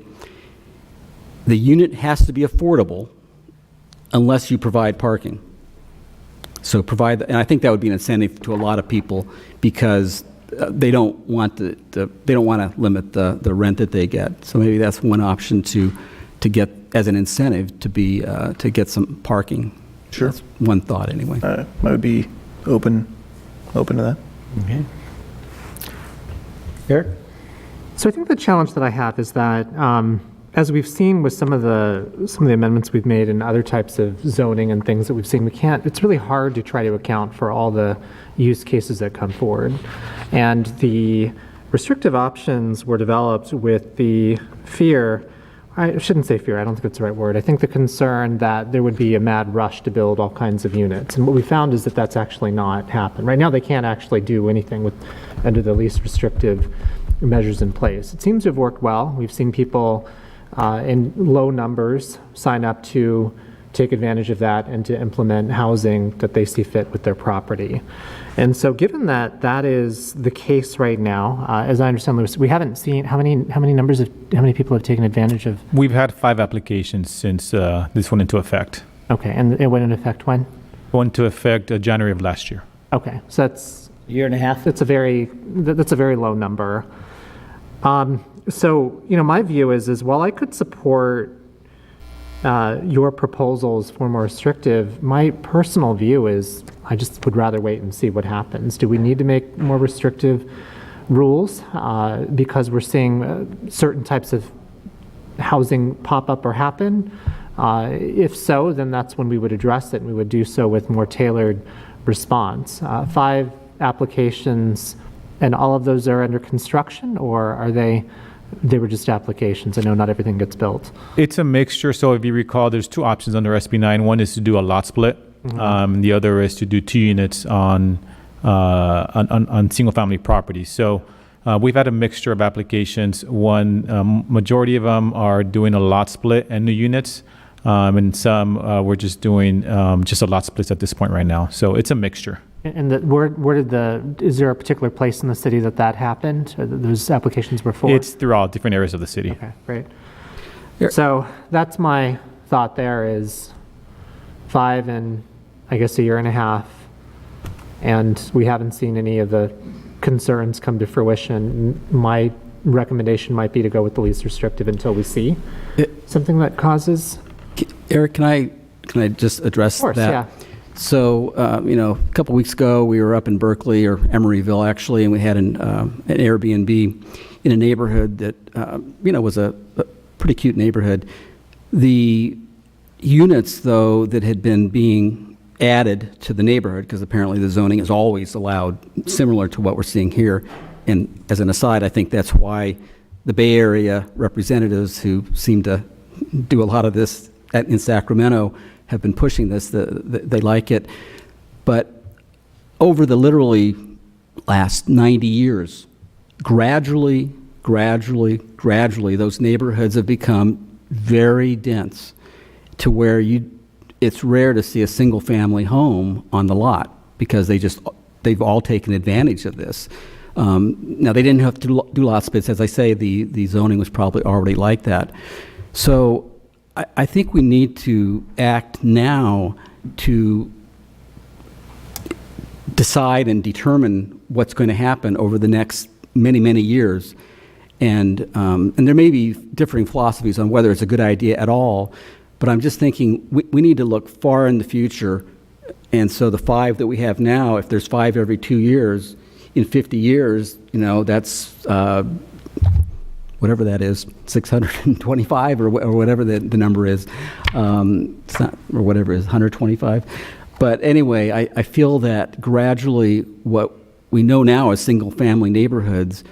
the unit has to be affordable unless you provide parking. So provide, and I think that would be an incentive to a lot of people, because they don't want to limit the rent that they get. So maybe that's one option to get as an incentive to get some parking. Sure. That's one thought anyway. I would be open to that. Okay. Eric? So I think the challenge that I have is that as we've seen with some of the amendments we've made and other types of zoning and things that we've seen, it's really hard to try to account for all the use cases that come forward. And the restrictive options were developed with the fear, I shouldn't say fear, I don't think that's the right word. I think the concern that there would be a mad rush to build all kinds of units. And what we found is that that's actually not happened. Right now, they can't actually do anything under the least restrictive measures in place. It seems to have worked well. We've seen people in low numbers sign up to take advantage of that and to implement housing that they see fit with their property. And so given that that is the case right now, as I understand, Lewis, we haven't seen how many people have taken advantage of? We've had 5 applications since this went into effect. Okay, and it went into effect when? Went into effect January of last year. Okay, so that's a year and a half. That's a very low number. So, my view is while I could support your proposals for more restrictive, my personal view is I just would rather wait and see what happens. Do we need to make more restrictive rules because we're seeing certain types of housing pop up or happen? If so, then that's when we would address it, and we would do so with more tailored response. 5 applications, and all of those are under construction, or are they were just applications? I know not everything gets built. It's a mixture. So if you recall, there's 2 options under SB 9. One is to do a lot split. The other is to do 2 units on single-family properties. So we've had a mixture of applications. Majority of them are doing a lot split and new units, and some we're just doing just a lot splits at this point right now. So it's a mixture. And is there a particular place in the city that happened? Or those applications were for? It's throughout different areas of the city. Okay, great. So that's my thought there is 5 in, I guess, a year and a half. And we haven't seen any of the concerns come to fruition. My recommendation might be to go with the least restrictive until we see something that causes. Eric, can I just address Of course, that? yeah. So, a couple weeks ago, we were up in Berkeley, or Emeryville, actually, and we had an Airbnb in a neighborhood that, was a pretty cute neighborhood. The units, though, that had been being added to the neighborhood, because apparently the zoning is always allowed, similar to what we're seeing here. And as an aside, I think that's why the Bay Area representatives who seem to do a lot of this in Sacramento have been pushing this. They like it. But over the literally last 90 years, gradually, those neighborhoods have become very dense to where it's rare to see a single-family home on the lot because they've all taken advantage of this. Now, they didn't have to do lot splits. As I say, the zoning was probably already like that. So I think we need to act now to decide and determine what's going to happen over the next many, many years. And there may be differing philosophies on whether it's a good idea at all, but I'm just thinking we need to look far in the future. And so the 5 that we have now, if there's 5 every 2 years, in 50 years, that's whatever that is, 625 or whatever the number is. It's not, or whatever it is, 125. But anyway, I feel that gradually what we know now as single-family neighborhoods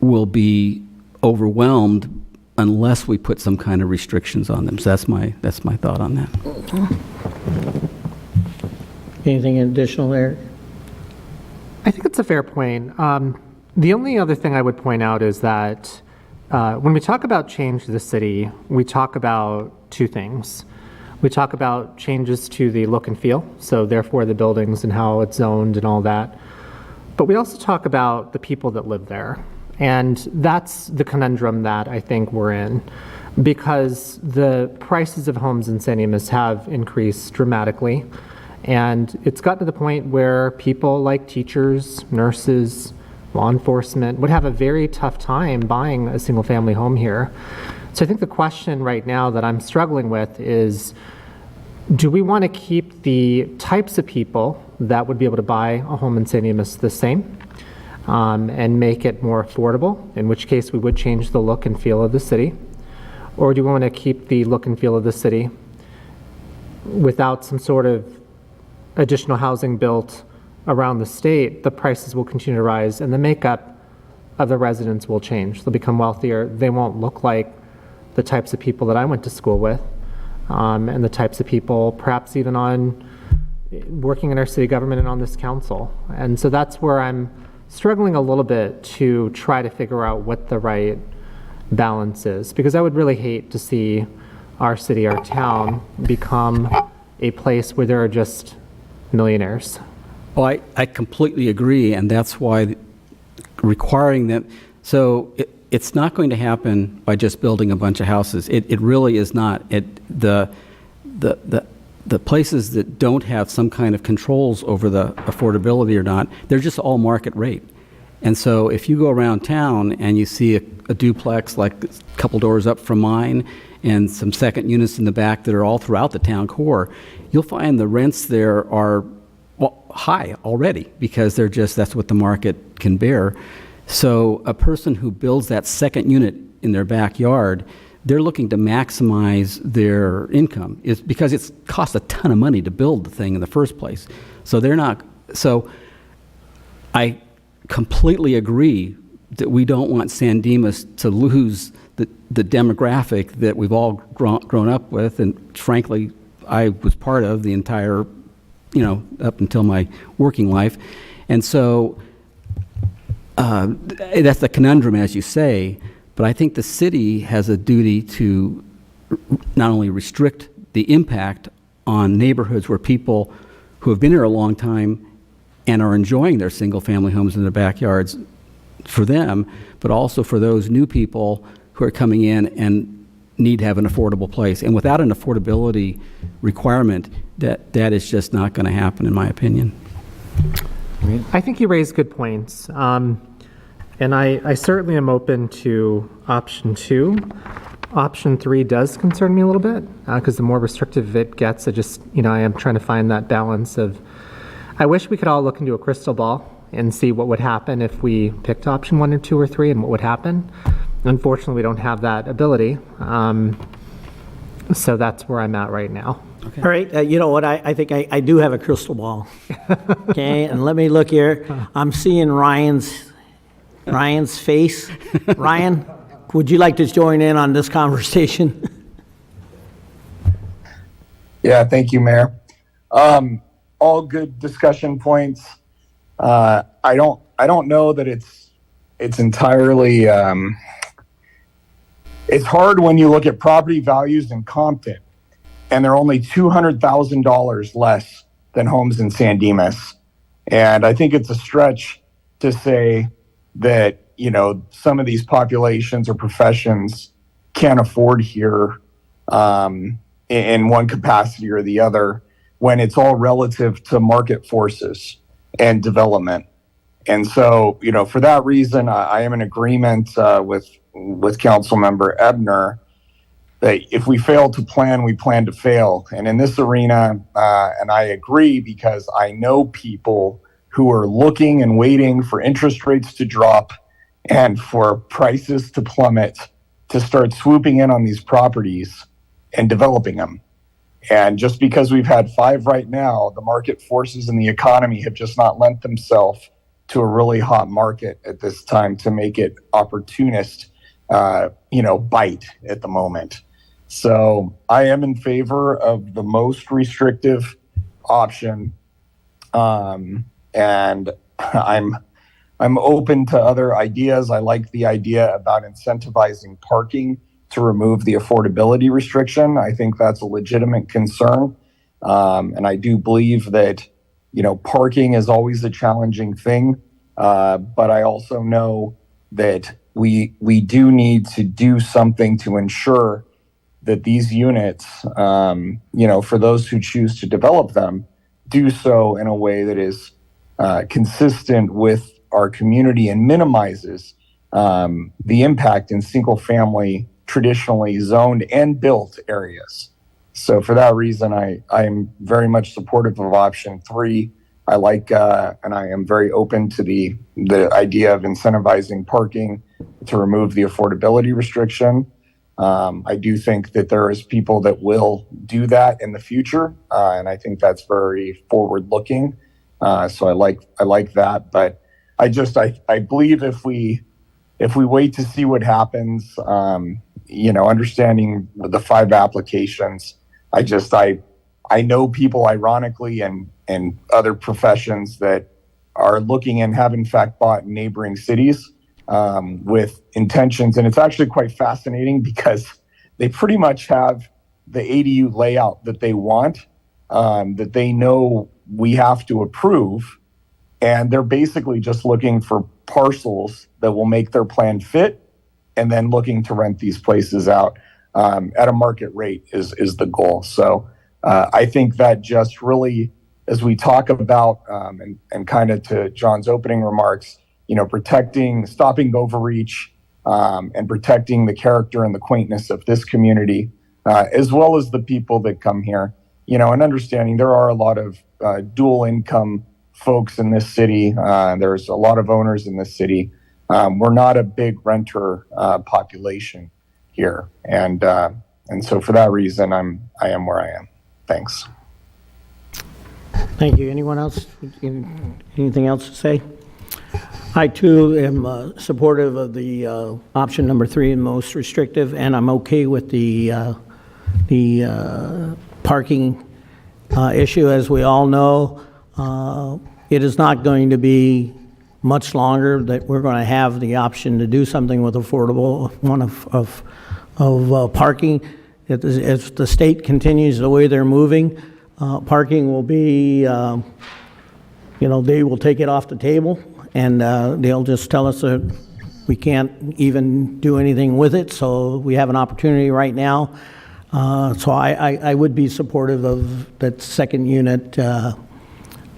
will be overwhelmed unless we put some kind of restrictions on them. So that's my thought on that. Anything additional there? I think it's a fair point. The only other thing I would point out is that when we talk about change to the city, we talk about 2 things. We talk about changes to the look and feel, so therefore the buildings and how it's zoned and all that. But we also talk about the people that live there. And that's the conundrum that I think we're in, because the prices of homes in San Dimas have increased dramatically. And it's gotten to the point where people like teachers, nurses, law enforcement would have a very tough time buying a single-family home here. So I think the question right now that I'm struggling with is, do we want to keep the types of people that would be able to buy a home in San Dimas the same and make it more affordable, in which case we would change the look and feel of the city? Or do we want to keep the look and feel of the city without some sort of additional housing built around the state? The prices will continue to rise and the makeup of the residents will change. They'll become wealthier. They won't look like the types of people that I went to school with, and the types of people perhaps even on working in our city government and on this council. And so that's where I'm struggling a little bit to try to figure out what the right balance is, because I would really hate to see our city, our town, become a place where there are just millionaires. Oh, I completely agree, and that's why requiring them, so it's not going to happen by just building a bunch of houses. It really is not. The places that don't have some kind of controls over the affordability or not, they're just all market rate. And so if you go around town and you see a duplex like a couple doors up from mine and some second units in the back that are all throughout the town core, you'll find the rents there are high already because that's what the market can bear. So a person who builds that second unit in their backyard, they're looking to maximize their income. It's because it costs a ton of money to build the thing in the first place. So I completely agree that we don't want San Dimas to lose the demographic that we've all grown up with, and frankly, I was part of the entire, up until my working life. And so that's the conundrum, as you say, but I think the city has a duty to not only restrict the impact on neighborhoods where people who have been here a long time and are enjoying their single-family homes in their backyards for them, but also for those new people who are coming in and need to have an affordable place. And without an affordability requirement, that is just not going to happen, in my opinion. I think you raised good points. And I certainly am open to option 2. Option 3 does concern me a little bit because the more restrictive it gets, I am trying to find that balance of, I wish we could all look into a crystal ball and see what would happen if we picked option 1 or 2 or 3 and what would happen. Unfortunately, we don't have that ability. So that's where I'm at right now. Okay. All right, you know what, I think I do have a crystal ball. Okay, and let me look here. I'm seeing Ryan's face. Ryan, would you like to join in on this conversation? Yeah, thank you, Mayor. All good discussion points. I don't know that it's entirely. It's hard when you look at property values in Compton, and they're only $200,000 less than homes in San Dimas. And I think it's a stretch to say that, some of these populations or professions can't afford here in one capacity or the other when it's all relative to market forces and development. And so, for that reason, I am in agreement with Councilmember Ebner that if we fail to plan, we plan to fail. And in this arena, and I agree because I know people who are looking and waiting for interest rates to drop and for prices to plummet to start swooping in on these properties and developing them. And just because we've had 5 right now, the market forces in the economy have just not lent themselves to a really hot market at this time to make it opportunist, bite at the moment. So I am in favor of the most restrictive option. And I'm open to other ideas. I like the idea about incentivizing parking to remove the affordability restriction. I think that's a legitimate concern. And I do believe that, parking is always a challenging thing. But I also know that we do need to do something to ensure that these units, for those who choose to develop them, do so in a way that is consistent with our community and minimizes the impact in single family, traditionally zoned and built areas. So for that reason, I am very much supportive of option 3. I like, and I am very open to the idea of incentivizing parking to remove the affordability restriction. I do think that there is people that will do that in the future, and I think that's very forward-looking. So I like that, but I believe if we wait to see what happens, understanding the 5 applications, I know people, ironically, and other professions that are looking and have in fact bought in neighboring cities with intentions. And it's actually quite fascinating because they pretty much have the ADU layout that they want, that they know we have to approve. And they're basically just looking for parcels that will make their plan fit, and then looking to rent these places out at a market rate is the goal. So I think that just really, as we talk about, and kind of to John's opening remarks, stopping overreach, and protecting the character and the quaintness of this community, as well as the people that come here, and understanding there are a lot of dual income folks in this city. There's a lot of owners in this city. We're not a big renter population here, and so for that reason, I am where I am. Thanks. Thank you. Anyone else? Anything else to say? I too am supportive of the option number 3, and most restrictive, and I'm okay with the parking issue. As we all know, it is not going to be much longer that we're going to have the option to do something with affordable parking. As the state continues the way they're moving, parking will be, they will take it off the table, and they'll just tell us that we can't even do anything with it. So we have an opportunity right now. So I would be supportive of that second unit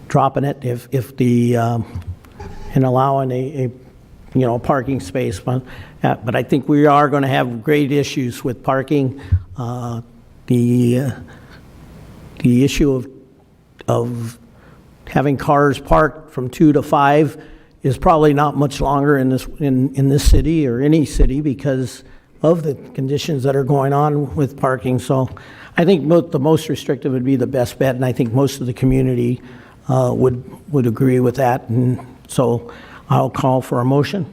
dropping it if the and allowing a parking space. But I think we are going to have great issues with parking. The issue of having cars parked from 2 to 5 is probably not much longer in this city or any city because of the conditions that are going on with parking. So I think the most restrictive would be the best bet, and I think most of the community would agree with that. And so I'll call for a motion.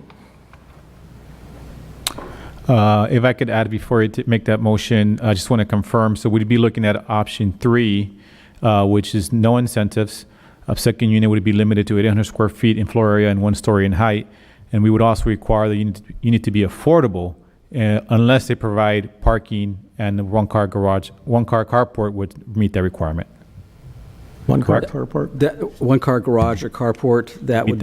If I could add before you make that motion, I just want to confirm. So we'd be looking at option 3, which is no incentives. A second unit would be limited to 800 square feet in floor area and 1 story in height. And we would also require the unit to be affordable unless they provide parking and a 1-car garage, 1-car carport would meet that requirement. 1-car carport? 1-car garage or carport, that would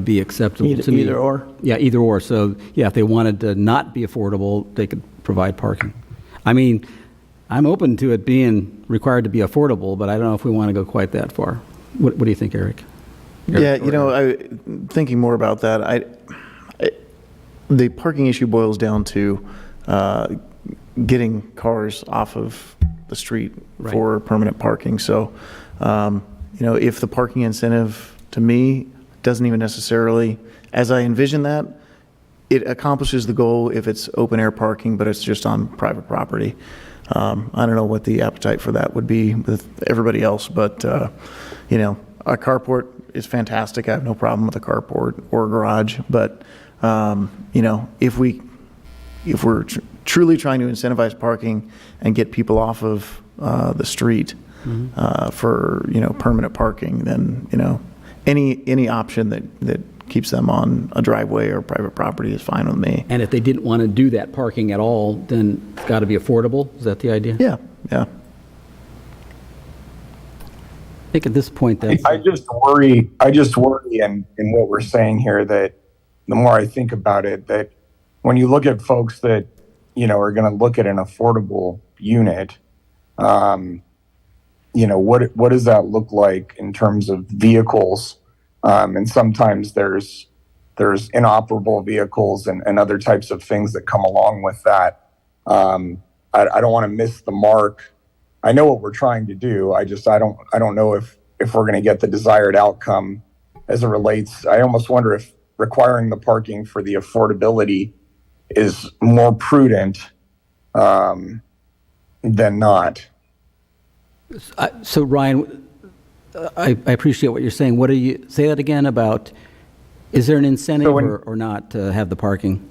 be acceptable to me. Either or? Yeah, either or. So, yeah, if they wanted to not be affordable, they could provide parking. I mean, I'm open to it being required to be affordable, but I don't know if we want to go quite that far. What do you think, Eric? Yeah, thinking more about that, the parking issue boils down to getting cars off of the street for permanent parking. So, if the parking incentive, to me, doesn't even necessarily, as I envision that, it accomplishes the goal if it's open air parking, but it's just on private property. I don't know what the appetite for that would be with everybody else, but, a carport is fantastic. I have no problem with a carport or a garage, but, if we're truly trying to incentivize parking and get people off of the street for, permanent parking, then, any option that keeps them on a driveway or private property is fine with me. And if they didn't want to do that parking at all, then it's got to be affordable? Is that the idea? Yeah. I think at this point that's... I just worry in what we're saying here that the more I think about it, that when you look at folks that, are going to look at an affordable unit, what does that look like in terms of vehicles? And sometimes there's inoperable vehicles and other types of things that come along with that. I don't want to miss the mark. I know what we're trying to do. I don't know if we're going to get the desired outcome as it relates. I almost wonder if requiring the parking for the affordability is more prudent than not. So Ryan, I appreciate what you're saying. What do you, say that again about, is there an incentive or not to have the parking?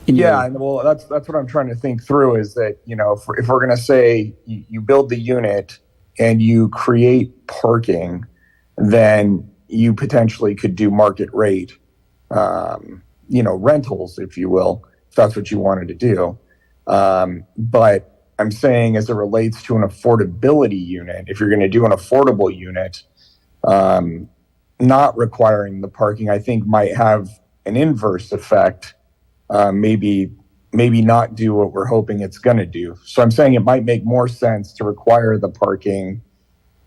Yeah, and well, that's what I'm trying to think through is that, if we're going to say you build the unit and you create parking, then you potentially could do market rate, rentals, if you will, if that's what you wanted to do. But I'm saying as it relates to an affordability unit, if you're going to do an affordable unit, not requiring the parking, I think might have an inverse effect. Maybe not do what we're hoping it's going to do. So I'm saying it might make more sense to require the parking,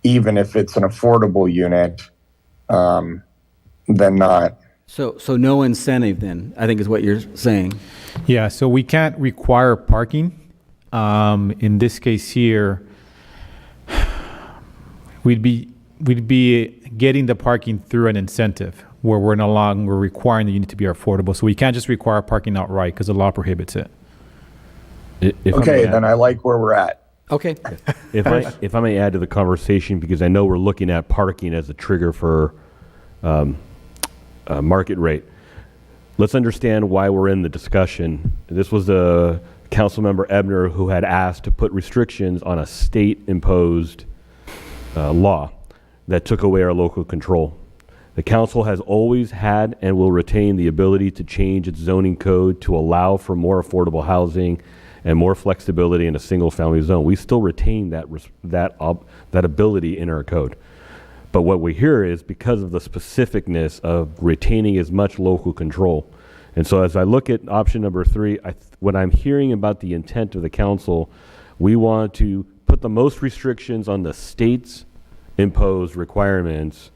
even if it's an affordable unit, than not. So no incentive then, I think is what you're saying. Yeah, so we can't require parking. In this case here, we'd be getting the parking through an incentive where we're no longer requiring the unit to be affordable. So we can't just require parking outright because the law prohibits it. Okay, then I like where we're at. Okay. If I may add to the conversation, because I know we're looking at parking as a trigger for market rate. Let's understand why we're in the discussion. This was the Councilmember Ebner who had asked to put restrictions on a state-imposed law that took away our local control. The council has always had and will retain the ability to change its zoning code to allow for more affordable housing and more flexibility in a single-family zone. We still retain that ability in our code. But what we hear is because of the specificness of retaining as much local control. And so as I look at option number 3, what I'm hearing about the intent of the council, we want to put the most restrictions on the state's imposed requirements,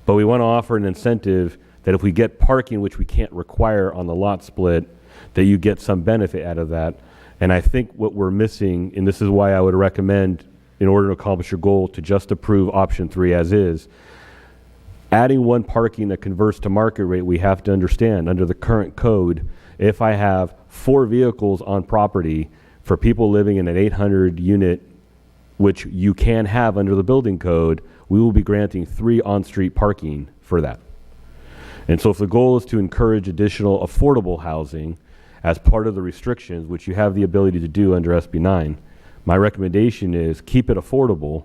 but we want to offer an incentive that if we get parking, which we can't require on the lot split, that you get some benefit out of that. And I think what we're missing, and this is why I would recommend, in order to accomplish your goal, to just approve option 3 as is. Adding one parking that converts to market rate, we have to understand under the current code, if I have 4 vehicles on property for people living in an 800 unit, which you can have under the building code, we will be granting 3 on-street parking for that. And so if the goal is to encourage additional affordable housing as part of the restrictions, which you have the ability to do under SB 9, my recommendation is keep it affordable,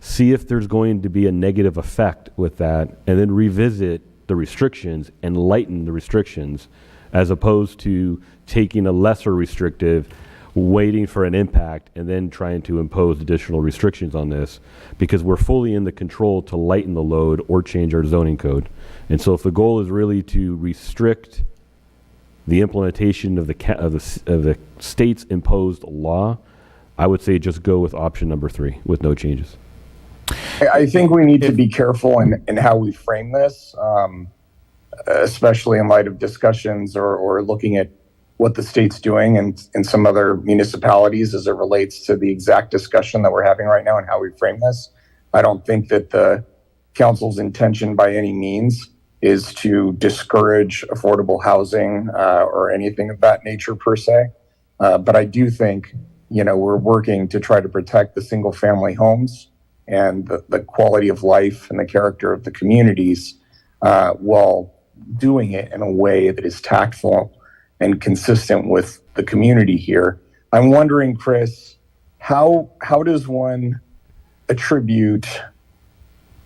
see if there's going to be a negative effect with that, and then revisit the restrictions and lighten the restrictions, as opposed to taking a lesser restrictive, waiting for an impact, and then trying to impose additional restrictions on this, because we're fully in the control to lighten the load or change our zoning code. And so if the goal is really to restrict the implementation of the state's imposed law, I would say just go with option number 3 with no changes. I think we need to be careful in how we frame this, especially in light of discussions or looking at what the state's doing and in some other municipalities as it relates to the exact discussion that we're having right now and how we frame this. I don't think that the council's intention by any means is to discourage affordable housing or anything of that nature per se. But I do think, we're working to try to protect the single family homes and the quality of life and the character of the communities while doing it in a way that is tactful and consistent with the community here. I'm wondering, Chris, how does one attribute,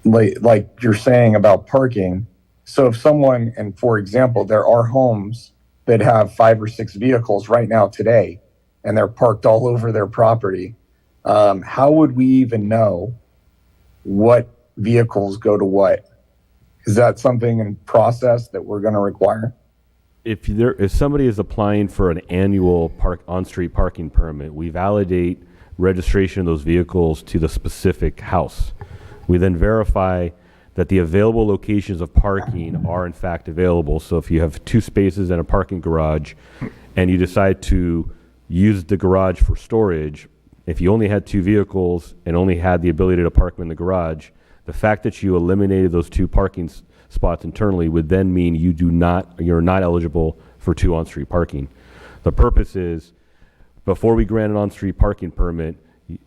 like you're saying about parking? So if someone, and for example, there are homes that have 5 or 6 vehicles right now today, and they're parked all over their property, how would we even know what vehicles go to what? Is that something in process that we're going to require? If somebody is applying for an annual on-street parking permit, we validate registration of those vehicles to the specific house. We then verify that the available locations of parking are in fact available. So if you have 2 spaces and a parking garage and you decide to use the garage for storage, if you only had 2 vehicles and only had the ability to park them in the garage, the fact that you eliminated those 2 parking spots internally would then mean you're not eligible for 2 on-street parking. The purpose is, before we grant an on-street parking permit,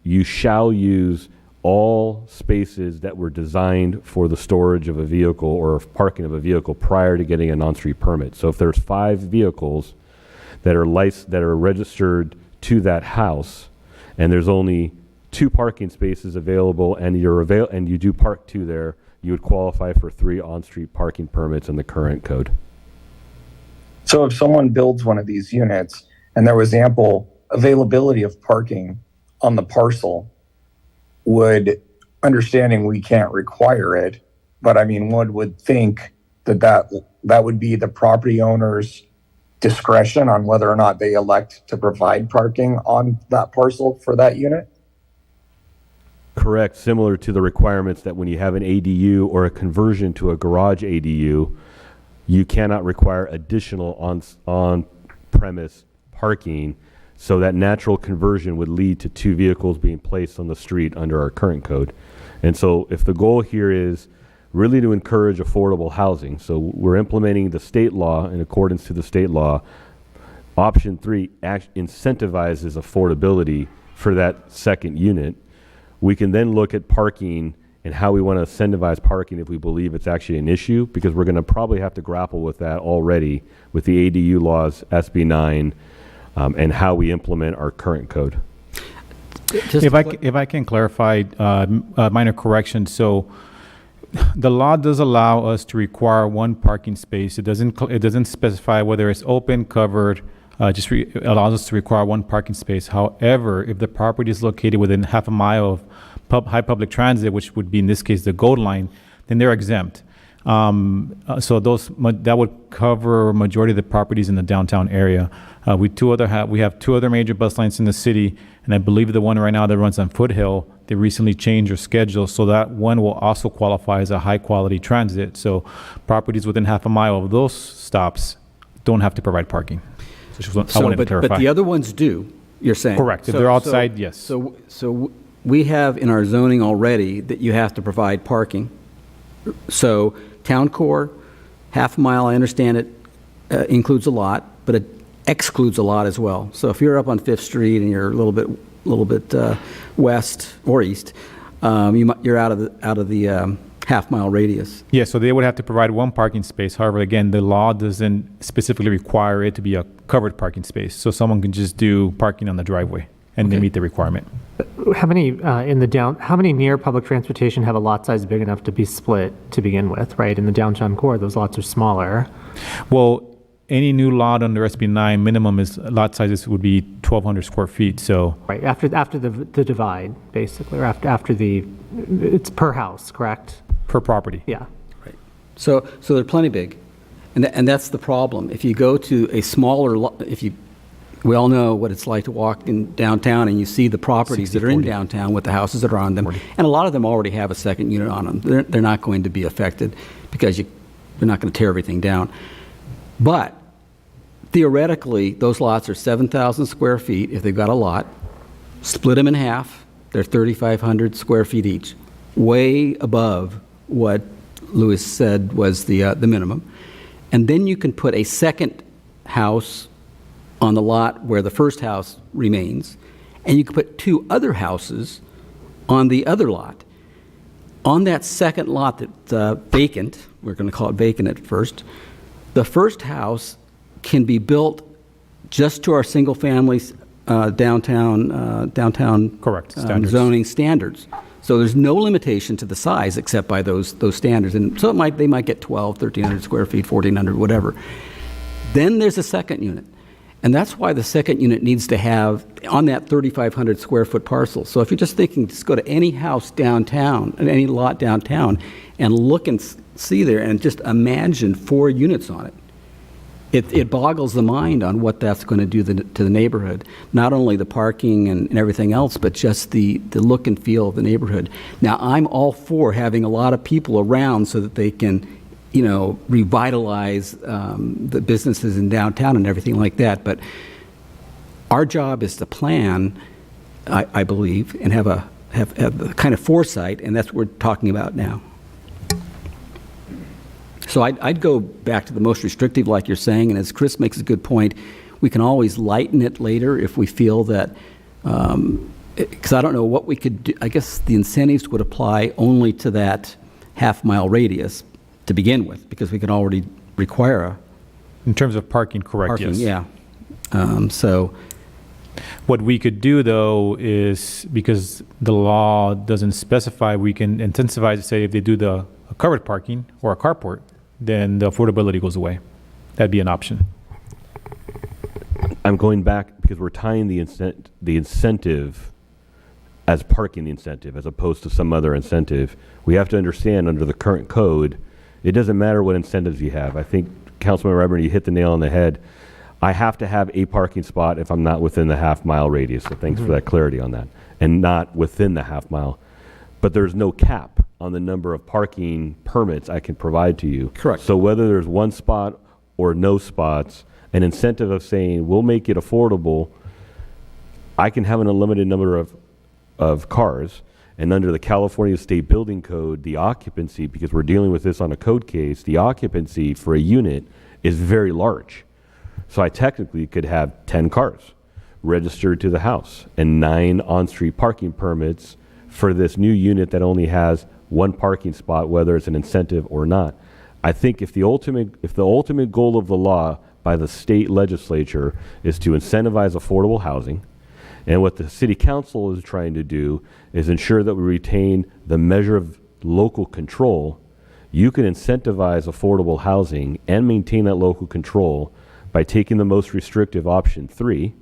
you shall use all spaces that were designed for the storage of a vehicle or parking of a vehicle prior to getting an on-street permit. So if there's 5 vehicles that are registered to that house, and there's only 2 parking spaces available, and you do park 2 there, you would qualify for 3 on-street parking permits in the current code. So if someone builds one of these units and there was ample availability of parking on the parcel, understanding we can't require it, but I mean, one would think that would be the property owner's discretion on whether or not they elect to provide parking on that parcel for that unit? Correct, similar to the requirements that when you have an ADU or a conversion to a garage ADU, you cannot require additional on-premise parking, so that natural conversion would lead to 2 vehicles being placed on the street under our current code. And so if the goal here is really to encourage affordable housing, so we're implementing the state law in accordance to the state law, option 3 incentivizes affordability for that second unit. We can then look at parking and how we want to incentivize parking if we believe it's actually an issue, because we're going to probably have to grapple with that already with the ADU laws, SB 9, and how we implement our current code. If I can clarify, minor correction. So the law does allow us to require 1 parking space. It doesn't specify whether it's open, covered. Allows us to require 1 parking space. However, if the property is located within half a mile of high public transit, which would be in this case the Gold Line, then they're exempt. So that would cover a majority of the properties in the downtown area. We have 2 other major bus lines in the city, and I believe the one right now that runs on Foothill, they recently changed their schedule, so that one will also qualify as a high quality transit. So properties within half a mile of those stops don't have to provide parking. I wanted to clarify. But the other ones do, you're saying? Correct. If they're outside, yes. So we have in our zoning already that you have to provide parking. So town core, half a mile, I understand it includes a lot, but it excludes a lot as well. So if you're up on 5th Street and you're a little bit west or east, you're out of the half-mile radius. Yeah, so they would have to provide 1 parking space. However, again, the law doesn't specifically require it to be a covered parking space. So someone can just do parking on the driveway and they meet the requirement. How many how many near public transportation have a lot size big enough to be split to begin with, right? In the downtown core, those lots are smaller. Well, any new lot under SB 9 minimum is lot sizes would be 1,200 square feet. So right after the divide, basically, or after it's per house, correct? Per property. Yeah. Right. So they're plenty big, and that's the problem. If you go to a smaller, we all know what it's like to walk in downtown and you see the properties that are in downtown with the houses that are on them, and a lot of them already have a second unit on them. They're not going to be affected because they're not going to tear everything down. But theoretically, those lots are 7,000 square feet if they've got a lot. Split them in half, they're 3,500 square feet each, way above what Louis said was the minimum. And then you can put a second house on the lot where the first house remains, and you can put 2 other houses on the other lot. On that second lot that's vacant, we're going to call it vacant at first, the first house can be built just to our single-family downtown correct zoning standards. So there's no limitation to the size except by those standards. And so they might get 1,300 square feet, 1,400, whatever. Then there's a second unit. And that's why the second unit needs to have on that 3,500 square foot parcel. So if you're just thinking, just go to any house downtown, any lot downtown, and look and see there and just imagine 4 units on it. It boggles the mind on what that's going to do to the neighborhood. Not only the parking and everything else, but just the look and feel of the neighborhood. Now, I'm all for having a lot of people around so that they can, revitalize the businesses in downtown and everything like that. But our job is to plan, I believe, and have the kind of foresight, and that's what we're talking about now. So I'd go back to the most restrictive, like you're saying, and as Chris makes a good point, We can always lighten it later if we feel that, because I don't know what we could do. I guess the incentives would apply only to that half-mile radius to begin with, because we can already require a In terms of parking, correct, parking, yes. yeah. So what we could do, though, is because the law doesn't specify, we can incentivize, say, if they do the covered parking or a carport, then the affordability goes away. That'd be an option. I'm going back because we're tying the incentive as parking incentive as opposed to some other incentive. We have to understand under the current code, it doesn't matter what incentives you have. I think Councilman Redburn, you hit the nail on the head. I have to have a parking spot if I'm not within the half-mile radius, so thanks for that clarity on that, and not within the half-mile. But there's no cap on the number of parking permits I can provide to you. Correct. So whether there's one spot or no spots, an incentive of saying, we'll make it affordable, I can have an unlimited number of cars, and under the California State Building Code, the occupancy, because we're dealing with this on a code case, the occupancy for a unit is very large. So I technically could have 10 cars registered to the house and 9 on-street parking permits for this new unit that only has one parking spot, whether it's an incentive or not. I think if the ultimate goal of the law by the state legislature is to incentivize affordable housing, and what the city council is trying to do is ensure that we retain the measure of local control, you can incentivize affordable housing and maintain that local control by taking the most restrictive option 3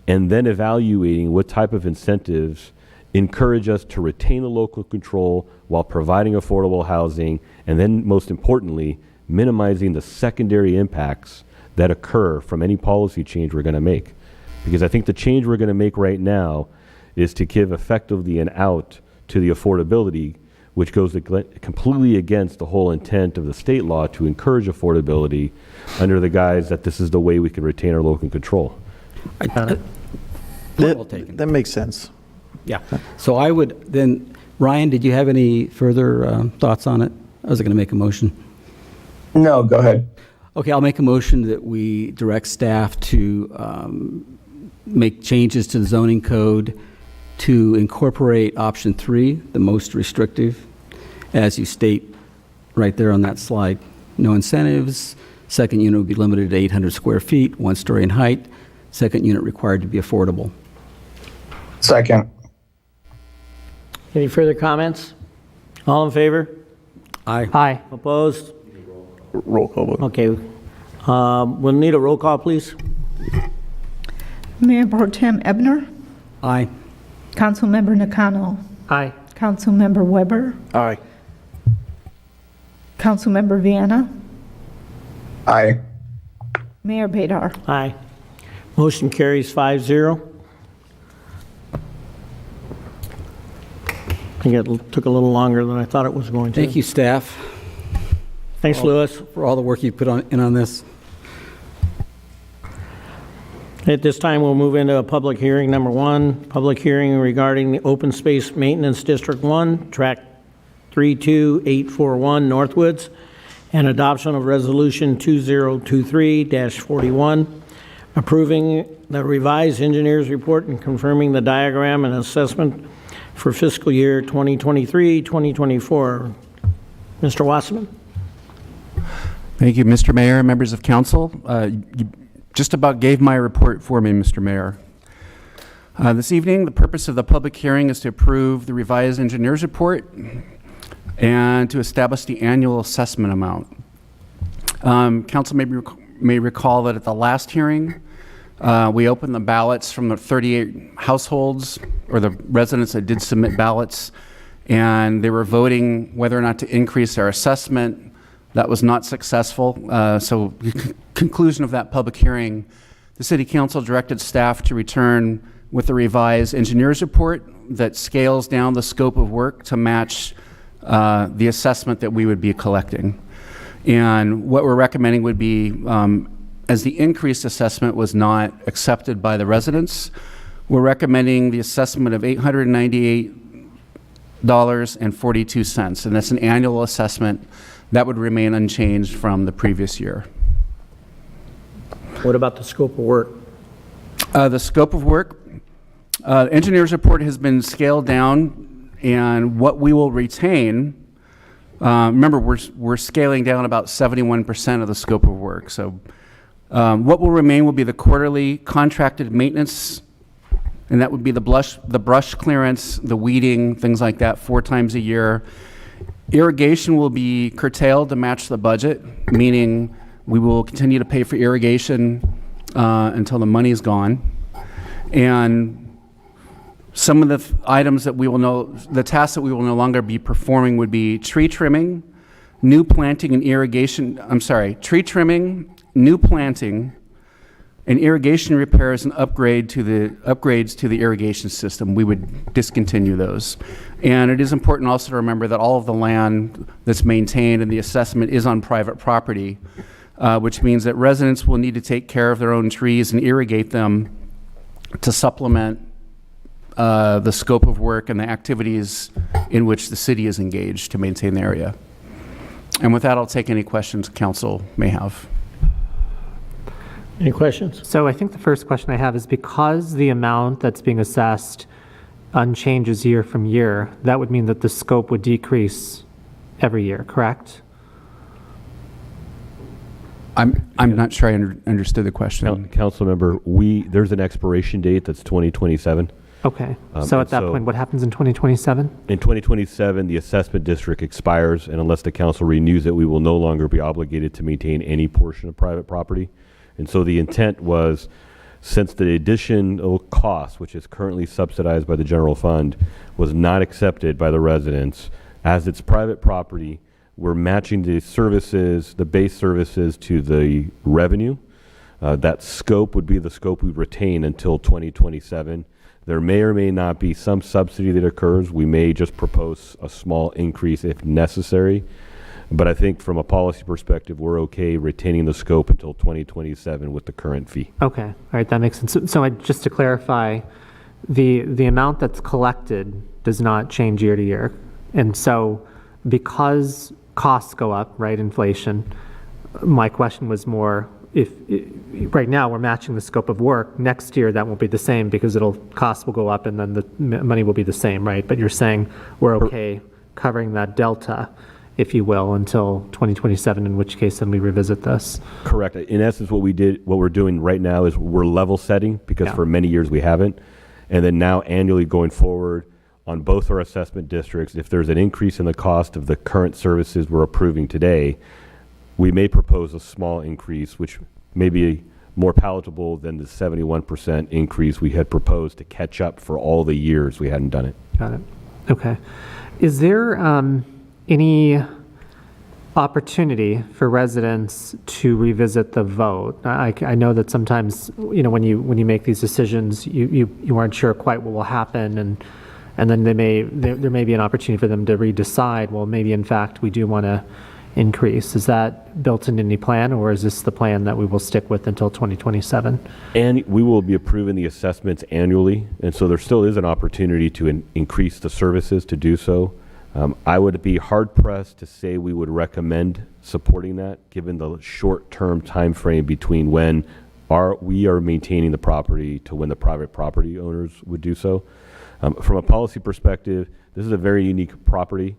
and then evaluating what type of incentives encourage us to retain the local control while providing affordable housing, and then most importantly, minimizing the secondary impacts that occur from any policy change we're going to make. Because I think the change we're going to make right now is to give effectively an out to the affordability, which goes completely against the whole intent of the state law to encourage affordability under the guise that this is the way we can retain our local control. That makes sense. Yeah. So I would then, Ryan, did you have any further thoughts on it? I was going to make a motion. No, go ahead. Okay, I'll make a motion that we direct staff to make changes to the zoning code to incorporate option 3, the most restrictive, as you state right there on that slide. No incentives. Second unit would be limited to 800 square feet, 1 story in height. Second unit required to be affordable. Second. Any further comments? All in favor? Aye. Aye. Opposed? Roll call vote. Okay. We'll need a roll call, please. Mayor Pro Tem Ebner, Aye. Councilmember Nakano, Aye. Councilmember Weber, Aye. Councilmember Viana, Aye. Mayor Bedar. Aye. Motion carries 5-0. I think it took a little longer than I thought it was going to. Thank you, staff. Thanks, Louis. For all the work you put in on this. At this time, we'll move into a public hearing. Number 1, public hearing regarding the Open Space Maintenance District 1, Track 32841 Northwoods, and adoption of Resolution 2023-41, approving the revised engineer's report and confirming the diagram and assessment for fiscal year 2023-2024. Mr. Wasserman. Thank you, Mr. Mayor, members of council. You just about gave my report for me, Mr. Mayor. This evening, the purpose of the public hearing is to approve the revised engineer's report and to establish the annual assessment amount. Council may recall that at the last hearing, we opened the ballots from the 38 households, or the residents that did submit ballots, and they were voting whether or not to increase their assessment. That was not successful. So conclusion of that public hearing, the City Council directed staff to return with a revised engineer's report that scales down the scope of work to match the assessment that we would be collecting. And what we're recommending would be, as the increased assessment was not accepted by the residents, we're recommending the assessment of $898.42, and that's an annual assessment that would remain unchanged from the previous year. What about the scope of work? The scope of work, engineer's report has been scaled down, and what we will retain, remember, we're scaling down about 71% of the scope of work. So what will remain will be the quarterly contracted maintenance, and that would be the brush clearance, the weeding, things like that, 4 times a year. Irrigation will be curtailed to match the budget, meaning we will continue to pay for irrigation until the money is gone. And some of the items that we will the tasks that we will no longer be performing would be tree trimming, new planting and irrigation, tree trimming, new planting, and irrigation repairs and upgrades to the irrigation system. We would discontinue those. And it is important also to remember that all of the land that's maintained and the assessment is on private property, which means that residents will need to take care of their own trees and irrigate them to supplement the scope of work and the activities in which the city is engaged to maintain the area. And with that, I'll take any questions council may have. Any questions? So I think the first question I have is, because the amount that's being assessed unchanges year from year, that would mean that the scope would decrease every year, correct? I'm not sure I understood the question. Council member, there's an expiration date that's 2027. Okay. So at that point, what happens in 2027? In 2027, the assessment district expires, and unless the council renews it, we will no longer be obligated to maintain any portion of private property. And so the intent was, since the additional cost, which is currently subsidized by the general fund, was not accepted by the residents, as it's private property, we're matching the services, the base services, to the revenue. That scope would be the scope we retain until 2027. There may or may not be some subsidy that occurs. We may just propose a small increase if necessary. But I think from a policy perspective, we're okay retaining the scope until 2027 with the current fee. Okay. All right. That makes sense. So just to clarify, the amount that's collected does not change year to year. And so because costs go up, right, inflation, my question was more, if right now we're matching the scope of work, next year that won't be the same because costs will go up and then the money will be the same, right? But you're saying we're okay covering that delta, if you will, until 2027, in which case then we revisit this. Correct. In essence, what we're doing right now is we're level setting, because for many years we haven't. And then now annually going forward on both our assessment districts, if there's an increase in the cost of the current services we're approving today, we may propose a small increase, which may be more palatable than the 71% increase we had proposed to catch up for all the years we hadn't done it. Got it. Okay. Is there any opportunity for residents to revisit the vote? I know that sometimes, when you make these decisions, you aren't sure quite what will happen, and then there may be an opportunity for them to redecide, well, maybe in fact we do want to increase. Is that built into any plan, or is this the plan that we will stick with until 2027? And we will be approving the assessments annually, and so there still is an opportunity to increase the services to do so. I would be hard-pressed to say we would recommend supporting that, given the short-term time frame between when we are maintaining the property to when the private property owners would do so. From a policy perspective, this is a very unique property.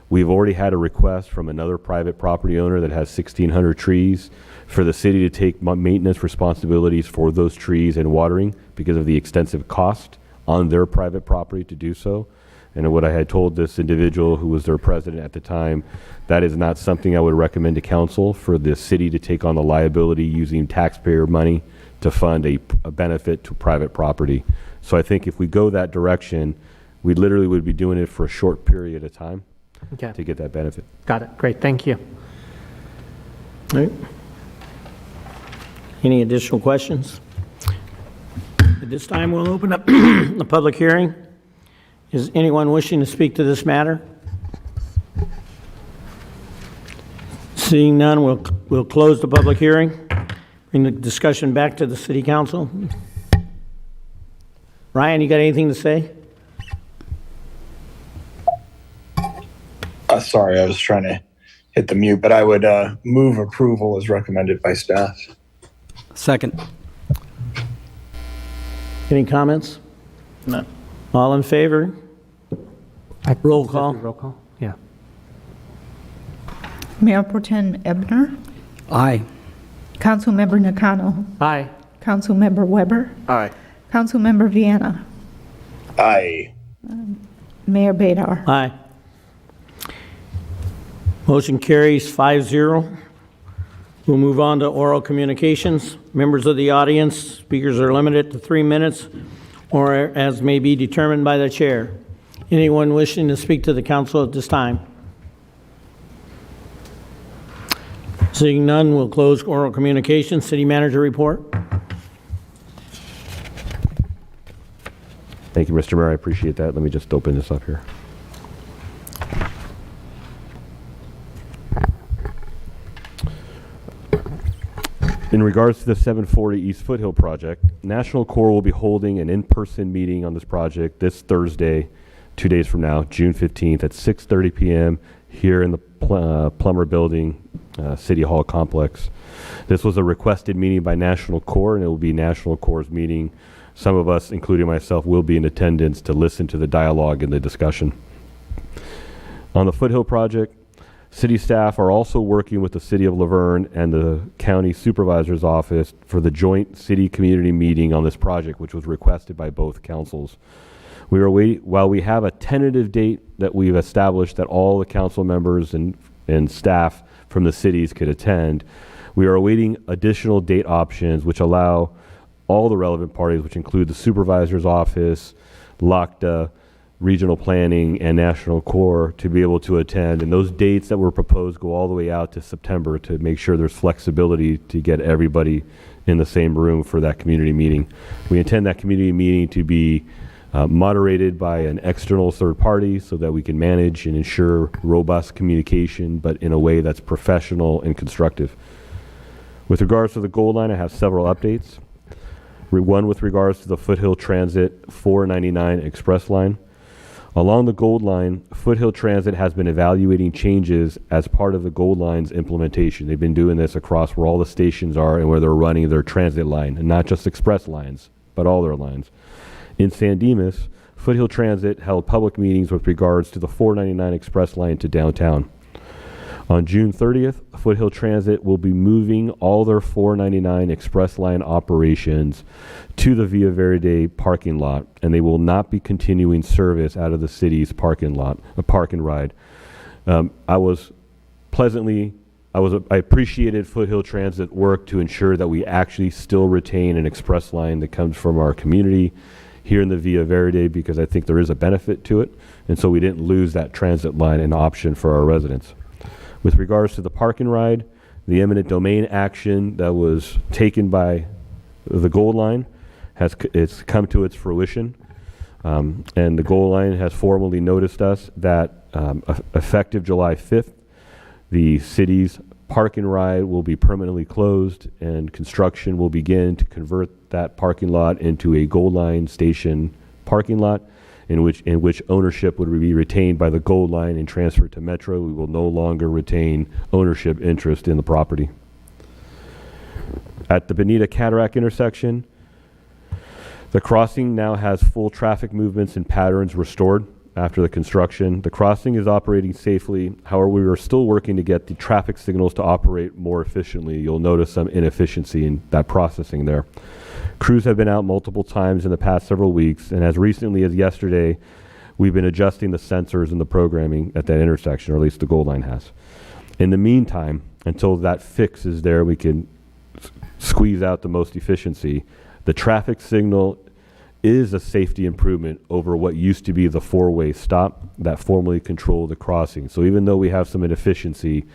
We've already had a request from another private property owner that has 1,600 trees for the city to take maintenance responsibilities for those trees and watering because of the extensive cost on their private property to do so. And what I had told this individual, who was their president at the time, that is not something I would recommend to council, for the city to take on the liability using taxpayer money to fund a benefit to private property. So I think if we go that direction, we literally would be doing it for a short period of time to get that benefit. Got it. Great. Thank you. All right. Any additional questions? At this time, we'll open up the public hearing. Is anyone wishing to speak to this matter? Seeing none, we'll close the public hearing. Bring the discussion back to the city council. Ryan, you got anything to say? Sorry, I was trying to hit the mute, but I would move approval as recommended by staff. Second. Any comments? None. All in favor? Roll call. Roll call? Yeah. Mayor Pro Tem Ebner, Aye. Councilmember Nakano, Aye. Councilmember Weber, Aye. Councilmember Vienna, Aye. Mayor Bedar. Aye. Motion carries 5-0. We'll move on to oral communications. Members of the audience, speakers are limited to 3 minutes, or as may be determined by the chair. Anyone wishing to speak to the council at this time? Seeing none, we'll close oral communications. City manager report. Thank you, Mr. Mayor. I appreciate that. Let me just open this up here. In regards to the 740 East Foothill project, National Corps will be holding an in-person meeting on this project this Thursday, 2 days from now, June 15th at 6:30 p.m. here in the Plummer Building, City Hall complex. This was a requested meeting by National Corps, and it will be National Corps' meeting. Some of us, including myself, will be in attendance to listen to the dialogue and the discussion. On the Foothill project, city staff are also working with the City of Laverne and the County Supervisor's Office for the joint city community meeting on this project, which was requested by both councils. While we have a tentative date that we've established that all the council members and staff from the cities could attend, we are awaiting additional date options which allow all the relevant parties, which include the Supervisor's Office, LACTA, Regional Planning, and National Corps, to be able to attend. And those dates that were proposed go all the way out to September to make sure there's flexibility to get everybody in the same room for that community meeting. We intend that community meeting to be moderated by an external third party so that we can manage and ensure robust communication, but in a way that's professional and constructive. With regards to the Gold Line, I have several updates. One with regards to the Foothill Transit 499 Express Line. Along the Gold Line, Foothill Transit has been evaluating changes as part of the Gold Line's implementation. They've been doing this across where all the stations are and where they're running their transit line, and not just express lines, but all their lines. In San Dimas, Foothill Transit held public meetings with regards to the 499 Express Line to downtown. On June 30th, Foothill Transit will be moving all their 499 Express Line operations to the Via Verde parking lot, and they will not be continuing service out of the city's parking lot, a park and ride. I appreciated Foothill Transit work to ensure that we actually still retain an express line that comes from our community here in the Via Verde, because I think there is a benefit to it, and so we didn't lose that transit line and option for our residents. With regards to the park and ride, the eminent domain action that was taken by the Gold Line it's come to its fruition, and the Gold Line has formally noticed us that effective July 5th, the city's park and ride will be permanently closed, and construction will begin to convert that parking lot into a Gold Line station parking lot, in which ownership would be retained by the Gold Line and transferred to Metro. We will no longer retain ownership interest in the property. At the Bonita Cataract intersection, the crossing now has full traffic movements and patterns restored after the construction. The crossing is operating safely. However, we are still working to get the traffic signals to operate more efficiently. You'll notice some inefficiency in that processing there. Crews have been out multiple times in the past several weeks, and as recently as yesterday, we've been adjusting the sensors and the programming at that intersection, or at least the Gold Line has. In the meantime, until that fix is there, we can squeeze out the most efficiency. The traffic signal is a safety improvement over what used to be the four-way stop that formerly controlled the crossing. So even though we have some inefficiency,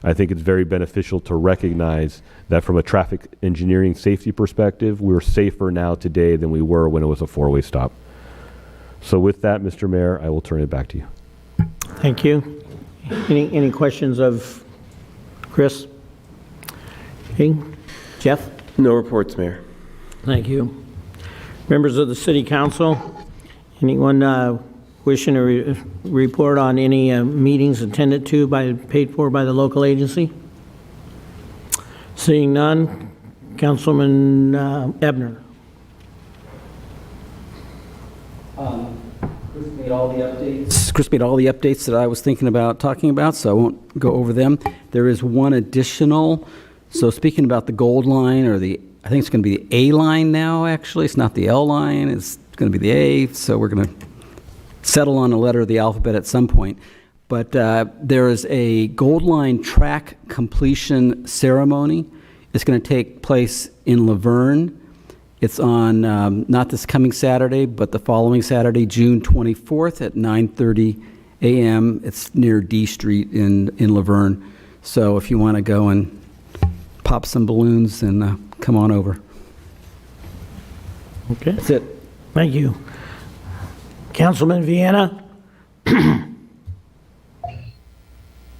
I think it's very beneficial to recognize that from a traffic engineering safety perspective, we're safer now today than we were when it was a four-way stop. So with that, Mr. Mayor, I will turn it back to you. Thank you. Any questions of Chris? Okay. Jeff? No reports, Mayor. Thank you. Members of the City Council, anyone wishing to report on any meetings attended to paid for by the local agency? Seeing none, Councilman Ebner. Chris made all the updates that I was thinking about talking about, so I won't go over them. There is one additional. So speaking about the gold line, or I think it's going to be the A line now, actually. It's not the L line, it's going to be the A, so we're going to settle on a letter of the alphabet at some point. But there is a gold line track completion ceremony. It's going to take place in Laverne. It's on not this coming Saturday, but the following Saturday, June 24th at 9:30 a.m. It's near D Street in Laverne. So if you want to go and pop some balloons, then come on over. Okay. That's it. Thank you. Councilman Vienna?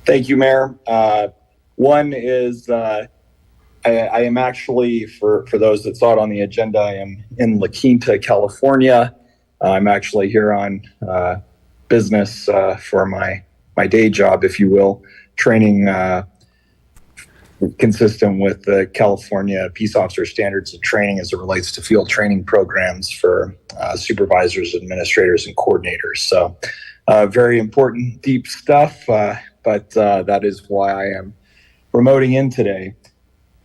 Thank you, Mayor. One is I am actually, for those that saw it on the agenda, I am in La Quinta, California. I'm actually here on business for my day job, if you will, training consistent with the California Peace Officer Standards of Training as it relates to field training programs for supervisors, administrators, and coordinators. So very important, deep stuff, but that is why I am remoting in today.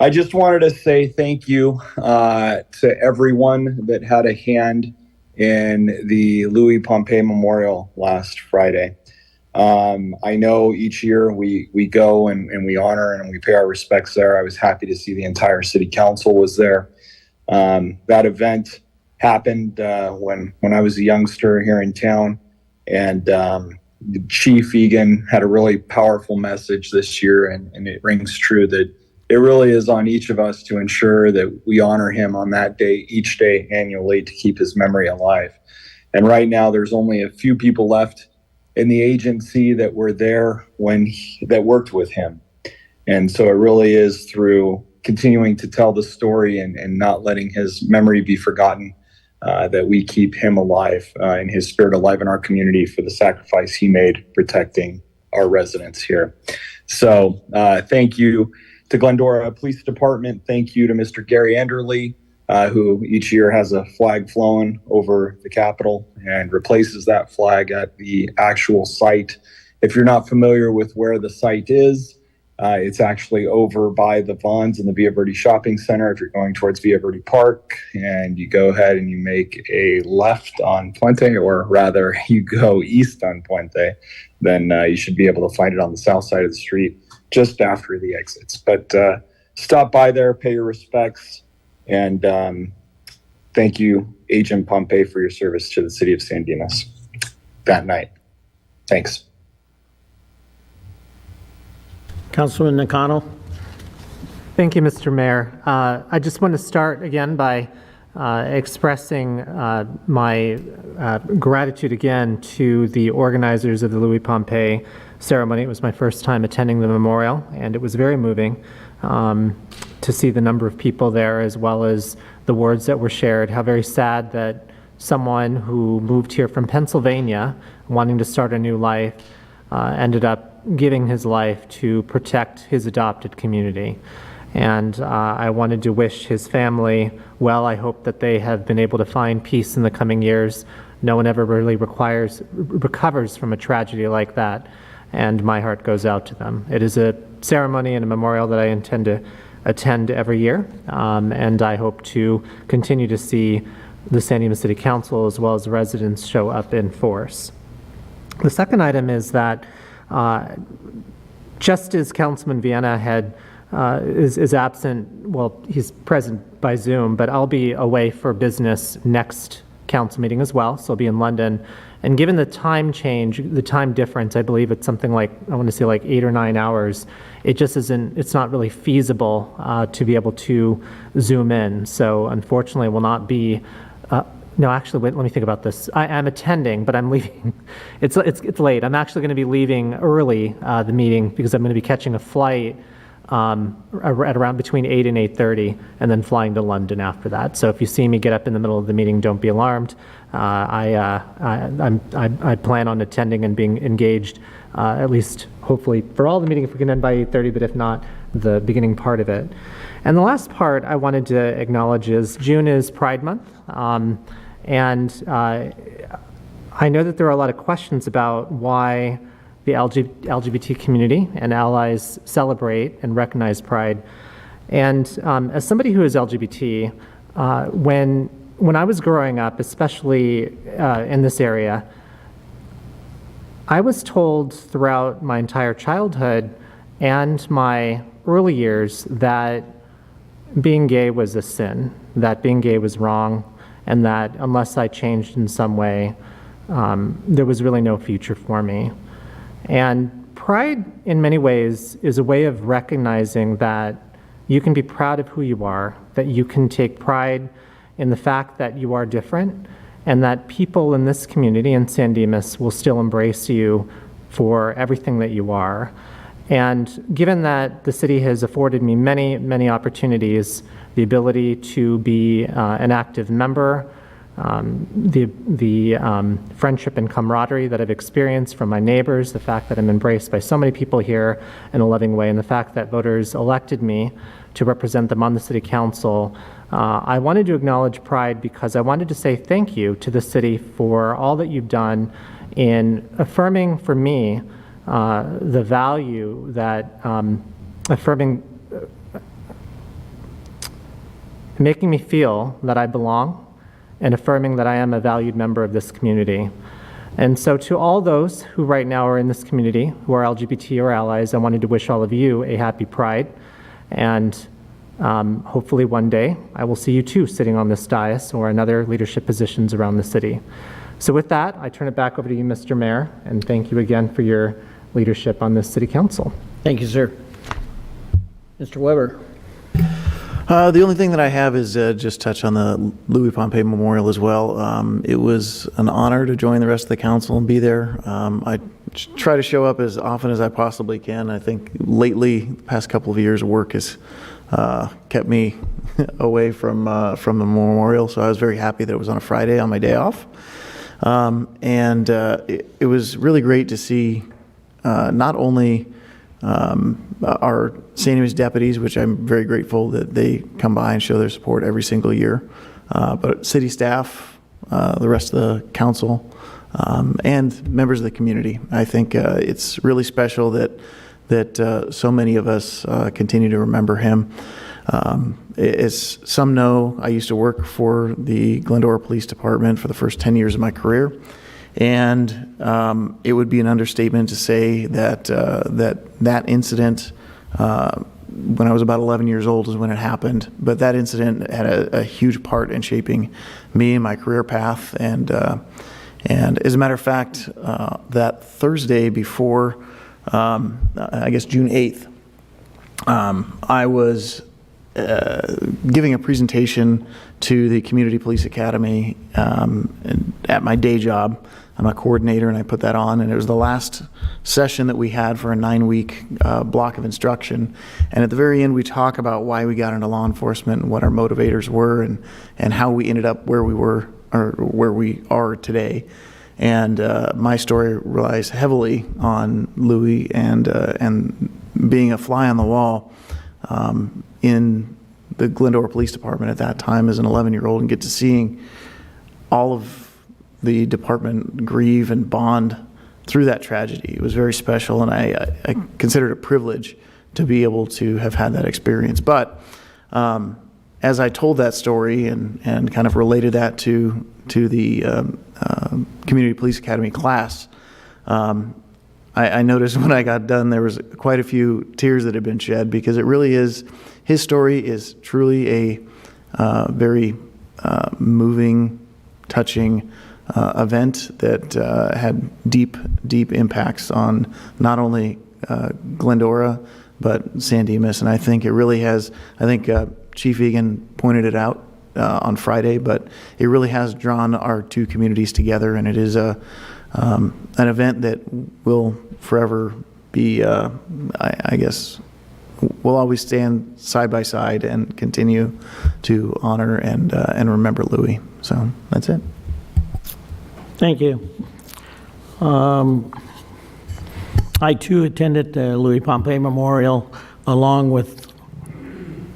I just wanted to say thank you to everyone that had a hand in the Louis Pompey Memorial last Friday. I know each year we go and we honor and we pay our respects there. I was happy to see the entire city council was there. That event happened when I was a youngster here in town, and Chief Egan had a really powerful message this year, and it rings true that it really is on each of us to ensure that we honor him on that day, each day annually, to keep his memory alive. And right now, there's only a few people left in the agency that were there that worked with him. And so it really is through continuing to tell the story and not letting his memory be forgotten that we keep him alive and his spirit alive in our community for the sacrifice he made protecting our residents here. So thank you to Glendora Police Department. Thank you to Mr. Gary Enderly, who each year has a flag flown over the Capitol and replaces that flag at the actual site. If you're not familiar with where the site is, it's actually over by the Vons and the Villa Verde Shopping Center. If you're going towards Villa Verde Park, and you go ahead and you make a left on Puente, or rather you go east on Puente, then you should be able to find it on the south side of the street just after the exits. But stop by there, pay your respects, and thank you, Agent Pompey, for your service to the city of San Dimas that night. Thanks. Councilman Nakano? Thank you, Mr. Mayor. I just want to start again by expressing my gratitude again to the organizers of the Louis Pompey ceremony. It was my first time attending the memorial, and it was very moving to see the number of people there, as well as the words that were shared. How very sad that someone who moved here from Pennsylvania, wanting to start a new life, ended up giving his life to protect his adopted community. And I wanted to wish his family well. I hope that they have been able to find peace in the coming years. No one ever really recovers from a tragedy like that, and my heart goes out to them. It is a ceremony and a memorial that I intend to attend every year, and I hope to continue to see the San Dimas City Council as well as residents show up in force. The second item is that just as Councilman Vienna is absent, well, he's present by Zoom, but I'll be away for business next council meeting as well, so I'll be in London. And given the time change, the time difference, I believe it's something like, I want to say like 8 or 9 hours, it just isn't, it's not really feasible to be able to Zoom in. So unfortunately, it will not be, no, actually, wait, let me think about this. I'm attending, but I'm leaving. It's late. I'm actually going to be leaving early, the meeting, because I'm going to be catching a flight at around between 8 and 8:30, and then flying to London after that. So if you see me get up in the middle of the meeting, don't be alarmed. I plan on attending and being engaged, at least hopefully for all the meeting if we can end by 8:30, but if not, the beginning part of it. And the last part I wanted to acknowledge is June is Pride Month, and I know that there are a lot of questions about why the LGBT community and allies celebrate and recognize Pride. And as somebody who is LGBT, when I was growing up, especially in this area, I was told throughout my entire childhood and my early years that being gay was a sin, that being gay was wrong, and that unless I changed in some way, there was really no future for me. And Pride, in many ways, is a way of recognizing that you can be proud of who you are, that you can take pride in the fact that you are different, and that people in this community in San Dimas will still embrace you for everything that you are. And given that the city has afforded me many, many opportunities, the ability to be an active member, the friendship and camaraderie that I've experienced from my neighbors, the fact that I'm embraced by so many people here in a loving way, and the fact that voters elected me to represent them on the city council, I wanted to acknowledge Pride because I wanted to say thank you to the city for all that you've done in affirming for me the value that making me feel that I belong and affirming that I am a valued member of this community. And so to all those who right now are in this community, who are LGBT or allies, I wanted to wish all of you a happy Pride. And hopefully one day I will see you too sitting on this dais or in other leadership positions around the city. So with that, I turn it back over to you, Mr. Mayor, and thank you again for your leadership on this city council. Thank you, sir. Mr. Weber. The only thing that I have is just touch on the Louis Pompey Memorial as well. It was an honor to join the rest of the council and be there. I try to show up as often as I possibly can. I think lately, the past couple of years, work has kept me away from the memorial, so I was very happy that it was on a Friday on my day off. It was really great to see not only our San Dimas deputies, which I'm very grateful that they come by and show their support every single year, but city staff, the rest of the council, and members of the community. I think it's really special that so many of us continue to remember him. As some know, I used to work for the Glendora Police Department for the first 10 years of my career. And it would be an understatement to say that that incident, when I was about 11 years old is when it happened, but that incident had a huge part in shaping me and my career path. And as a matter of fact, that Thursday before, I guess June 8th, I was giving a presentation to the Community Police Academy at my day job. I'm a coordinator, and I put that on, and it was the last session that we had for a 9-week block of instruction. And at the very end, we talk about why we got into law enforcement and what our motivators were, and how we ended up where we were, or where we are today. And my story relies heavily on Louis and being a fly on the wall in the Glendora Police Department at that time as an 11-year-old, and get to seeing all of the department grieve and bond through that tragedy. It was very special, and I consider it a privilege to be able to have had that experience. But as I told that story and kind of related that to the Community Police Academy class, I noticed when I got done there was quite a few tears that had been shed, because it really is, his story is truly a very moving, touching event that had deep impacts on not only Glendora, but San Dimas. And I think it really has, I think Chief Egan pointed it out on Friday, but it really has drawn our two communities together, and it is an event that will forever be, I guess, we'll always stand side by side and continue to honor and remember Louis. So that's it. Thank you. I too attended the Louis Pompey Memorial along with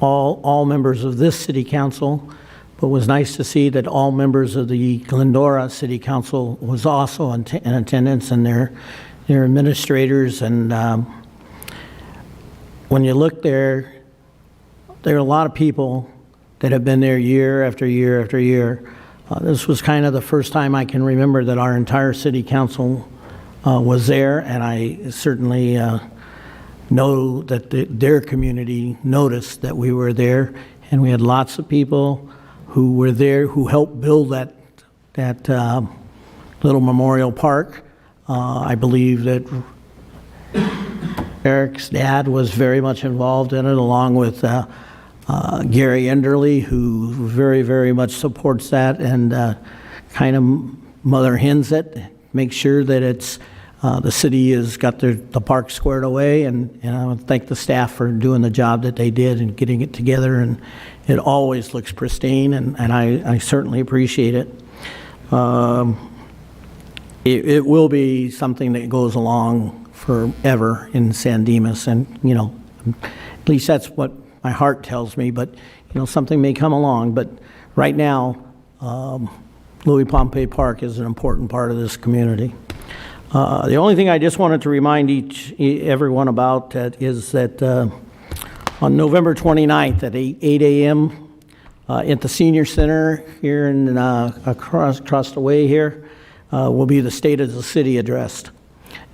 all members of this city council, but it was nice to see that all members of the Glendora City Council was also in attendance, and their administrators. And when you look there are a lot of people that have been there year after year after year. This was kind of the first time I can remember that our entire city council was there, and I certainly know that their community noticed that we were there, and we had lots of people who were there who helped build that little memorial park. I believe that Eric's dad was very much involved in it, along with Gary Enderly, who very, very much supports that and kind of mother hens it, make sure that it's the city has got the park squared away, and I want to thank the staff for doing the job that they did and getting it together, and it always looks pristine, and I certainly appreciate it. It will be something that goes along forever in San Dimas, and at least that's what my heart tells me, but something may come along. But right now, Louis Pompey Park is an important part of this community. The only thing I just wanted to remind everyone about is that on November 29th at 8 a.m. At the Senior Center here in across the way here will be the State of the City address.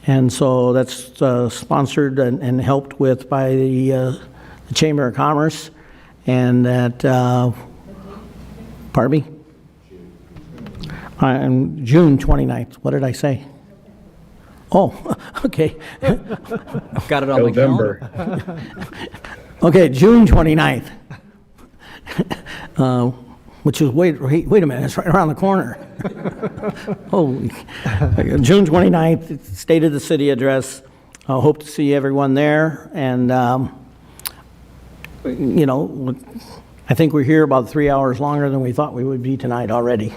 And so that's sponsored and helped with by the Chamber of Commerce, and that, pardon me? June 29th. What did I say? Oh, okay. Got it on my calendar. Okay, June 29th. Which is, wait a minute, it's right around the corner. Holy. June 29th, State of the City address. I hope to see everyone there. And, I think we're here about 3 hours longer than we thought we would be tonight already.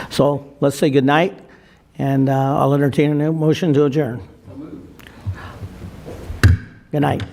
So let's say good night, and I'll entertain a motion to adjourn. Good night.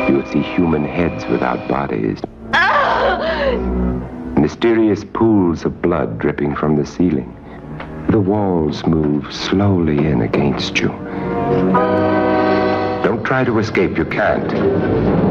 You'll see human heads without bodies. Mysterious pools of blood dripping from the ceiling. The walls move slowly in against you. Don't try to escape, you can't.